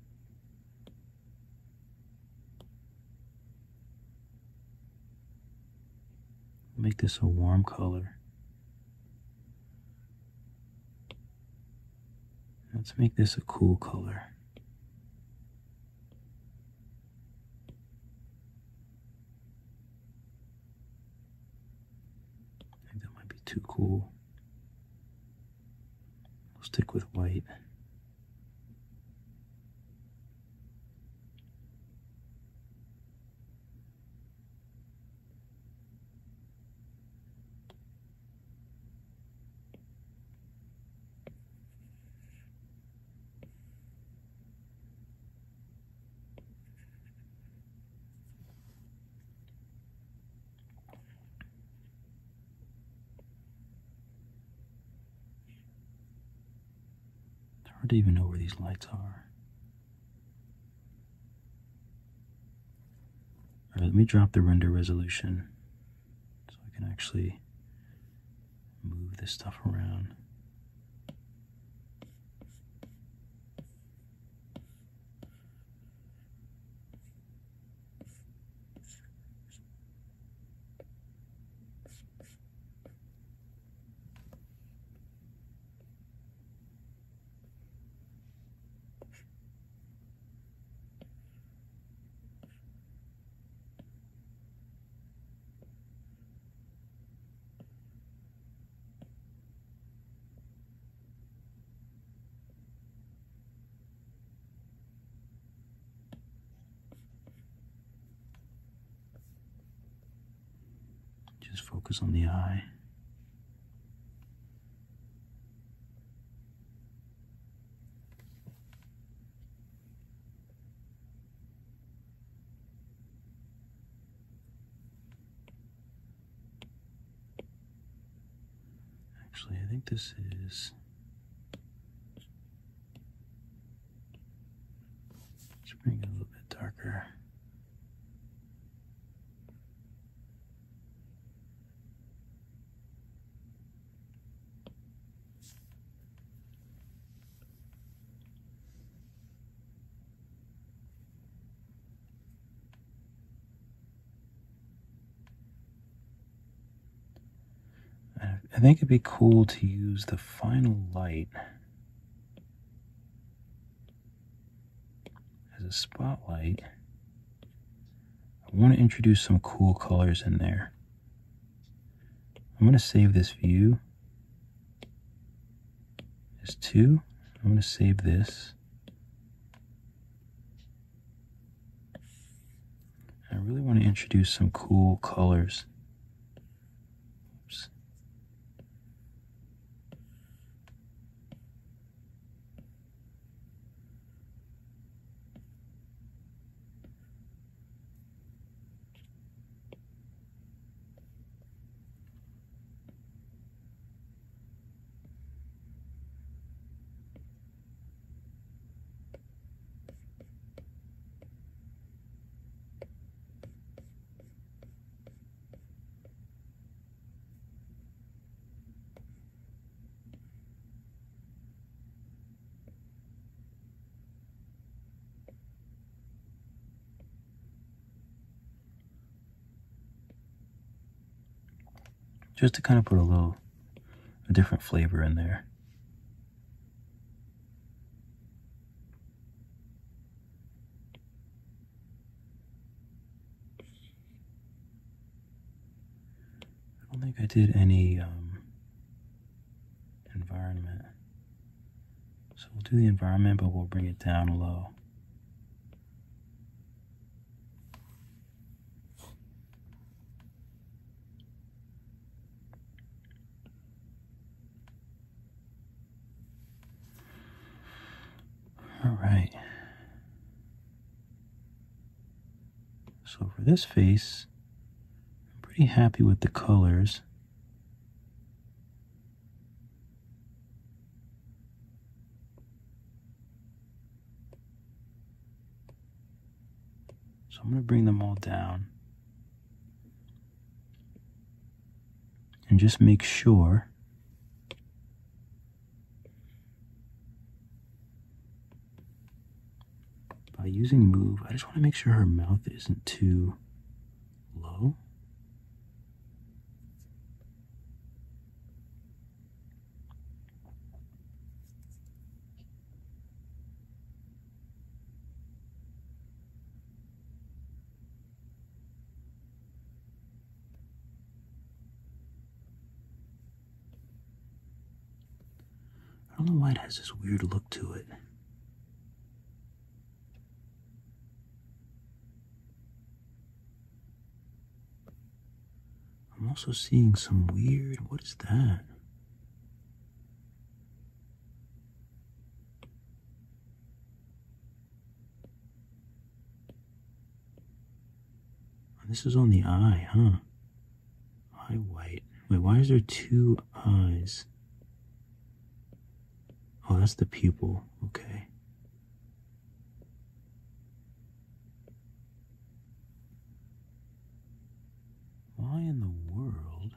Make this a warm color. Let's make this a cool color. I think that might be too cool. We'll stick with white. Hard to even know where these lights are. Alright, let me drop the render resolution so I can actually move this stuff around. Just focus on the eye. Actually, I think this is... Let's bring it a little bit darker. I think it'd be cool to use the final light as a spotlight. I want to introduce some cool colors in there. I'm going to save this view as 2. I'm going to save this. I really want to introduce some cool colors. Oops. just to kind of put a different flavor in there. I don't think I did any environment. So we'll do the environment, but we'll bring it down low. All right. So for this face, I'm pretty happy with the colors. So I'm going to bring them all down and just make sure by using move, I just want to make sure her mouth isn't too low. I don't know why it has this weird look to it. I'm also seeing some weird, what is that? This is on the eye, huh? Eye white. Wait, why is there two eyes? Oh, that's the pupil. Okay. Why in the world?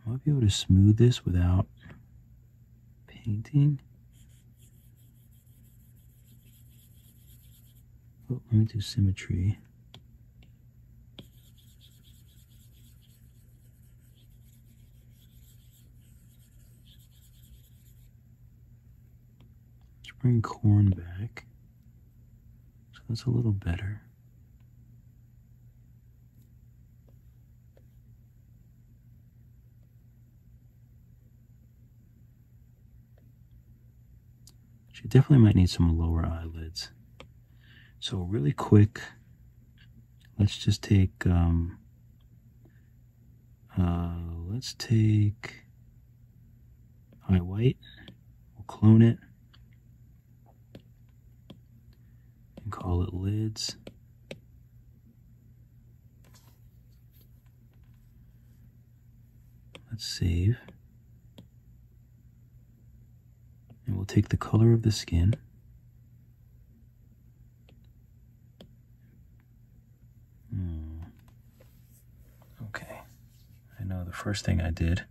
I might be able to smooth this without painting. Oh, let me do symmetry. Let's bring corn back. So that's a little better. She definitely might need some lower eyelids. So really quick, let's just take, let's take eye white, we'll clone it, and call it lids. Let's save. And we'll take the color of the skin. Okay. I know the first thing I did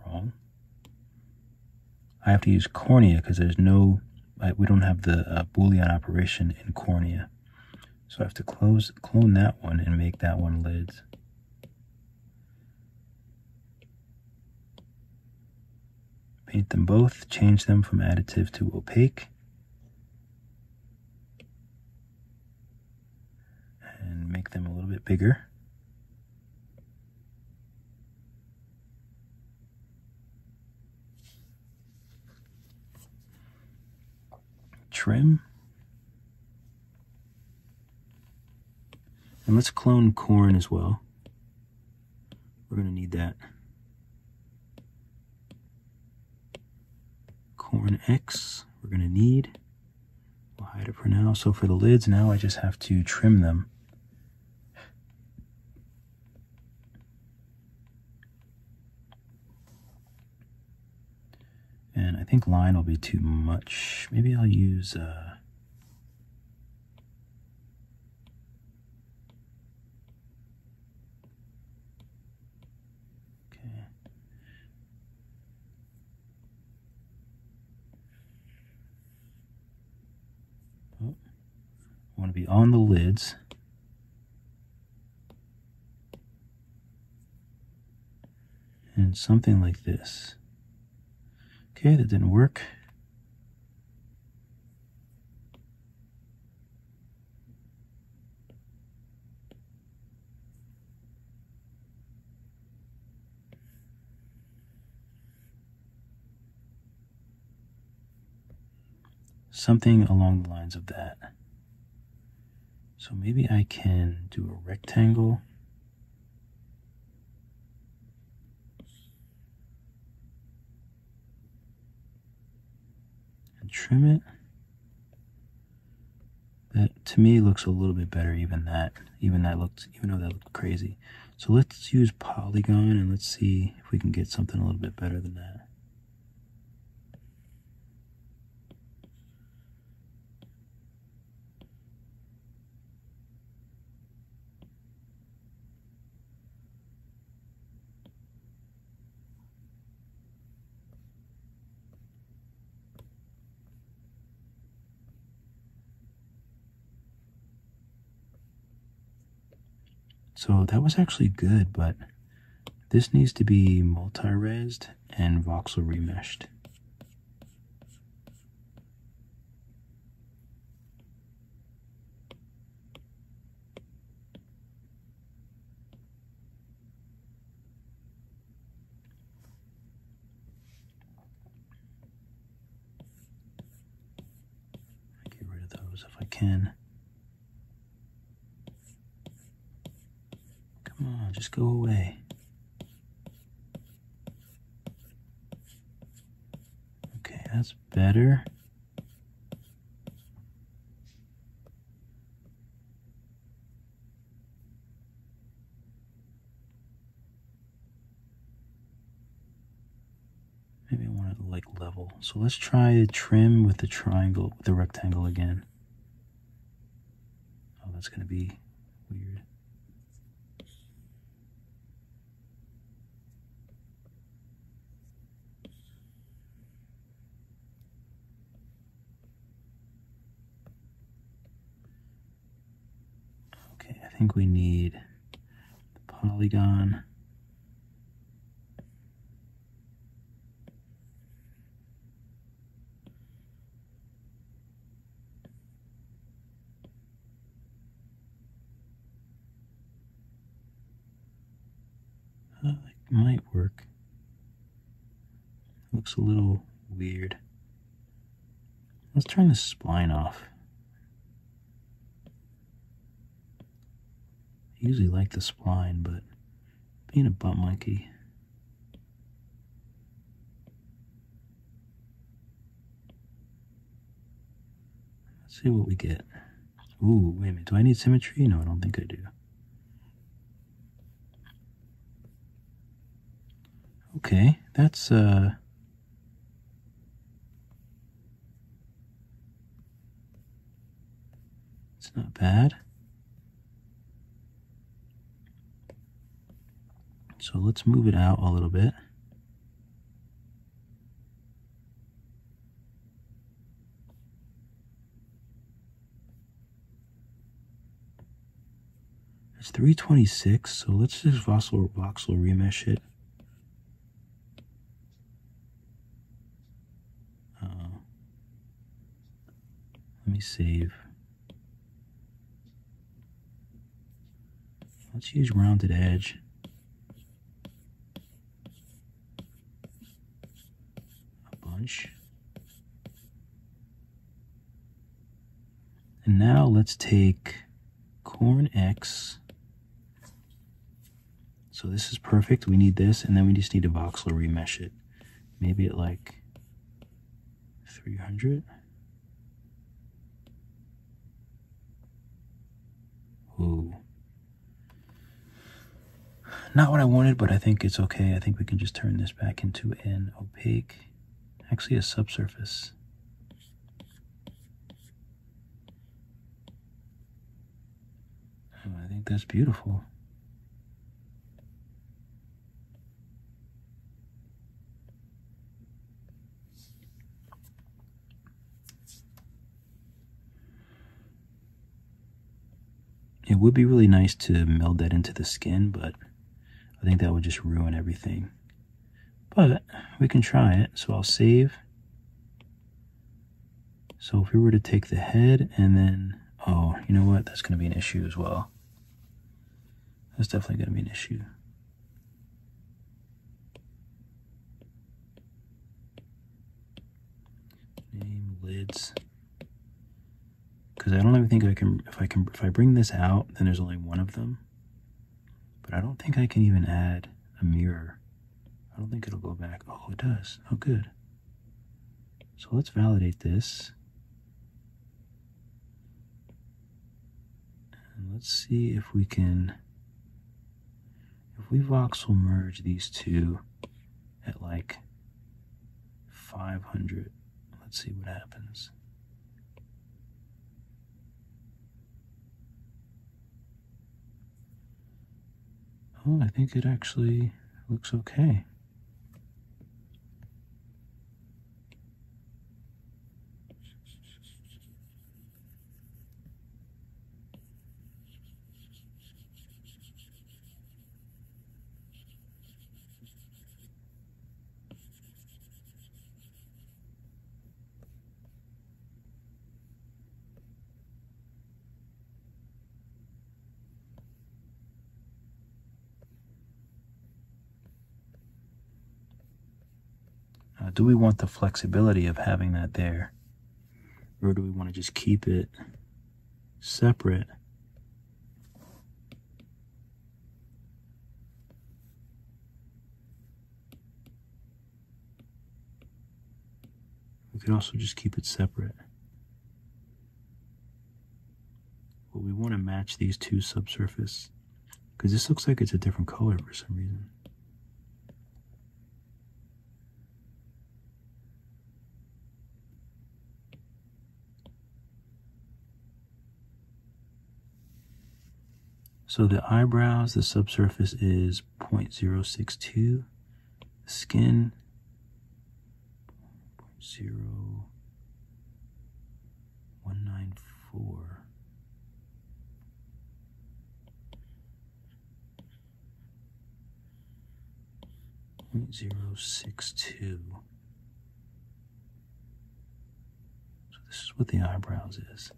wrong. I have to use cornea because there's no, we don't have the Boolean operation in cornea. So I have to clone that one and make that one lids. Paint them both, change them from additive to opaque. And make them a little bit bigger. Trim. And let's clone corn as well. We're going to need that. Corn X, we're going to need. We'll hide it for now. So for the lids, now I just have to trim them. And I think line will be too much. Maybe I'll use okay. Oh, want to be on the lids. And something like this. Okay, that didn't work. Something along the lines of that. So maybe I can do a rectangle. And trim it. That to me looks a little bit better, even though that looked crazy. So let's use polygon and let's see if we can get something a little bit better than that. So that was actually good, but this needs to be multi-resed and voxel remeshed. Get rid of those if I can. Come on, just go away. Okay, that's better. Maybe I want it like level. So let's try trim with the triangle, with the rectangle again. Oh, that's going to be weird. Okay, I think we need the polygon. It might work. Looks a little weird. Let's turn the spline off. I usually like the spline, but being a butt monkey. Let's see what we get. Ooh, wait a minute. Do I need symmetry? No, I don't think I do. Okay, that's it's not bad. So let's move it out a little bit. It's 326, so let's just voxel remesh it. Let me save. Let's use rounded edge. A bunch. And now let's take Corn X. So this is perfect. We need this, and then we just need to voxel remesh it. Maybe at like 300. Ooh. Not what I wanted, but I think it's okay. I think we can just turn this back into an opaque, actually a subsurface. Oh, I think that's beautiful. It would be really nice to meld that into the skin, but I think that would just ruin everything. But we can try it. So I'll save. So if we were to take the head and then, oh, you know what? That's going to be an issue as well. That's definitely going to be an issue. Name lids. Because I don't even think I can, if I bring this out, then there's only one of them. But I don't think I can even add a mirror. I don't think it'll go back. Oh, it does. Oh, good. So let's validate this. And let's see if we can, if we voxel merge these two at like 500, let's see what happens. Oh, I think it actually looks okay. Do we want the flexibility of having that there? Or do we want to just keep it separate? We could also just keep it separate. But we want to match these two subsurface, because this looks like it's a different color for some reason. So the eyebrows, the subsurface is 0.062. The skin, 0.0194. .062. So this is what the eyebrows is.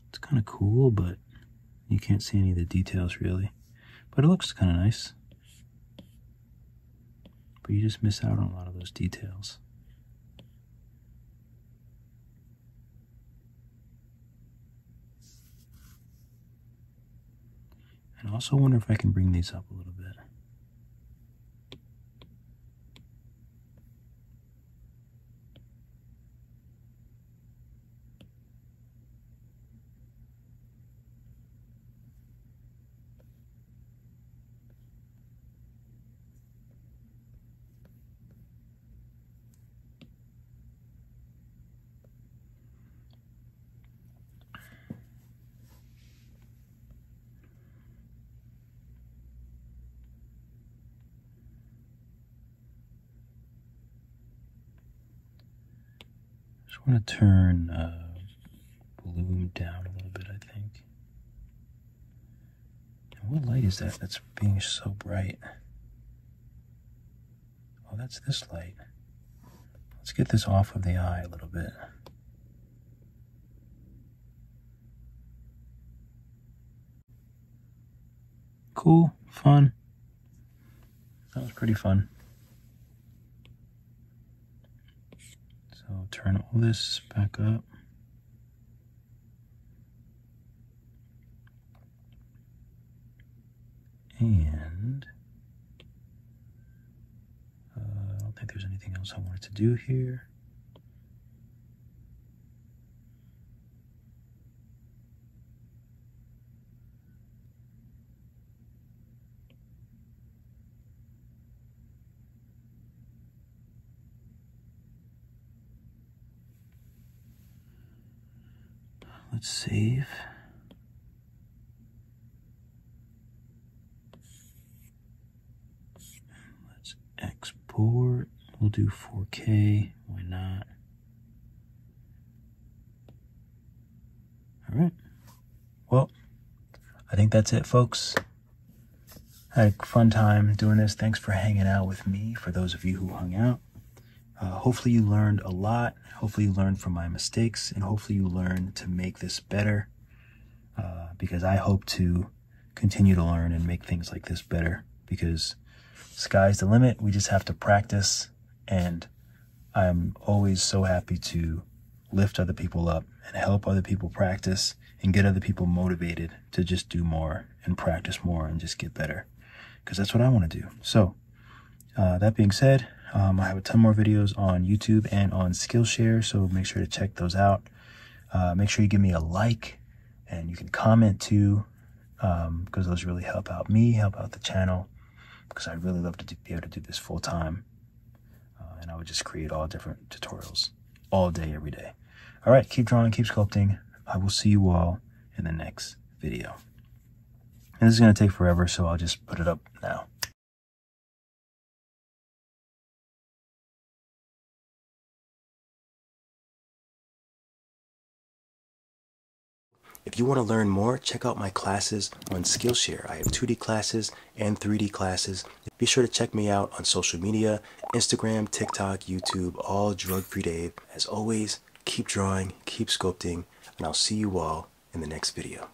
It's kind of cool, but you can't see any of the details really. But it looks kind of nice. But you just miss out on a lot of those details. And I also wonder if I can bring these up a little bit. I want to turn bloom down a little bit, I think. And what light is that that's being so bright? Oh, that's this light. Let's get this off of the eye a little bit. Cool, fun. That was pretty fun. So turn all this back up. And I don't think there's anything else I wanted to do here. Let's save. Let's export. We'll do 4K. Why not? All right. Well, I think that's it, folks. Had a fun time doing this. Thanks for hanging out with me, for those of you who hung out. Hopefully you learned a lot. Hopefully you learned from my mistakes, and hopefully you learned to make this better, because I hope to continue to learn and make things like this better, because sky's the limit. We just have to practice, and I'm always so happy to lift other people up and help other people practice and get other people motivated to just do more and practice more and just get better, because that's what I want to do. So that being said, I have a ton more videos on YouTube and on Skillshare, so make sure to check those out. Make sure you give me a like, and you can comment too, because those really help out me, help out the channel, because I'd really love to be able to do this full time. And I would just create all different tutorials all day, every day. All right, keep drawing, keep sculpting. I will see you all in the next video. And this is going to take forever, so I'll just put it up now. If you want to learn more, check out my classes on Skillshare. I have 2D classes and 3D classes. Be sure to check me out on social media, Instagram, TikTok, YouTube, all Drug Free Dave. As always, keep drawing, keep sculpting, and I'll see you all in the next video.